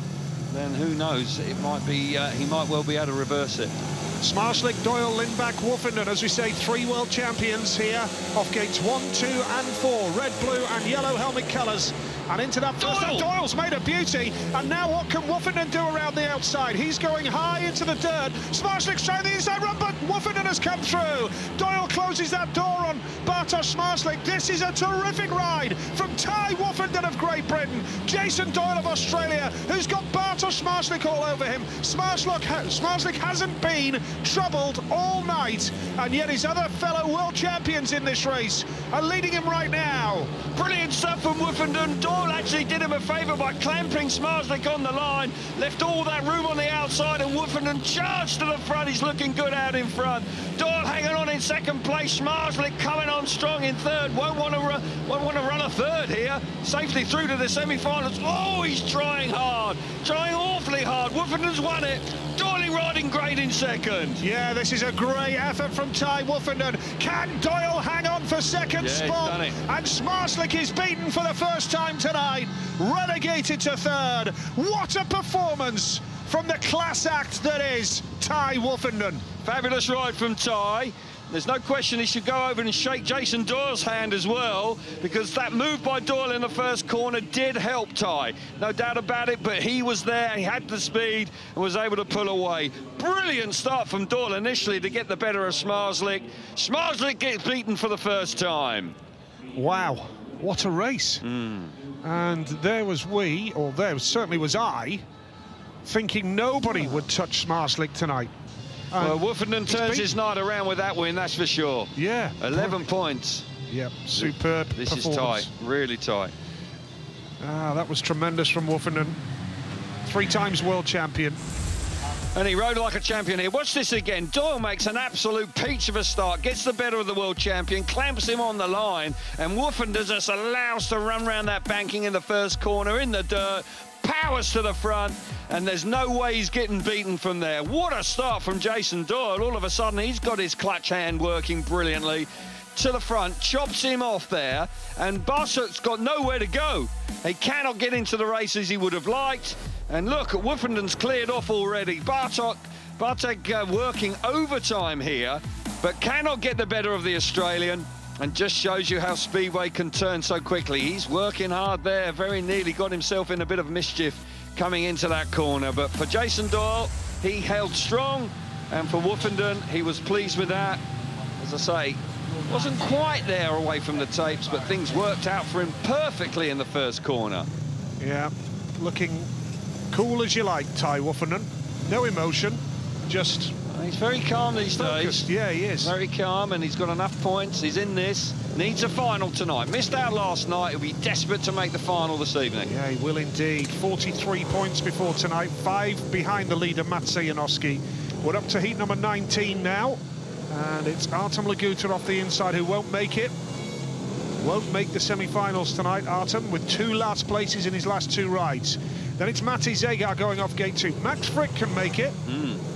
then who knows? It might be he might well be able to reverse it. Zmarzlik, Doyle, Lindback, Woofenden, as we say, 3 world champions here off gates 1, 2 and 4. Red, blue and yellow helmet colours. And into that first time, Doyle's made a beauty. And now what can Woofenden do around the outside? He's going high into the dirt. Zmarzlik's trying the inside run, but Woofenden has come through. Doyle closes that door on Bartosz Zmarzlik. This is a terrific ride from Ty Woofenden of Great Britain. Jason Doyle of Australia, who's got Bartosz Zmarzlik all over him. Zmarzlik hasn't been troubled all night, and yet his other fellow world champions in this race are leading him right now. Brilliant stuff from Woofenden. Doyle actually did him a favour by clamping Zmarzlik on the line, left all that room on the outside, and Woofenden charged to the front. He's looking good out in front. Doyle hanging on in 2nd place. Zmarzlik coming on strong in 3rd. Won't want to run a 3rd here. Safely through to the semi-finals. Oh, he's trying hard, trying awfully hard. Woofenden's won it. Doyle riding great in 2nd. Yeah, this is a great effort from Ty Woofenden. Can Doyle hang on for 2nd spot? And Zmarzlik is beaten for the first time tonight, relegated to 3rd. What a performance from the class act that is Ty Woofenden. Fabulous ride from Ty. There's no question he should go over and shake Jason Doyle's hand as well, because that move by Doyle in the first corner did help Ty. No doubt about it, but he was there, he had the speed and was able to pull away. Brilliant start from Doyle initially to get the better of Zmarzlik. Zmarzlik gets beaten for the first time. Wow, what a race. And there was certainly was I, thinking nobody would touch Zmarzlik tonight. Well, Woofenden turns his night around with that win, that's for sure. Yeah. 11 points. Yep, superb This is performance. tight, really tight. That was tremendous from Woofenden. 3 times world champion. And he rode like a champion here. Watch this again. Doyle makes an absolute peach of a start, gets the better of the world champion, clamps him on the line, and Woofenden just allows to run around that banking in the first corner in the dirt, powers to the front, and there's no way he's getting beaten from there. What a start from Jason Doyle. All of a sudden, he's got his clutch hand working brilliantly. To the front, chops him off there, and Bartok's got nowhere to go. He cannot get into the race as he would have liked. And look, Woofenden's cleared off already. Bartok working overtime here, but cannot get the better of the Australian, and just shows you how Speedway can turn so quickly. He's working hard there, very nearly got himself in a bit of mischief coming into that corner. But for Jason Doyle, he held strong, and for Woofenden, he was pleased with that. As I say, wasn't quite there away from the tapes, but things worked out for him perfectly in the first corner. Yeah, looking cool as you like, Ty Woofenden. No emotion, just... He's very calm these focused. days. Yeah, he is. Very calm, and he's got enough points. He's in this. Needs a final tonight. Missed out last night. He'll be desperate to make the final this evening. Yeah, he will indeed. 43 points before tonight. 5 behind the leader, Maciej Janowski. We're up to heat number 19 now. And it's Artem Laguta off the inside who won't make it. Won't make the semi-finals tonight, Artem, with 2 last places in his last 2 rides. Then it's Mati Zagar going off gate 2. Max Frick can make it.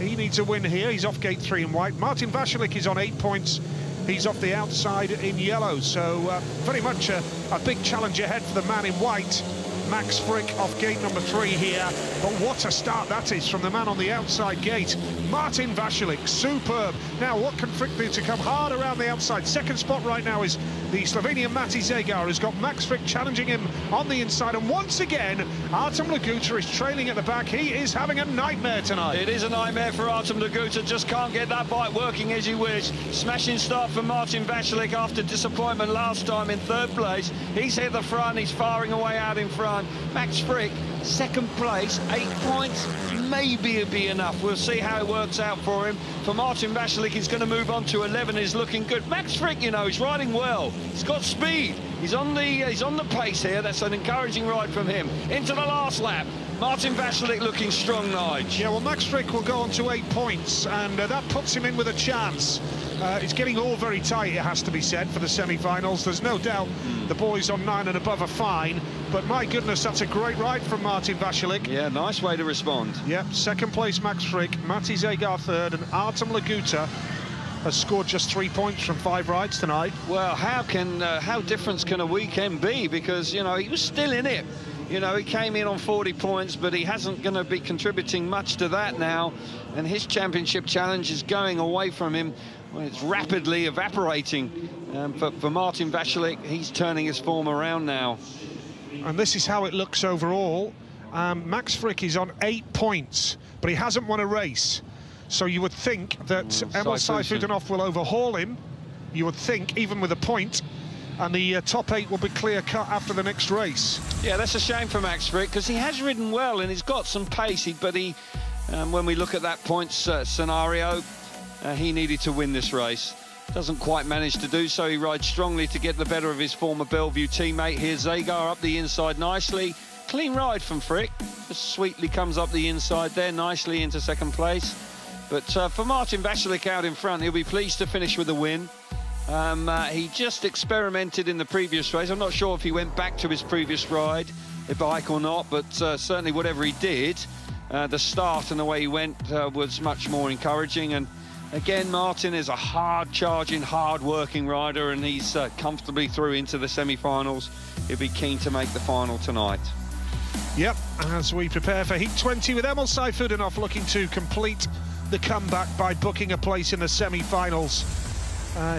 He needs a win here. He's off gate 3 in white. Martin Vasilik is on 8 points. He's off the outside in yellow. So very much a big challenge ahead for the man in white. Max Frick off gate number 3 here. But what a start that is from the man on the outside gate. Martin Vasilik, superb. Now, what can Frick do to come hard around the outside? Second spot right now is the Slovenian Mati Zagar, who's got Max Frick challenging him on the inside. And once again, Artem Laguta is trailing at the back. He is having a nightmare tonight. It is a nightmare for Artem Laguta. Just can't get that bike working as you wish. Smashing start for Martin Vasilik after disappointment last time in 3rd place. He's hit the front. He's firing away out in front. Max Frick, 2nd place, 8 points. Maybe it'd be enough. We'll see how it works out for him. For Martin Vasilik, he's going to move on to 11. He's looking good. Max Frick, you know, he's riding well. He's got speed. He's on the pace here. That's an encouraging ride from him. Into the last lap. Martin Vasilik looking strong, Nige. Yeah, well, Max Frick will go on to 8 points, and that puts him in with a chance. It's getting all very tight, it has to be said, for the semi-finals. There's no doubt the boys on 9 and above are fine, but my goodness, that's a great ride from Martin Vasilik. Yeah, nice way to respond. Yeah, 2nd place Max Frick, Mati Zagar 3rd, and Artem Laguta has scored just 3 points from 5 rides tonight. Well, how different can a weekend be? Because, you know, he was still in it. You know, he came in on 40 points, but he hasn't going to be contributing much to that now. And his championship challenge is going away from him. Well, it's rapidly evaporating. For Martin Vasilik, he's turning his form around now. And this is how it looks overall. Max Frick is on 8 points, but he hasn't won a race. So you would think that Emil Sayfutdinov will overhaul him. You would think, even with a point. And the top 8 will be clear-cut after the next race. Yeah, that's a shame for Max Frick, because he has ridden well and he's got some pace, but when we look at that points scenario, he needed to win this race. Doesn't quite manage to do so. He rides strongly to get the better of his former Bellevue teammate here. Zagar up the inside nicely. Clean ride from Frick. Just sweetly comes up the inside there nicely into 2nd place. But for Martin Vasilik out in front, he'll be pleased to finish with a win. He just experimented in the previous race. I'm not sure if he went back to his previous ride, a bike or not, but certainly whatever he did, the start and the way he went was much more encouraging. And again, Martin is a hard-charging, hard-working rider, and he's comfortably through into the semi-finals. He'll be keen to make the final tonight. Yep, as we prepare for Heat 20 with Emil Sayfutdinov looking to complete the comeback by booking a place in the semi-finals.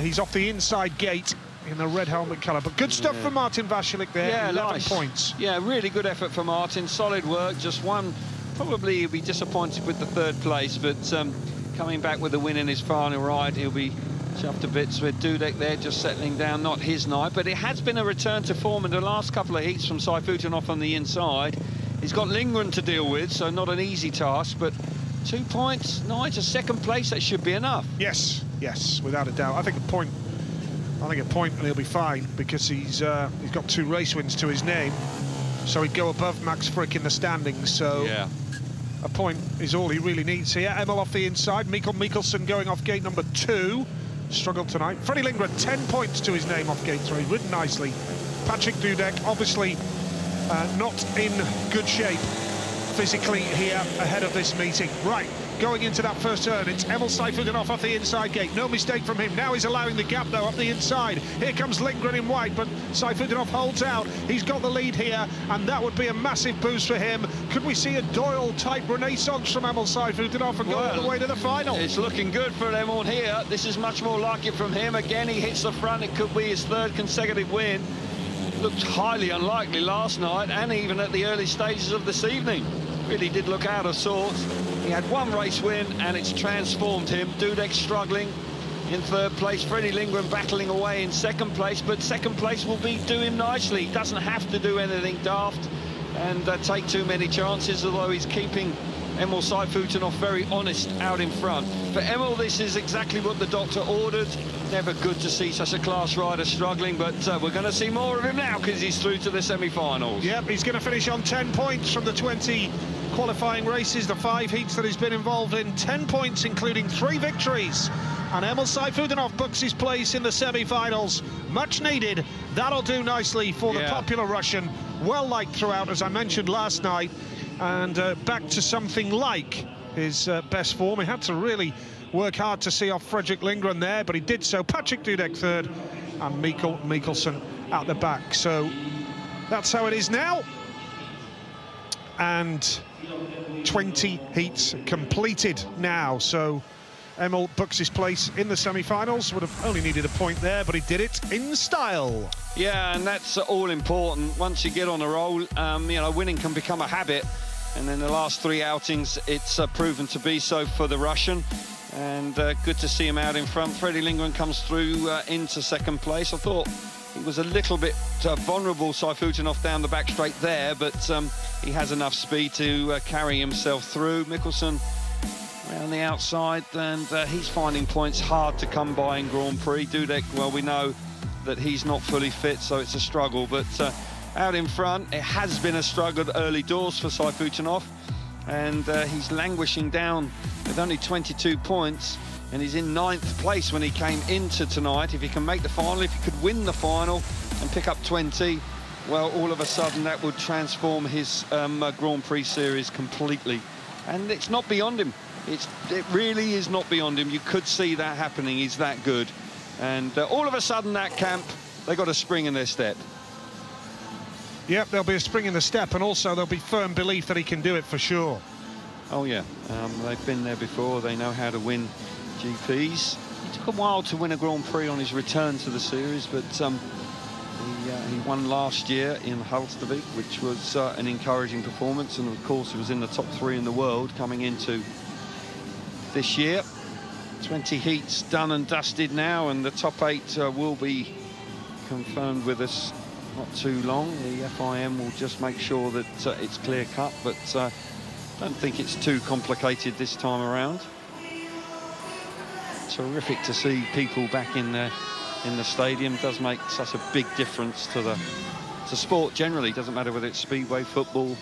He's off the inside gate in the red helmet colour, but good stuff for Martin Vasilik there. Yeah, 11 nice. points. Yeah, really good effort for Martin. Solid work. Just one. Probably he'll be disappointed with the 3rd place, but coming back with a win in his final ride, he'll be chuffed to bits with Dudek there, just settling down. Not his night, but it has been a return to form in the last couple of heats from Sayfutdinov on the inside. He's got Lindgren to deal with, so not an easy task, but 2 points, Nige, a 2nd place, that should be enough. Yes, without a doubt. I think a point and he'll be fine, because he's got 2 race wins to his name, so he'd go above Max Frick in the standings. So yeah, a point is all he really needs here. Emil off the inside, Mikkel Mikkelsen going off gate number 2. Struggled tonight. Freddie Lindgren, 10 points to his name off gate 3, ridden nicely. Patrick Dudek, obviously not in good shape physically here ahead of this meeting. Right, going into that first turn, it's Emil Sayfutdinov off the inside gate. No mistake from him. Now he's allowing the gap, though, up the inside. Here comes Lindgren in white, but Sayfutdinov holds out. He's got the lead here, and that would be a massive boost for him. Could we see a Doyle-type renaissance from Emil Sayfutdinov and go all the way to the final? It's looking good for Emil here. This is much more like it from him. Again, he hits the front. It could be his 3rd consecutive win. Looked highly unlikely last night, and even at the early stages of this evening. Really did look out of sorts. He had 1 race win, and it's transformed him. Dudek struggling in 3rd place. Freddie Lindgren battling away in 2nd place, but 2nd place will do him nicely. He doesn't have to do anything daft and take too many chances, although he's keeping Emil Saifutinov very honest out in front. For Emil, this is exactly what the doctor ordered. Never good to see such a class rider struggling, but we're going to see more of him now because he's through to the semi-finals. Yep, he's going to finish on 10 points from the 20 qualifying races, the 5 heats that he's been involved in. 10 points, including 3 victories. And Emil Saifutinov books his place in the semi-finals. Much needed. That'll do nicely for the popular Russian. Well liked throughout, as I mentioned last night. And back to something like his best form. He had to really work hard to see off Fredrik Lindgren there, but he did so. Patrick Dudek third, and Mikkelsen at the back. So that's how it is now. And 20 heats completed now. So Emil books his place in the semi-finals. Would have only needed a point there, but he did it in style. Yeah, and that's all important. Once you get on a roll, you know, winning can become a habit. And in the last 3 outings, it's proven to be so for the Russian. And good to see him out in front. Freddie Lindgren comes through into second place. I thought he was a little bit vulnerable, Saifutinov down the back straight there, but he has enough speed to carry himself through. Mikkelsen around the outside, and he's finding points hard to come by in Grand Prix. Dudek, well, we know that he's not fully fit, so it's a struggle, but out in front, it has been a struggle at early doors for Saifutinov, and he's languishing down with only 22 points, and he's in 9th place when he came into tonight. If he can make the final, if he could win the final and pick up 20, well, all of a sudden that would transform his Grand Prix series completely. And it's not beyond him. It really is not beyond him. You could see that happening. He's that good. And all of a sudden, that camp, they got a spring in their step. Yep, there'll be a spring in the step, and also there'll be firm belief that he can do it for sure. Oh, yeah. They've been there before. They know how to win GPs. He took a while to win a Grand Prix on his return to the series, but he won last year in Halstavik, which was an encouraging performance. And, of course, he was in the top 3 in the world coming into this year. 20 heats done and dusted now, and the top 8 will be confirmed with us not too long. The FIM will just make sure that it's clear cut, but don't think it's too complicated this time around. Terrific to see people back in the stadium. Does make such a big difference to sport generally. Doesn't matter whether it's speedway, football,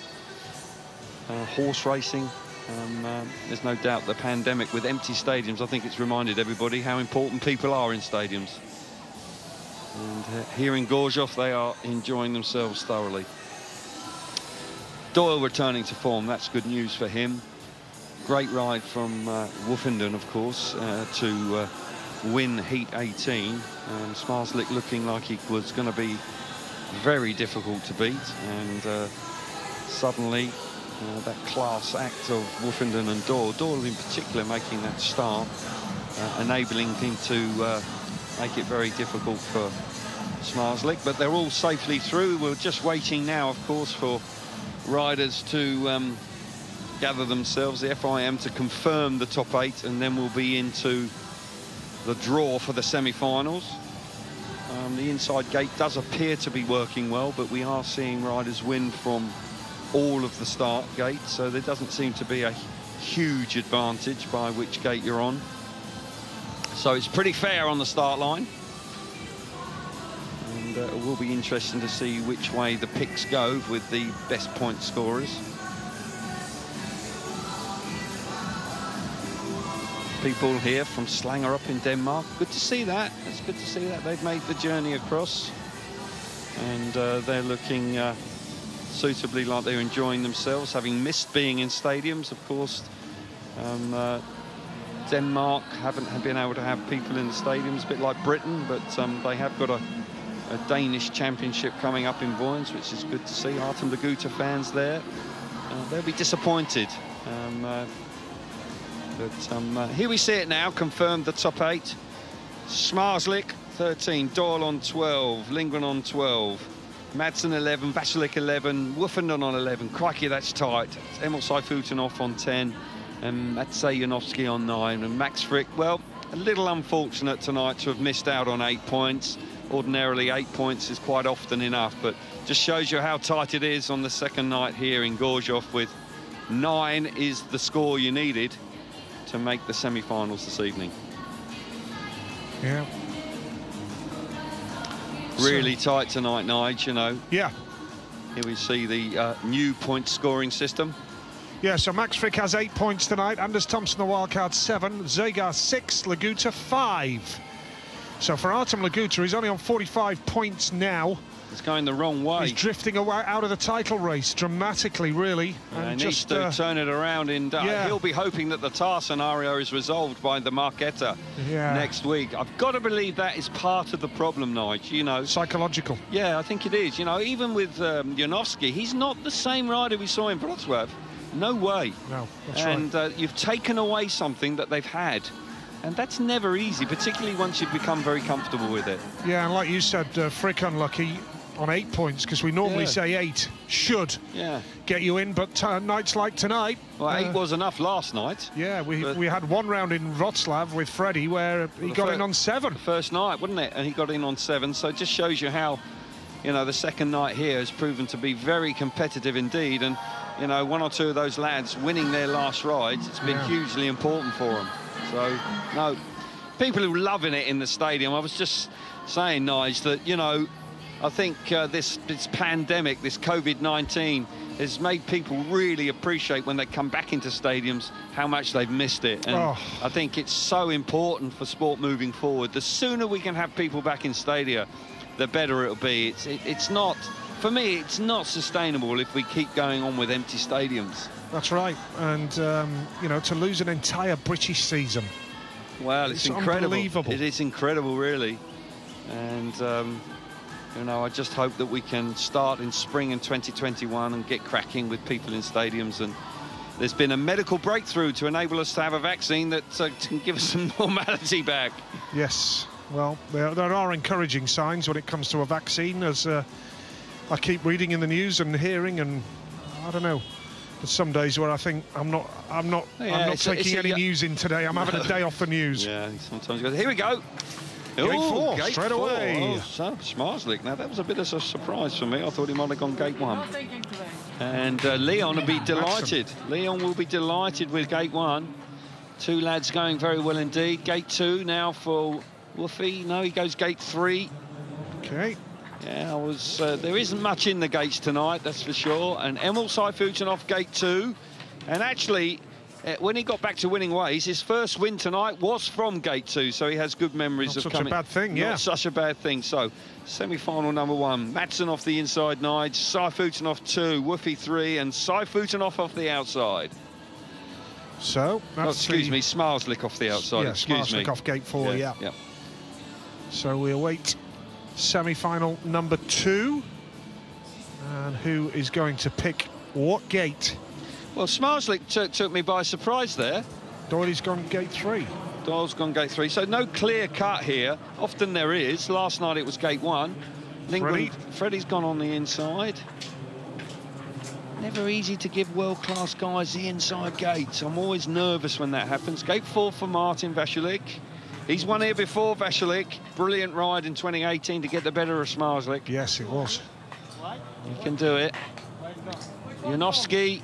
horse racing. There's no doubt the pandemic with empty stadiums, I think it's reminded everybody how important people are in stadiums. And here in Grozow, they are enjoying themselves thoroughly. Doyle returning to form, that's good news for him. Great ride from Woofenden, of course, to win Heat 18. Smarslik looking like he was going to be very difficult to beat, and suddenly that class act of Woofenden and Doyle in particular making that start, enabling him to make it very difficult for Smarslik, but they're all safely through. We're just waiting now, of course, for riders to gather themselves, the FIM to confirm the top 8, and then we'll be into the draw for the semi-finals. The inside gate does appear to be working well, but we are seeing riders win from all of the start gates, so there doesn't seem to be a huge advantage by which gate you're on. So it's pretty fair on the start line. And it will be interesting to see which way the picks go with the best point scorers. People here from Slangerup in Denmark. Good to see that. It's good to see that. They've made the journey across. And they're looking suitably like they're enjoying themselves, having missed being in stadiums, of course. Denmark haven't been able to have people in the stadiums, a bit like Britain, but they have got a Danish championship coming up in Vojens, which is good to see. Artem Laguta fans there. They'll be disappointed. But here we see it now, confirmed the top 8. Smarslik 13, Doyle on 12, Lindgren on 12, Madsen 11, Vasilik 11, Woofenden on 11. Crikey, that's tight. It's Emil Saifutinov on 10, and Matsej Janowski on 9. And Max Frick, well, a little unfortunate tonight to have missed out on 8 points. Ordinarily 8 points is quite often enough, but just shows you how tight it is on the second night here in Grozow with 9 is the score you needed to make the semi-finals this evening. Yeah. Really tight tonight, Nige, you know. Yeah. Here we see the new point scoring system. Yeah, so Max Frick has 8 points tonight. Anders Thompson, the wildcard, 7. Zagar, 6. Laguta, 5. So for Artem Laguta, he's only on 45 points now. It's going the wrong way. He's drifting away out of the title race dramatically, really. And needs to turn it around. He'll be hoping that the Tar scenario is resolved by the Marketa next week. I've got to believe that is part of the problem, Nige, you know. Psychological. Yeah, I think it is. You know, even with Janowski, he's not the same rider we saw in Wrocław. No way. No, that's right. And you've taken away something that they've had. And that's never easy, particularly once you've become very comfortable with it. Yeah, and like you said, Frick unlucky on 8 points, because we normally say 8 should get you in, but nights like tonight... Well, 8 was enough last night. Yeah, we had one round in Wrocław with Freddie where he got in on 7. First night, wasn't it? And he got in on 7, so it just shows you how, you know, the second night here has proven to be very competitive indeed, and, you know, 1 or 2 of those lads winning their last rides, it's been hugely important for them. So, no, people are loving it in the stadium. I was just saying, Nige, that, you know, I think this pandemic, this COVID-19, has made people really appreciate when they come back into stadiums how much they've missed it. And I think it's so important for sport moving forward. The sooner we can have people back in stadia, the better it'll be. It's not, for me, it's not sustainable if we keep going on with empty stadiums. That's right. And, you know, to lose an entire British season. Well, it's incredible. Unbelievable. It is incredible, really. And, you know, I just hope that we can start in spring in 2021 and get cracking with people in stadiums. And there's been a medical breakthrough to enable us to have a vaccine that can give us some normality back. Yes. Well, there are encouraging signs when it comes to a vaccine, as I keep reading in the news and hearing, and I don't know. There's some days where I think I'm not taking any news in today. I'm having a day off the news. Yeah, sometimes you go, here we go. Gate 4, straight away. Oh, so Smarslik. Now, that was a bit of a surprise for me. I thought he might have gone gate 1. And Leon will be delighted. Leon will be delighted with gate 1. 2 lads going very well indeed. Gate 2 now for Woofy. No, he goes gate 3. Okay. Yeah, there isn't much in the gates tonight, that's for sure. And Emil Saifutinov, gate 2. And actually, when he got back to winning ways, his first win tonight was from gate 2, so he has good memories of coming. Not such a bad thing, Not such a bad thing. So, semi-final number 1, Madsen off the inside, Nige, Saifutinov 2, Woofy 3, and Saifutinov off the outside. So, that's excuse me, Smarslik off the outside. Yeah, excuse me. Smarslik off gate 4, yeah. So we await semi-final number 2, and who is going to pick what gate? Well, Smarslik took me by surprise there. Doyley's gone gate 3. Doyle's gone gate 3, so no clear cut here. Often there is. Last night it was gate 1. Freddie's gone on the inside. Never easy to give world-class guys the inside gates. I'm always nervous when that happens. Gate 4 for Martin Vasilik. He's won here before, Vasilik. Brilliant ride in 2018 to get the better of Smarslik. Yes, it was. He can do it. Janowski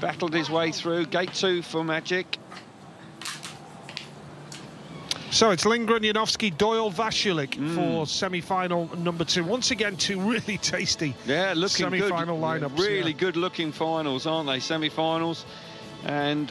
battled his way through. Gate 2 for Magic. So it's Lindgren, Janowski, Doyle, Vasilik for semi-final number 2. Once again, 2 really tasty semi-final lineups. Really good-looking finals, aren't they? Semi-finals. And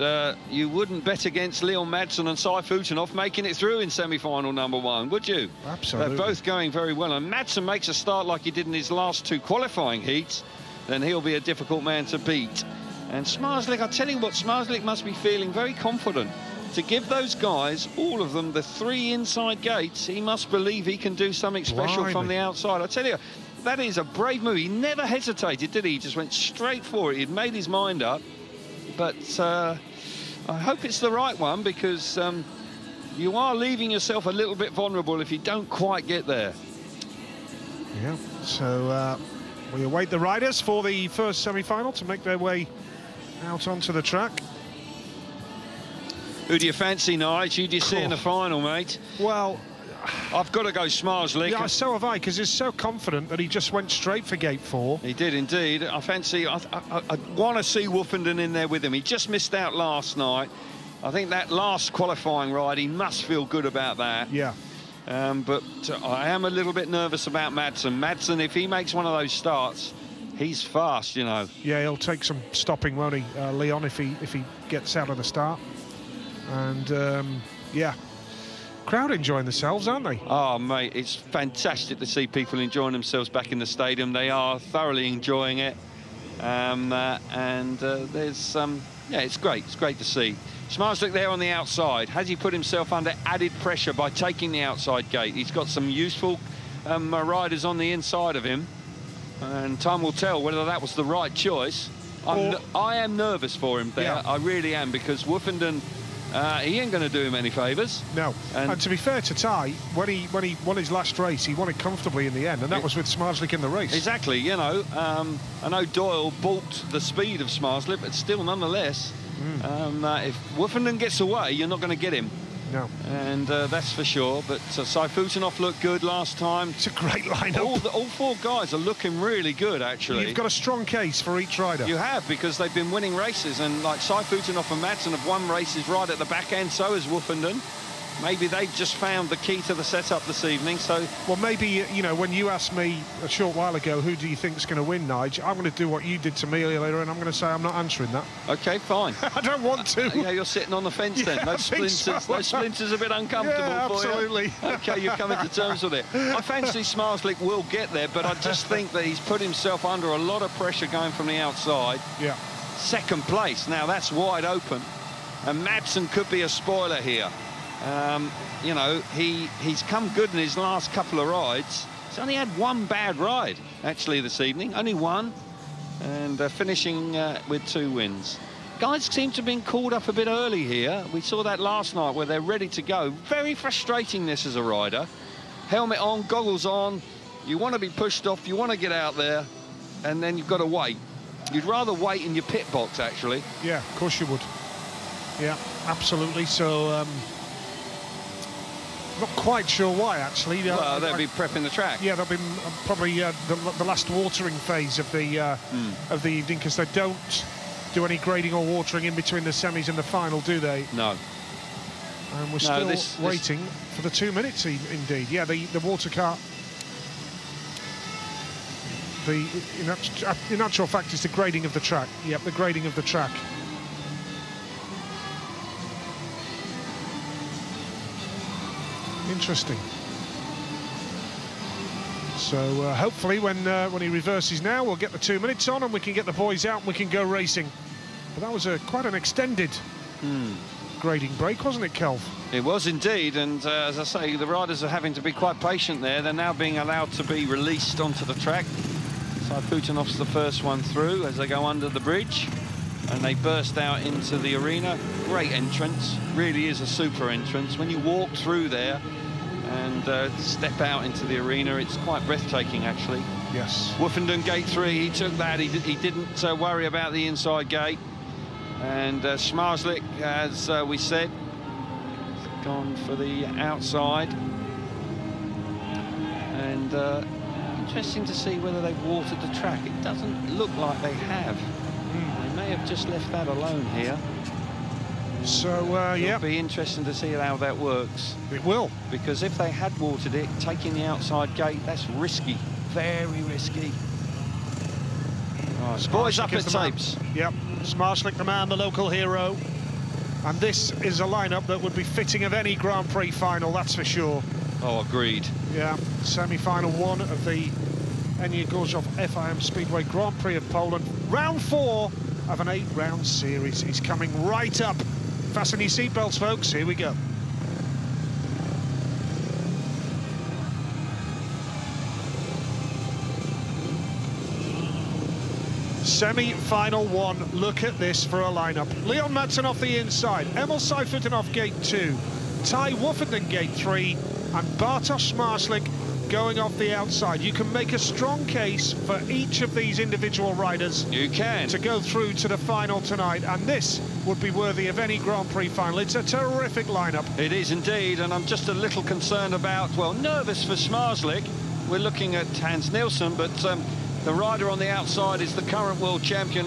you wouldn't bet against Leon Madsen and Saifutinov making it through in semi-final number 1, would you? Absolutely. They're both going very well. And Madsen makes a start like he did in his last 2 qualifying heats, then he'll be a difficult man to beat. And Smarslik, I tell you what, Smarslik must be feeling very confident. To give those guys, all of them, the 3 inside gates, he must believe he can do something special from the outside. I tell you, that is a brave move. He never hesitated, did he? He just went straight for it. He'd made his mind up. But I hope it's the right one, because you are leaving yourself a little bit vulnerable if you don't quite get there. Yeah, so we await the riders for the first semi-final to make their way out onto the track. Who do you fancy, Nige? Who do you see in the final, mate? Well, I've got to go Smarslik. Yeah, so have I, because he's so confident that he just went straight for gate 4. He did indeed. I want to see Woofenden in there with him. He just missed out last night. I think that last qualifying ride, he must feel good about that. Yeah. But I am a little bit nervous about Madsen. Madsen, if he makes one of those starts, he's fast, you know. Yeah, he'll take some stopping, won't he, Leon, if he gets out of the start. And, yeah. Crowd enjoying themselves, aren't they? Oh, mate, it's fantastic to see people enjoying themselves back in the stadium. They are thoroughly enjoying it. Yeah, it's great. It's great to see. Smarslik there on the outside. Has he put himself under added pressure by taking the outside gate? He's got some useful riders on the inside of him. And time will tell whether that was the right choice. I am nervous for him there. Yeah. I really am, because Woofenden, he ain't going to do him any favours. No. And to be fair to Ty, when he won his last race, he won it comfortably in the end, and that was with Smarslik in the race. Exactly. You know, I know Doyle balked the speed of Smarslik, but still, nonetheless, if Woofenden gets away, you're not going to get him. No. And that's for sure. But Saifutinov looked good last time. It's a great lineup. All 4 guys are looking really good, actually. You've got a strong case for each rider. You have, because they've been winning races. And like Saifutinov and Madsen have won races right at the back end. So has Woofenden. Maybe they've just found the key to the setup this evening. So, well, maybe, you know, when you asked me a short while ago, who do you think is going to win, Nige, I'm going to do what you did to me earlier, and I'm going to say I'm not answering that. OK, fine. I don't want to. Yeah, you're sitting on the fence then. Those splinters are a bit uncomfortable for absolutely. You. OK, you're coming to terms with it. I fancy Smarslik will get there, but I just think that he's put himself under a lot of pressure going from the outside. Yeah. Second place. Now, that's wide open. And Madsen could be a spoiler here. You know, he's come good in his last couple of rides. He's only had one bad ride, actually, this evening. Only one. And finishing with 2 wins. Guys seem to have been called up a bit early here. We saw that last night where they're ready to go. Very frustrating, this as a rider. Helmet on, goggles on. You want to be pushed off. You want to get out there. And then you've got to wait. You'd rather wait in your pit box, actually. Yeah, of course you would. Yeah, absolutely. So, not quite sure why, actually. Well, they'll be prepping the track. Yeah, they'll be probably the last watering phase of the evening, because they don't do any grading or watering in between the semis and the final, do they? No. And we're still waiting for the 2 minutes, indeed. Yeah, the water cart. In actual fact, it's the grading of the track. Yep, the grading of the track. Interesting. So hopefully when he reverses now, we'll get the 2 minutes on and we can get the boys out and we can go racing. But that was quite an extended grading break, wasn't it, Kelv? It was indeed, and as I say, the riders are having to be quite patient there. They're now being allowed to be released onto the track. Saifutinov's the first one through as they go under the bridge. And they burst out into the arena. Great entrance, really is a super entrance. When you walk through there and step out into the arena, it's quite breathtaking, actually. Yes. Woofenden gate 3, he took that. He didn't worry about the inside gate. And Smarslik, as we said, gone for the outside. And interesting to see whether they've watered the track. It doesn't look like they have. They may have just left that alone here. So, yeah. It'll be interesting to see how that works. It will. Because if they had watered it, taking the outside gate, that's risky. Very risky. Right, boys up at tapes. Yep. Smarslik, the man, the local hero. And this is a lineup that would be fitting of any Grand Prix final, that's for sure. Oh, agreed. Yeah. Semi-final 1 of the Grozow FIM Speedway Grand Prix of Poland. Round 4 of an 8-round series. He's coming right up. Fasten your seatbelts, folks. Here we go. Semi-final 1. Look at this for a lineup. Leon Madsen off the inside. Emil Saifutinov gate 2. Ty Woofenden gate 3. And Bartosz Smarslik going off the outside. You can make a strong case for each of these individual riders. You can. To go through to the final tonight, and this would be worthy of any Grand Prix final. It's a terrific lineup. It is indeed, and I'm just a little concerned about, well, nervous for Zmarzlik. We're looking at Hans Nielsen, but the rider on the outside is the current world champion,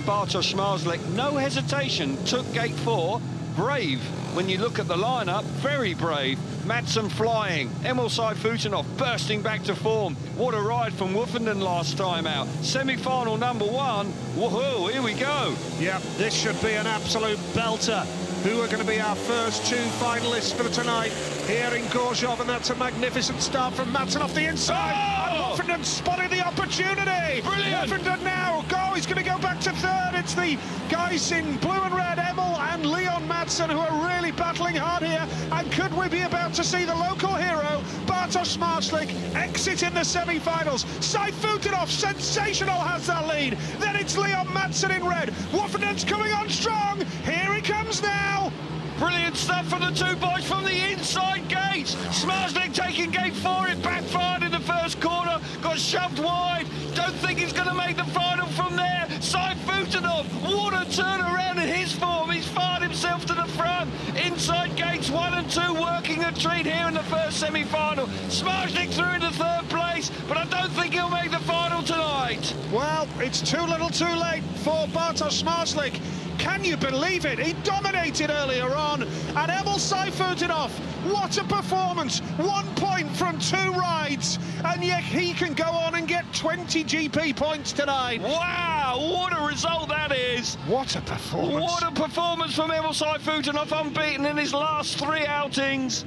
Bartosz Zmarzlik. No hesitation, took gate 4. Brave. When you look at the lineup, very brave. Madsen flying, Emil Sayfutdinov bursting back to form. What a ride from Woofenden last time out. Semi-final number 1. Woohoo, here we go. Yeah, this should be an absolute belter. Who are going to be our first 2 finalists for tonight here in Grozow, and that's a magnificent start from Madsen off the inside. Oh! And Woofenden spotted the opportunity. Brilliant. Woofenden now, he's going to go back to 3rd. It's the guys in blue and red, Emil and Leon Madsen, who are really battling hard here. And could we be about to see the local hero, Bartosz Zmarzlik, exit in the semi-finals? Sayfutdinov, sensational, has that lead. Then it's Leon Madsen in red. Woofenden's coming on strong. Here he comes now. Brilliant stuff from the 2 boys from the inside gate. Zmarzlik taking gate 4. It backfired in the first corner. Got shoved wide. Don't think he's going to make the final from there. Sayfutdinov, what a turnaround in his form. He's fired himself to the front. Inside gates 1 and 2 working a treat here in the first semi-final. Zmarzlik through into 3rd place, but I don't think he'll make the final tonight. Well, it's too little too late for Bartosz Zmarzlik. Can you believe it? He dominated earlier on. And Emil Sayfutdinov, what a performance. 1 point from 2 rides. And yet he can go on and get 20 GP points tonight. Wow, what a result that is. What a performance. What a performance from Emil Sayfutdinov, unbeaten in his last 3 outings.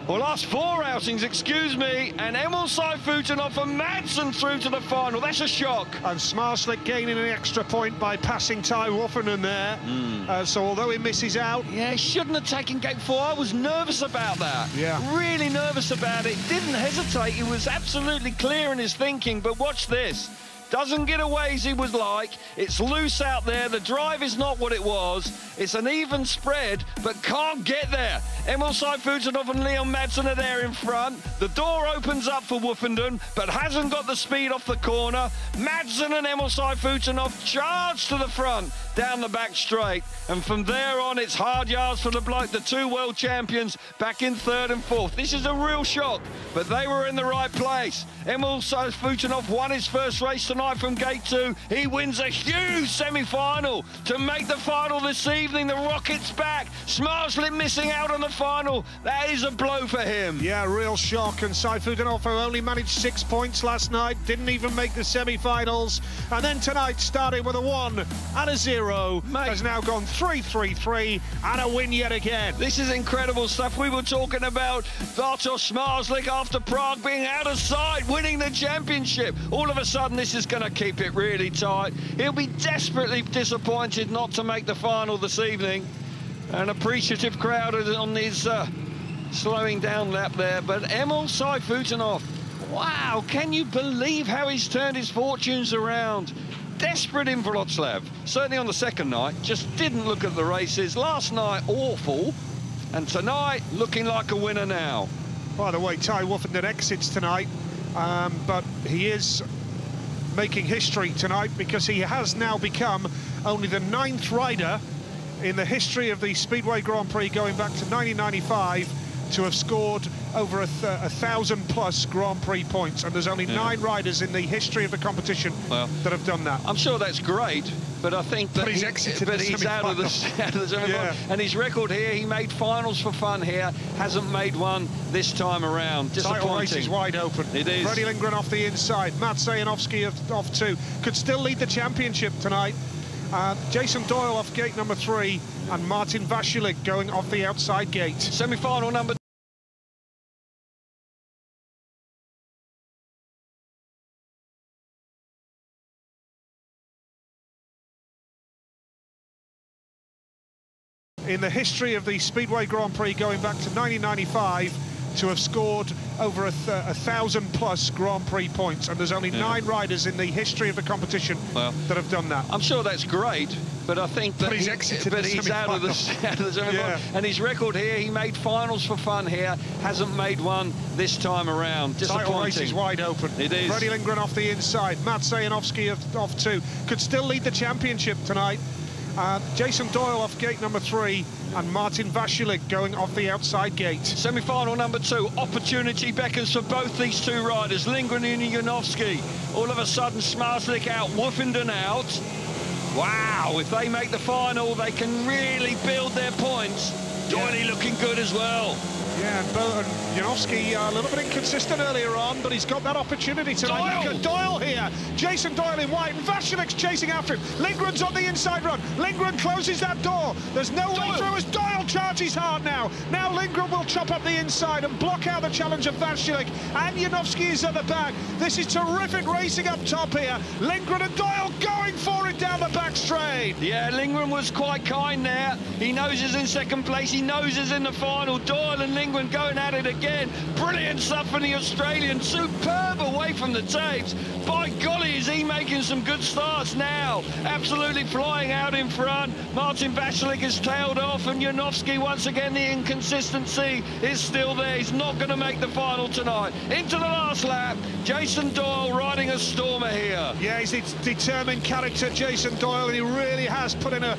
Or last 4 outings, excuse me, and Emil Sayfutdinov and Madsen through to the final. That's a shock. And Zmarzlik gaining an extra point by passing Ty Woofenden there. So although he misses out... Yeah, he shouldn't have taken gate 4. I was nervous about that. Yeah. Really nervous about it. Didn't hesitate. He was absolutely clear in his thinking, but watch this. Doesn't get away as he would like. It's loose out there. The drive is not what it was. It's an even spread, but can't get there. Emil Sayfutdinov and Leon Madsen are there in front. The door opens up for Woofenden, but hasn't got the speed off the corner. Madsen and Emil Sayfutdinov charge to the front, down the back straight. And from there on, it's hard yards for the bloke, the 2 world champions, back in 3rd and 4th. This is a real shock, but they were in the right place. Emil Sayfutdinov won his first race tonight from gate 2. He wins a huge semi-final to make the final this evening. The rocket's back. Zmarzlik missing out on the final. That is a blow for him. Yeah, real shock. And Sayfutdinov, who only managed 6 points last night, didn't even make the semi-finals. And then tonight, starting with a 1 and a 0, has now gone 3-3-3 and a win yet again. This is incredible stuff. We were talking about Bartosz Zmarzlik after Prague being out of sight, winning the championship. All of a sudden, this is going to keep it really tight. He'll be desperately disappointed not to make the final this evening. An appreciative crowd on his slowing down lap there. But Emil Sayfutdinov, wow, can you believe how he's turned his fortunes around? Desperate in Wroclaw, certainly on the second night, just didn't look at the races. Last night, awful, and tonight, looking like a winner now. By the way, Ty Woofenden exits tonight, but he is making history tonight because he has now become only the 9th rider in the history of the Speedway Grand Prix going back to 1995 to have scored over 1,000+ Grand Prix points, and there's only 9 riders in the history of the competition that have done that. I'm sure that's great, but I think that he's out of the semi-final. And his record here, he made finals for fun here, hasn't made one this time around. Disappointing. Title race is wide open. It is. Freddie Lindgren off the inside, Matt Sayanovsky off 2, could still lead the championship tonight. Jason Doyle off gate number 3, and Martin Vasilik going off the outside gate. Semi-final number in the history of the Speedway Grand Prix going back to 1995 to have scored over 1,000+ Grand Prix points, and there's only 9 riders in the history of the competition that have done that. I'm sure that's great, But I think that he's out of the semi-final. Yeah. And his record here, he made finals for fun here, hasn't made one this time around. Title race is wide open. It is. Freddie Lindgren off the inside. Matt Sayanovsky off 2. Could still lead the championship tonight. Jason Doyle off gate number 3, and Martin Vasilek going off the outside gate. Semi-final number 2. Opportunity beckons for both these two riders, Lindgren and Janowski. All of a sudden, Smarslik out, Woofenden out. Wow, if they make the final, they can really build their points. Doyle looking good as well. Yeah, and Janowski a little bit inconsistent earlier on, but he's got that opportunity tonight. Look at Doyle here. Jason Doyle in white, and Vasilek's chasing after him. Lindgren's on the inside run. Lindgren closes that door. There's no way through as Doyle charges hard now. Now Lindgren will chop up the inside and block out the challenge of Vasilek, and Janowski is at the back. This is terrific racing up top here. Lindgren and Doyle going for it down the back straight. Yeah, Lindgren was quite kind there. He knows he's in second place. He knows he's in the final. Doyle and Lindgren going at it again. Brilliant stuff from the Australian. Superb away from the tapes. By golly, is he making some good starts now. Absolutely flying out in front. Martin Vasilek is tailed off, and Janowski, once again, the inconsistency is still there. He's not going to make the final tonight. Into the last lap, Jason Doyle riding a stormer here. Yeah, he's a determined character, Jason Doyle, and he really has put in a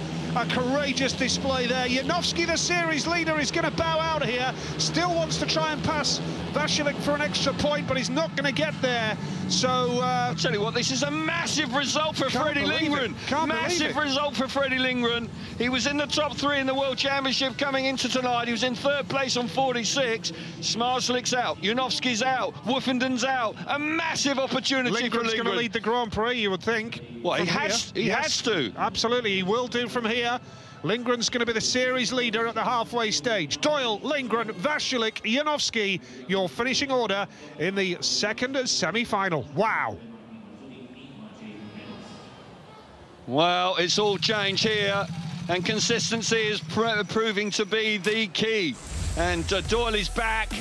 courageous display there. Janowski, the series leader, is going to bow out here. Still wants to try and pass Vasilek for an extra point, but he's not going to get there. So I'll tell you what, this is a massive result for Freddie Lindgren. Massive result for Freddie Lindgren. He was in the top 3 in the World Championship coming into tonight. He was in 3rd place on 46. Smarslik's out, Janowski's out, Woofenden's out. A massive opportunity for Lindgren. Lindgren's going to lead the Grand Prix, you would think. Well, he has to. Absolutely, he will do from here. Lindgren's going to be the series leader at the halfway stage. Doyle, Lindgren, Vasilek, Janowski, your finishing order in the second semi-final. Wow. Well, it's all changed here, and consistency is proving to be the key. And Doyle is back.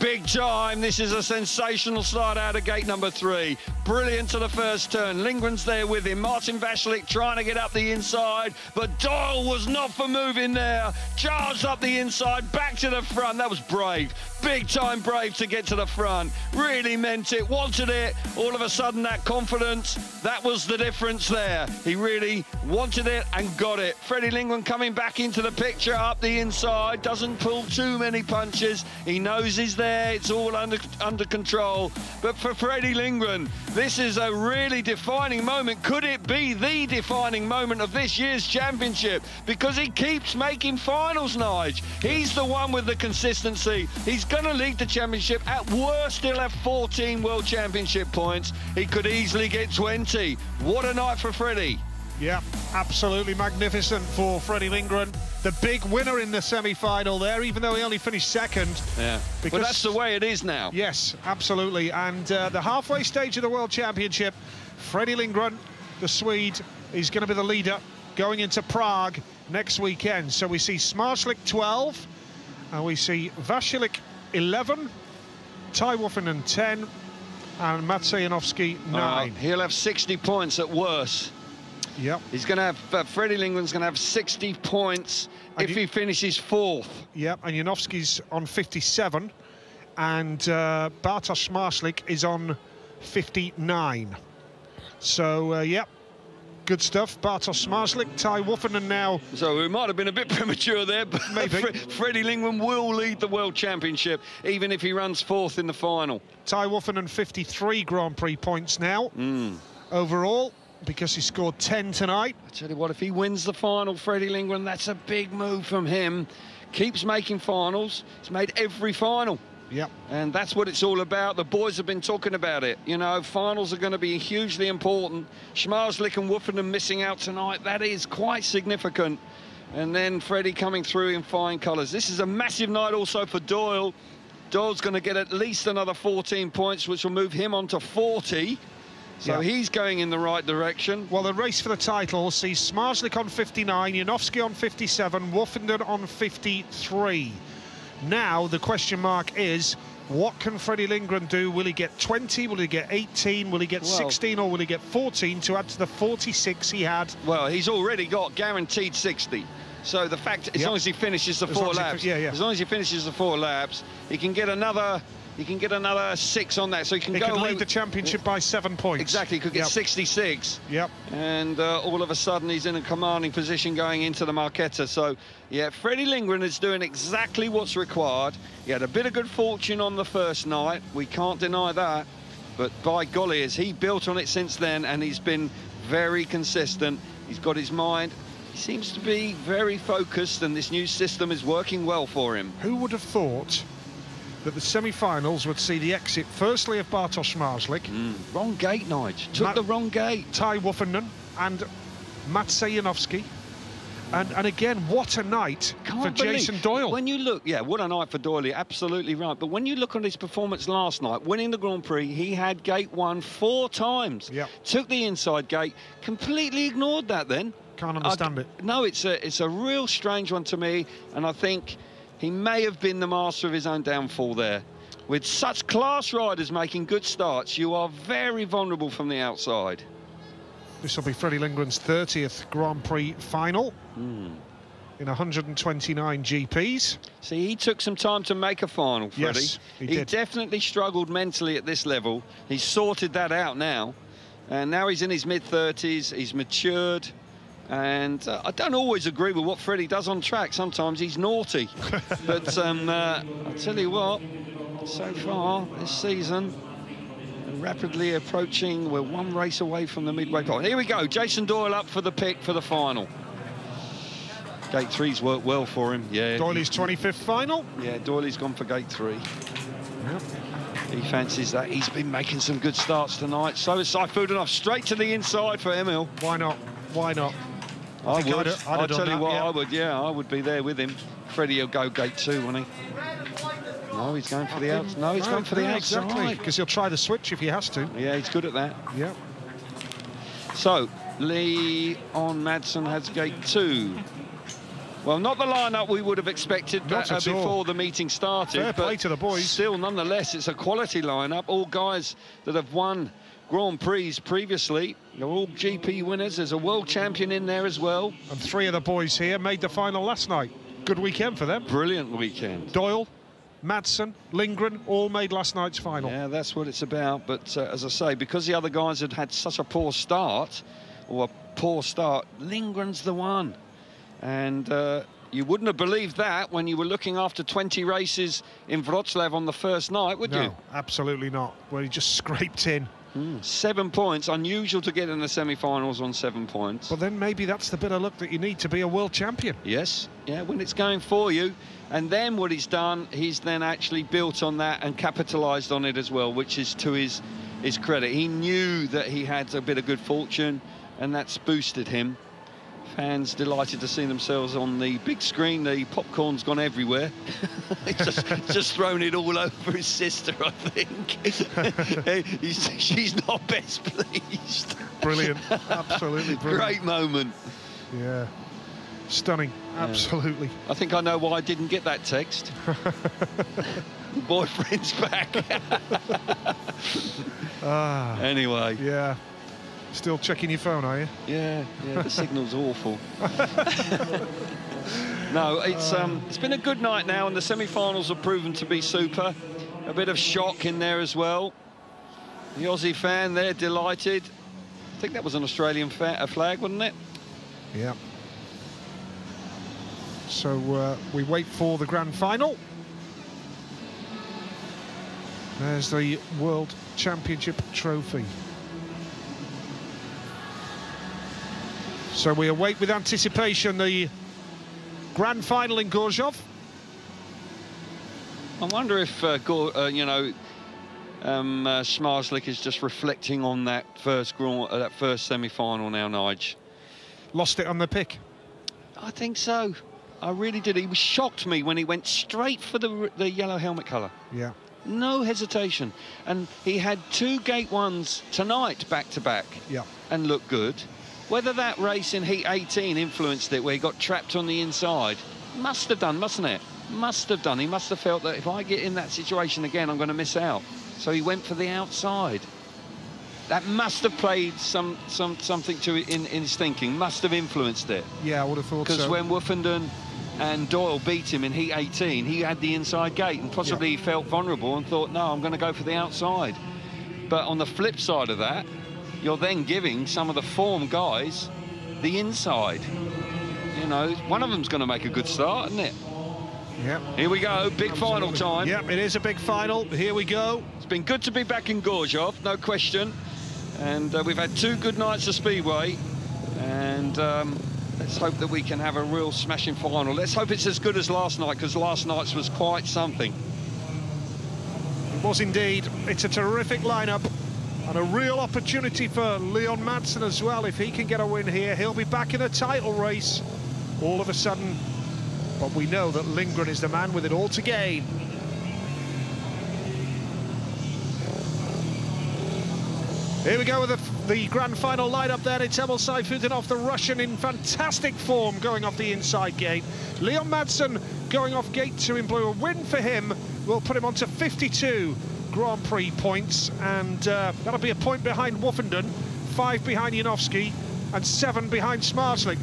Big time. This is a sensational start out of gate number 3. Brilliant to the first turn. Lindgren's there with him. Martin Vasilek trying to get up the inside, but Doyle was not for moving there. Charged up the inside, back to the front. That was brave. Big time brave to get to the front. Really meant it, wanted it. All of a sudden, that confidence, that was the difference there. He really wanted it and got it. Freddie Lindgren coming back into the picture up the inside. Doesn't pull too many punches. He knows he's there. It's all under control. But for Freddie Lindgren, this is a really defining moment. Could it be the defining moment of this year's championship? Because he keeps making finals, Nige. He's the one with the consistency. He's going to lead the championship. At worst, he'll have 14 World Championship points. He could easily get 20. What a night for Freddie. Yeah, absolutely magnificent for Freddie Lindgren. The big winner in the semi-final there, even though he only finished second. Yeah, but that's the way it is now. Yes, absolutely. And the halfway stage of the World Championship, Freddie Lindgren, the Swede, is going to be the leader going into Prague next weekend. So we see Smarslik 12, and we see Vasilek 11, Ty Woofenden 10, and Matt Sayanovsky 9. He'll have 60 points at worst. Yep. He's going to have, Freddie Lindgren's going to have 60 points if he finishes 4th. Yep, and Janowski's on 57, and Bartosz Smarslik is on 59. So, yep, good stuff. Bartosz Smarslik, Ty Woofenden now. So it might have been a bit premature there, but maybe. Freddie Lindgren will lead the World Championship, even if he runs 4th in the final. Ty Woofenden 53 Grand Prix points now overall, because he scored 10 tonight. I tell you what, if he wins the final, Freddie Lindgren, that's a big move from him. Keeps making finals. He's made every final. Yep. And that's what it's all about. The boys have been talking about it. You know, finals are going to be hugely important. Smarslik and Woofenden missing out tonight, that is quite significant. And then Freddie coming through in fine colours. This is a massive night also for Doyle. Doyle's going to get at least another 14 points, which will move him on to 40. So he's going in the right direction. Well, the race for the title sees Smarslik on 59, Janowski on 57, Woofenden on 53. Now the question mark is, what can Freddie Lindgren do? Will he get 20? Will he get 18? Will he get 16? Or will he get 14 to add to the 46 he had? Well, he's already got guaranteed 60. So the fact, as long as he finishes the 4 laps, as long as he finishes the 4 laps, he can get another 6 on that. So he can lead the championship by 7 points. Exactly, he could get 66. Yep. And all of a sudden he's in a commanding position going into the Marquetta. So yeah, Freddie Lindgren is doing exactly what's required. He had a bit of good fortune on the first night, we can't deny that, but by golly, has he built on it since then, and he's been very consistent. He's got his mind, he seems to be very focused, and this new system is working well for him. Who would have thought that the semi-finals would see the exit, firstly, of Bartosz Marslik. Wrong gate, Nigel. Took the wrong gate. Ty Wuffenden and Maciej Janowski. And again, what a night for Jason Doyle. When you look, what a night for Doyle, absolutely right. But when you look on his performance last night, winning the Grand Prix, he had gate 1 4 times. Yep. Took the inside gate, completely ignored that then. Can't understand it. No, it's a real strange one to me, and I think he may have been the master of his own downfall there. With such class riders making good starts, you are very vulnerable from the outside. This will be Freddie Lindgren's 30th Grand Prix final in 129 GPs. See, he took some time to make a final, Freddie. Yes, he did. did. Definitely struggled mentally at this level. He's sorted that out now. And now he's in his mid-30s, he's matured. And I don't always agree with what Freddie does on track. Sometimes he's naughty. But I'll tell you what, so far this season, rapidly approaching, we're 1 race away from the midway point. Here we go, Jason Doyle up for the pick for the final. Gate 3's worked well for him, yeah. Doyley's 25th final. Yeah, Doyley's gone for gate 3. Yep. He fancies that. He's been making some good starts tonight. So is Saifudanov, straight to the inside for Emil. Why not? Why not? I would. I'll tell you what, yeah. I would be there with him. Freddie will go gate 2, won't he? No, he's going for the outside. No, he's going for the outside. Exactly, because he'll try the switch if he has to. Yeah, he's good at that. Yeah. So, Leon Madsen has gate 2. Well, not the lineup we would have expected before the meeting started. Fair play to the boys. Still, nonetheless, it's a quality lineup. All guys that have won Grand Prix previously. They're all GP winners. There's a world champion in there as well. And 3 of the boys here made the final last night. Good weekend for them. Brilliant weekend. Doyle, Madsen, Lindgren, all made last night's final. Yeah, that's what it's about. But as I say, because the other guys had had such a poor start, Lindgren's the one. And you wouldn't have believed that when you were looking after 20 races in Wrocław on the first night, would you? No, absolutely not. Where he just scraped in. 7 points, unusual to get in the semi-finals on 7 points. But then maybe that's the bit of luck that you need to be a world champion. Yes, yeah, when it's going for you. And then what he's done, he's then actually built on that and capitalised on it as well, which is to his credit. He knew that he had a bit of good fortune, and that's boosted him. Fans delighted to see themselves on the big screen. The popcorn's gone everywhere. He's just thrown it all over his sister, I think. She's not best pleased. Brilliant, absolutely brilliant. Great moment. Yeah, stunning, absolutely. I think I know why I didn't get that text. Boyfriend's back. Anyway. Yeah. Still checking your phone, are you? Yeah, the signal's awful. No, it's been a good night now, and the semi-finals have proven to be super. A bit of shock in there as well. The Aussie fan, they're delighted. I think that was an Australian flag, wasn't it? Yeah. So we wait for the grand final. There's the World Championship trophy. So we await with anticipation the grand final in Grozow. I wonder if Smarslik is just reflecting on that first semi-final now, Nige. Lost it on the pick. I think so. I really did. He shocked me when he went straight for the yellow helmet colour. Yeah. No hesitation. And he had 2 gate 1s tonight back-to-back. Yeah. And looked good. Whether that race in Heat 18 influenced it, where he got trapped on the inside, must have done, mustn't it? Must have done. He must have felt that if I get in that situation again, I'm going to miss out. So he went for the outside. That must have played something to it in his thinking. Must have influenced it. Yeah, I would have thought so. Because when Woofenden and Doyle beat him in heat 18, he had the inside gate and possibly he felt vulnerable and thought, no, I'm going to go for the outside. But on the flip side of that, you're then giving some of the form guys the inside. You know, one of them's going to make a good start, isn't it? Yep. Here we go, big final time. Yep, it is a big final. Here we go. It's been good to be back in Grozow, no question. And we've had 2 good nights of Speedway. And let's hope that we can have a real smashing final. Let's hope it's as good as last night, because last night's was quite something. It was indeed. It's a terrific lineup. And a real opportunity for Leon Madsen as well. If he can get a win here, he'll be back in a title race all of a sudden. But we know that Lindgren is the man with it all to gain. Here we go with the grand final lineup there. It's Emil Sayfutdinov, the Russian, in fantastic form, going off the inside gate. Leon Madsen going off gate 2 in blue. A win for him will put him on to 52 Grand Prix points, and that'll be a point behind Woofenden, 5 behind Janowski, and 7 behind Smarslik.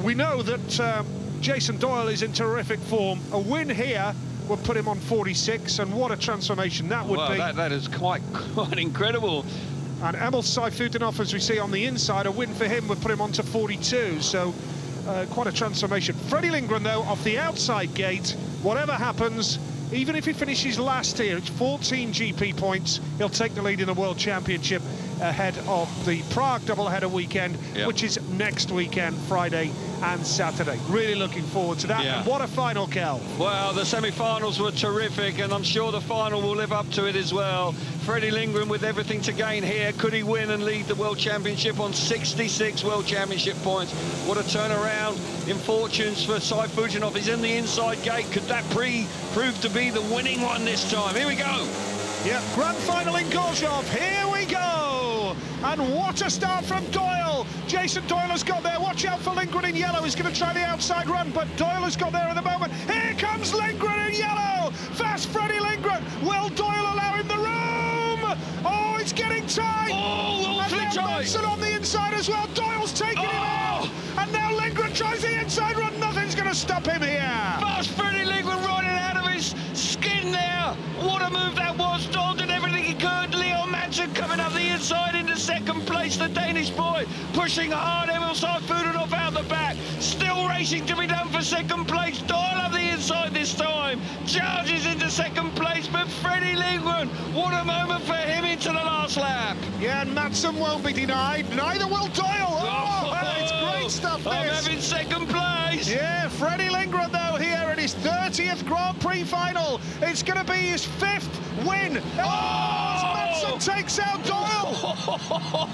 We know that Jason Doyle is in terrific form. A win here will put him on 46, and what a transformation that would be. That is quite incredible. And Emil Sayfutdinov, as we see on the inside, a win for him would put him on to 42, so quite a transformation. Freddie Lindgren, though, off the outside gate, whatever happens, even if he finishes last here, it's 14 GP points. He'll take the lead in the World Championship ahead of the Prague doubleheader weekend, which is next weekend, Friday and Saturday. Really looking forward to that. And what a final, Kel. Well, the semi-finals were terrific, and I'm sure the final will live up to it as well. Freddie Lindgren with everything to gain here. Could he win and lead the World Championship on 66 World Championship points? What a turnaround in fortunes for Sayfutdinov. He's in the inside gate. Could that prove to be the winning one this time? Here we go. Yeah, grand final in Grozow. Here we go. And what a start from Doyle. Jason Doyle has got there. Watch out for Lindgren in yellow. He's going to try the outside run, but Doyle has got there at the moment. Here comes Lindgren in yellow. Fast Freddie Lindgren. Will Doyle allow him the room? Oh, it's getting tight. Oh, and now Madsen on the inside as well. Doyle's taking him out. And now Lindgren tries the inside run. Nothing's going to stop him here. Fast Freddie Lindgren riding out of his skin there. What a move that was. Doyle did everything he could. Leon Madsen coming up the inside into second place. The Danish boy pushing hard. Emil Sayfutdinov out the back. Still racing to be done for second place. Doyle up the inside this time. Charges into second place. But Freddie Lindgren, what a moment for him into the last lap. Yeah, and Madsen won't be denied. Neither will Doyle. Oh, it's great stuff, this. I'm having second place. Yeah, Freddie Lindgren, though, here in his 30th Grand Prix final. It's going to be his 5th win. Madsen takes out Doyle.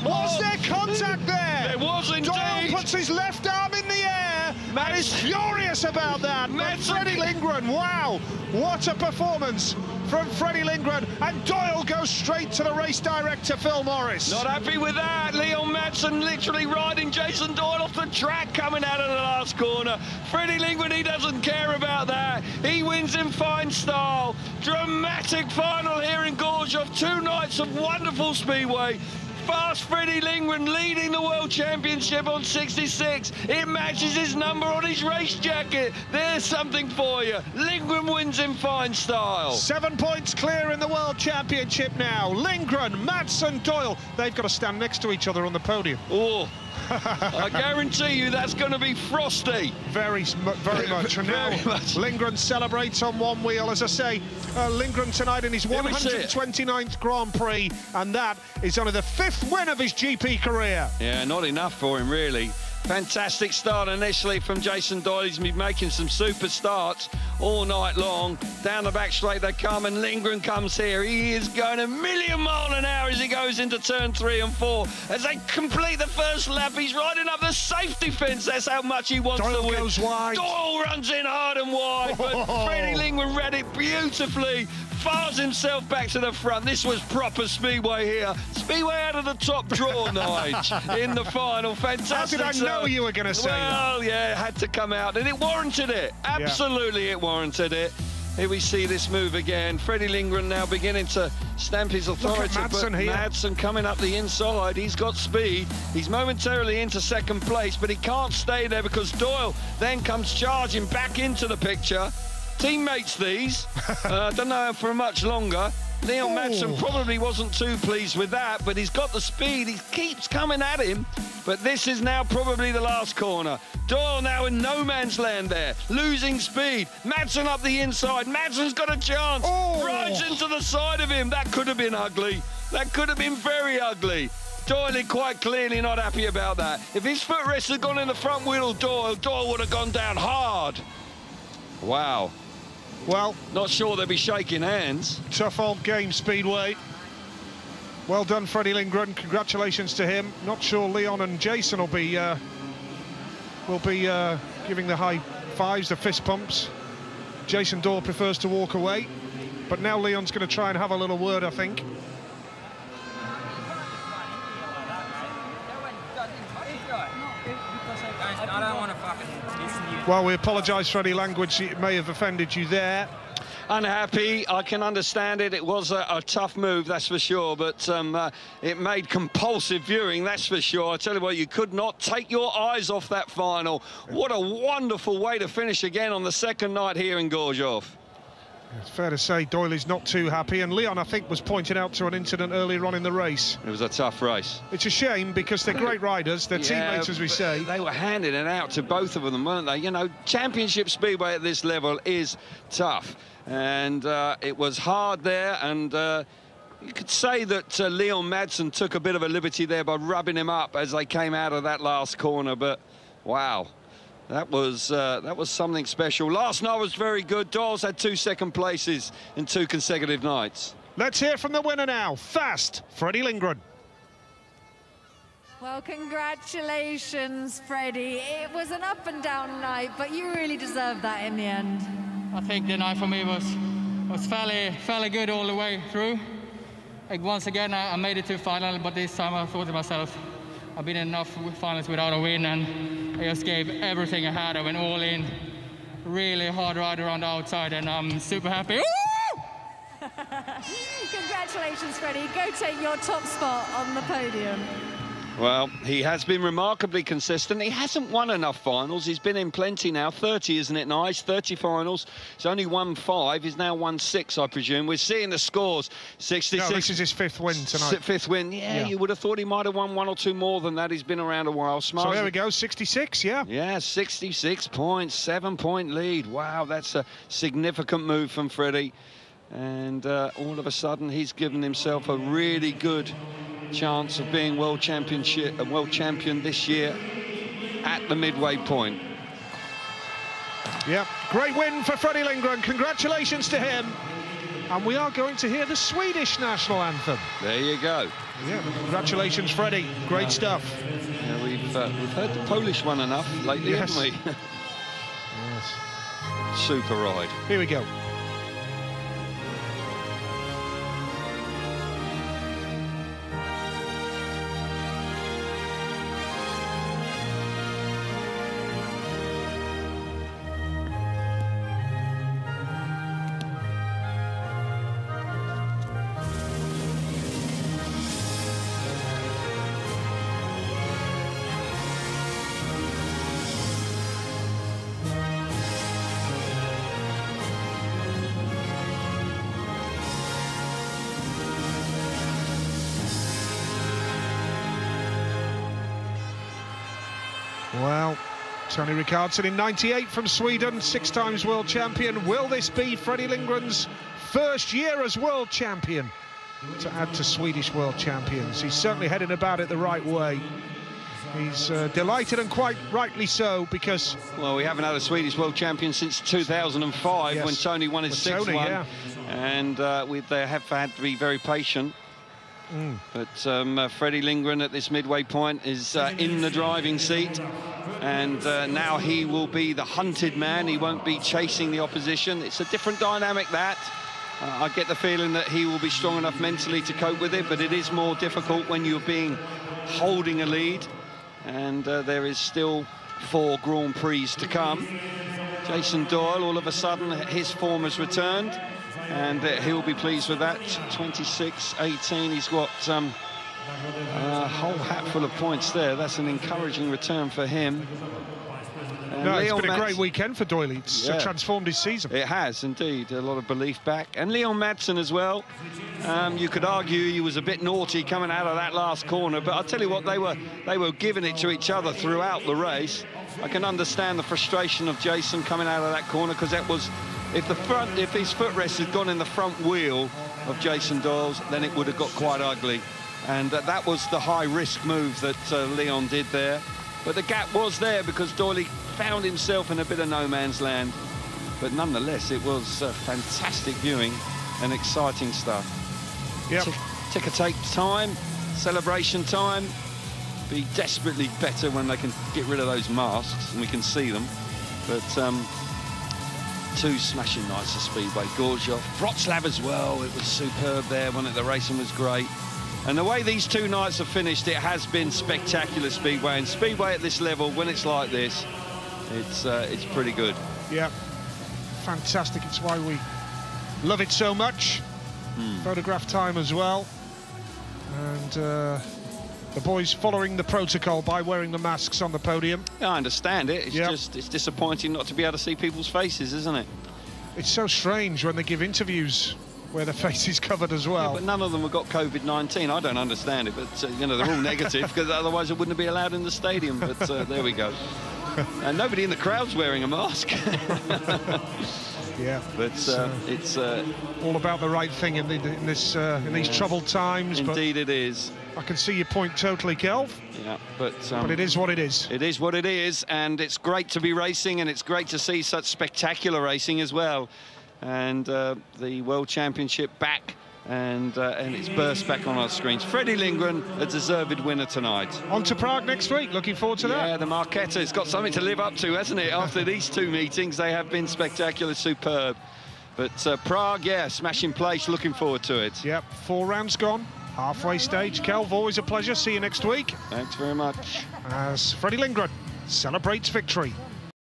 Was there contact there? There was indeed. Doyle puts his left arm in the air and is furious about that. Freddie Lindgren, wow, what a performance from Freddie Lindgren, and Doyle goes straight to the race director, Phil Morris. Not happy with that. Leon Madsen literally riding Jason Doyle off the track coming out of the last corner. Freddie Lindgren, he doesn't care about that. He wins in fine style. Dramatic final here in Grozow. 2 nights of wonderful speedway. Fast Freddie Lindgren leading the World Championship on 66. It matches his number on his race jacket. There's something for you. Lindgren wins in fine style. 7 points clear in the World Championship now. Lindgren, Madsen, Doyle. They've got to stand next to each other on the podium. Oh, I guarantee you that's going to be frosty. Very much. And now Lindgren celebrates on one wheel. As I say, Lindgren tonight in his 129th Grand Prix, and that is only the 5th win of his GP career. Yeah, not enough for him, really. Fantastic start initially from Jason Doyle. He's been making some super starts all night long. Down the back straight they come, and Lindgren comes here. He is going a million miles an hour as he goes into turn 3 and 4. As they complete the first lap, he's riding up the safety fence. That's how much he wants to win. Goes wide. Doyle runs in hard and wide, but Freddie Lindgren read it beautifully. fires himself back to the front. This was proper speedway here. Speedway out of the top draw, Nige, in the final. Fantastic. How did I know you were going to say that? Well, yeah, it had to come out, and it warranted it. Absolutely, it warranted it. Here we see this move again. Freddie Lindgren now beginning to stamp his authority. Look at Madsen here. Madsen coming up the inside. He's got speed. He's momentarily into second place, but he can't stay there because Doyle then comes charging back into the picture. Teammates these. Don't know for much longer. Leon Madsen probably wasn't too pleased with that, but he's got the speed. He keeps coming at him, but this is now probably the last corner. Doyle now in no man's land there, losing speed. Madsen up the inside. Madsen's got a chance. Right into the side of him. That could have been ugly. That could have been very ugly. Doyle quite clearly not happy about that. If his footrest had gone in the front wheel of Doyle would have gone down hard. Wow. Well, not sure they'll be shaking hands. Tough old game, Speedway. Well done, Freddie Lindgren. Congratulations to him. Not sure Leon and Jason will be giving the high fives, the fist pumps. Jason Doyle prefers to walk away, but now Leon's going to try and have a little word, I think. I don't want to fucking listen to you. Well, we apologise for any language that may have offended you there. Unhappy, I can understand it. It was a tough move, that's for sure, but it made compulsive viewing, that's for sure. I tell you what, you could not take your eyes off that final. What a wonderful way to finish again on the second night here in Grozow. It's fair to say Doyle is not too happy, and Leon, I think, was pointing out to an incident earlier on in the race. It was a tough race. It's a shame because they're great riders, they're teammates, as we say. They were handing it out to both of them, weren't they? You know, championship speedway at this level is tough, and it was hard there, and you could say that Leon Madsen took a bit of a liberty there by rubbing him up as they came out of that last corner, but wow. That was something special. Last night was very good. Doyle's had 2 second places in 2 consecutive nights. Let's hear from the winner now. Fast, Freddie Lindgren. Well, congratulations, Freddie. It was an up and down night, but you really deserved that in the end. I think the night for me was fairly good all the way through. Like once again, I made it to final, but this time I thought to myself, I've been in enough finals without a win, and I just gave everything I had. I went all in, really hard rider on the outside, and I'm super happy. Woo! Congratulations, Freddie. Go take your top spot on the podium. Well, he has been remarkably consistent. He hasn't won enough finals. He's been in plenty now. 30, isn't it, nice? 30 finals. He's only won 5. He's now won 6, I presume. We're seeing the scores. 66. No, this is his 5th win tonight. 5th win. Yeah, you would have thought he might have won 1 or 2 more than that. He's been around a while. So there we go, 66, yeah. Yeah, 66 points, 7-point lead. Wow, that's a significant move from Freddie. And all of a sudden, he's given himself a really good chance of being world champion this year at the midway point. Yeah, great win for Freddie Lindgren. Congratulations to him. And we are going to hear the Swedish national anthem. There you go. Yeah, congratulations, Freddie. Great stuff. Yeah, we've heard the Polish one enough lately, haven't we? Yes. Super ride. Here we go. Well, Tony Ricardson in '98 from Sweden, 6 times world champion. Will this be Freddie Lindgren's first year as world champion to add to Swedish world champions? He's certainly heading about it the right way. He's delighted, and quite rightly so, because... Well, we haven't had a Swedish world champion since 2005, yes, when Tony won his 6th one. Yeah. And they have had to be very patient. But Freddie Lindgren at this midway point is in the driving seat, and now he will be the hunted man. He won't be chasing the opposition. It's a different dynamic, that. I get the feeling that he will be strong enough mentally to cope with it, but it is more difficult when you're holding a lead, and there is still 4 Grand Prix to come. Jason Doyle, all of a sudden, his form has returned, and he'll be pleased with that. 26-18, he's got a whole hatful of points there. That's an encouraging return for him. No, it's been a great weekend for Doyle. It's transformed his season. It has, indeed. A lot of belief back. And Leon Madsen as well. You could argue he was a bit naughty coming out of that last corner, but I'll tell you what, they were giving it to each other throughout the race. I can understand the frustration of Jason coming out of that corner, because that was, if his footrest had gone in the front wheel of Jason Doyle's, then it would have got quite ugly. And that was the high-risk move that Leon did there. But the gap was there because Doyle found himself in a bit of no man's land. But nonetheless, it was fantastic viewing and exciting stuff. Yep. Ticker-tape time, celebration time. Be desperately better when they can get rid of those masks and we can see them. But 2 smashing nights of Speedway. Grozow, Wroclaw as well. It was superb there, wasn't it? The racing was great. And the way these 2 nights have finished, it has been spectacular Speedway. And Speedway at this level, when it's like this, it's pretty good. Yeah, fantastic. It's why we love it so much. Photograph time as well. And the boys following the protocol by wearing the masks on the podium. I understand it. It's just, it's disappointing not to be able to see people's faces, isn't it? It's so strange when they give interviews where their face is covered as well. Yeah, but none of them have got COVID-19. I don't understand it, but you know, they're all negative, because otherwise it wouldn't be allowed in the stadium. But there we go. And nobody in the crowd's wearing a mask. Yeah, but it's all about the right thing in these troubled times. Indeed, it is. I can see your point totally, Kelv. Yeah, but it is what it is. It is what it is, and it's great to be racing, and it's great to see such spectacular racing as well. And the World Championship back, and it's burst back on our screens. Freddie Lindgren, a deserved winner tonight. On to Prague next week. Looking forward to that. Yeah, the Marquetta. It's got something to live up to, hasn't it? After these 2 meetings, they have been spectacular, superb. But Prague, yeah, smashing place. Looking forward to it. Yep, 4 rounds gone. Halfway stage. Kelv, always a pleasure. See you next week. Thanks very much. As Freddie Lindgren celebrates victory.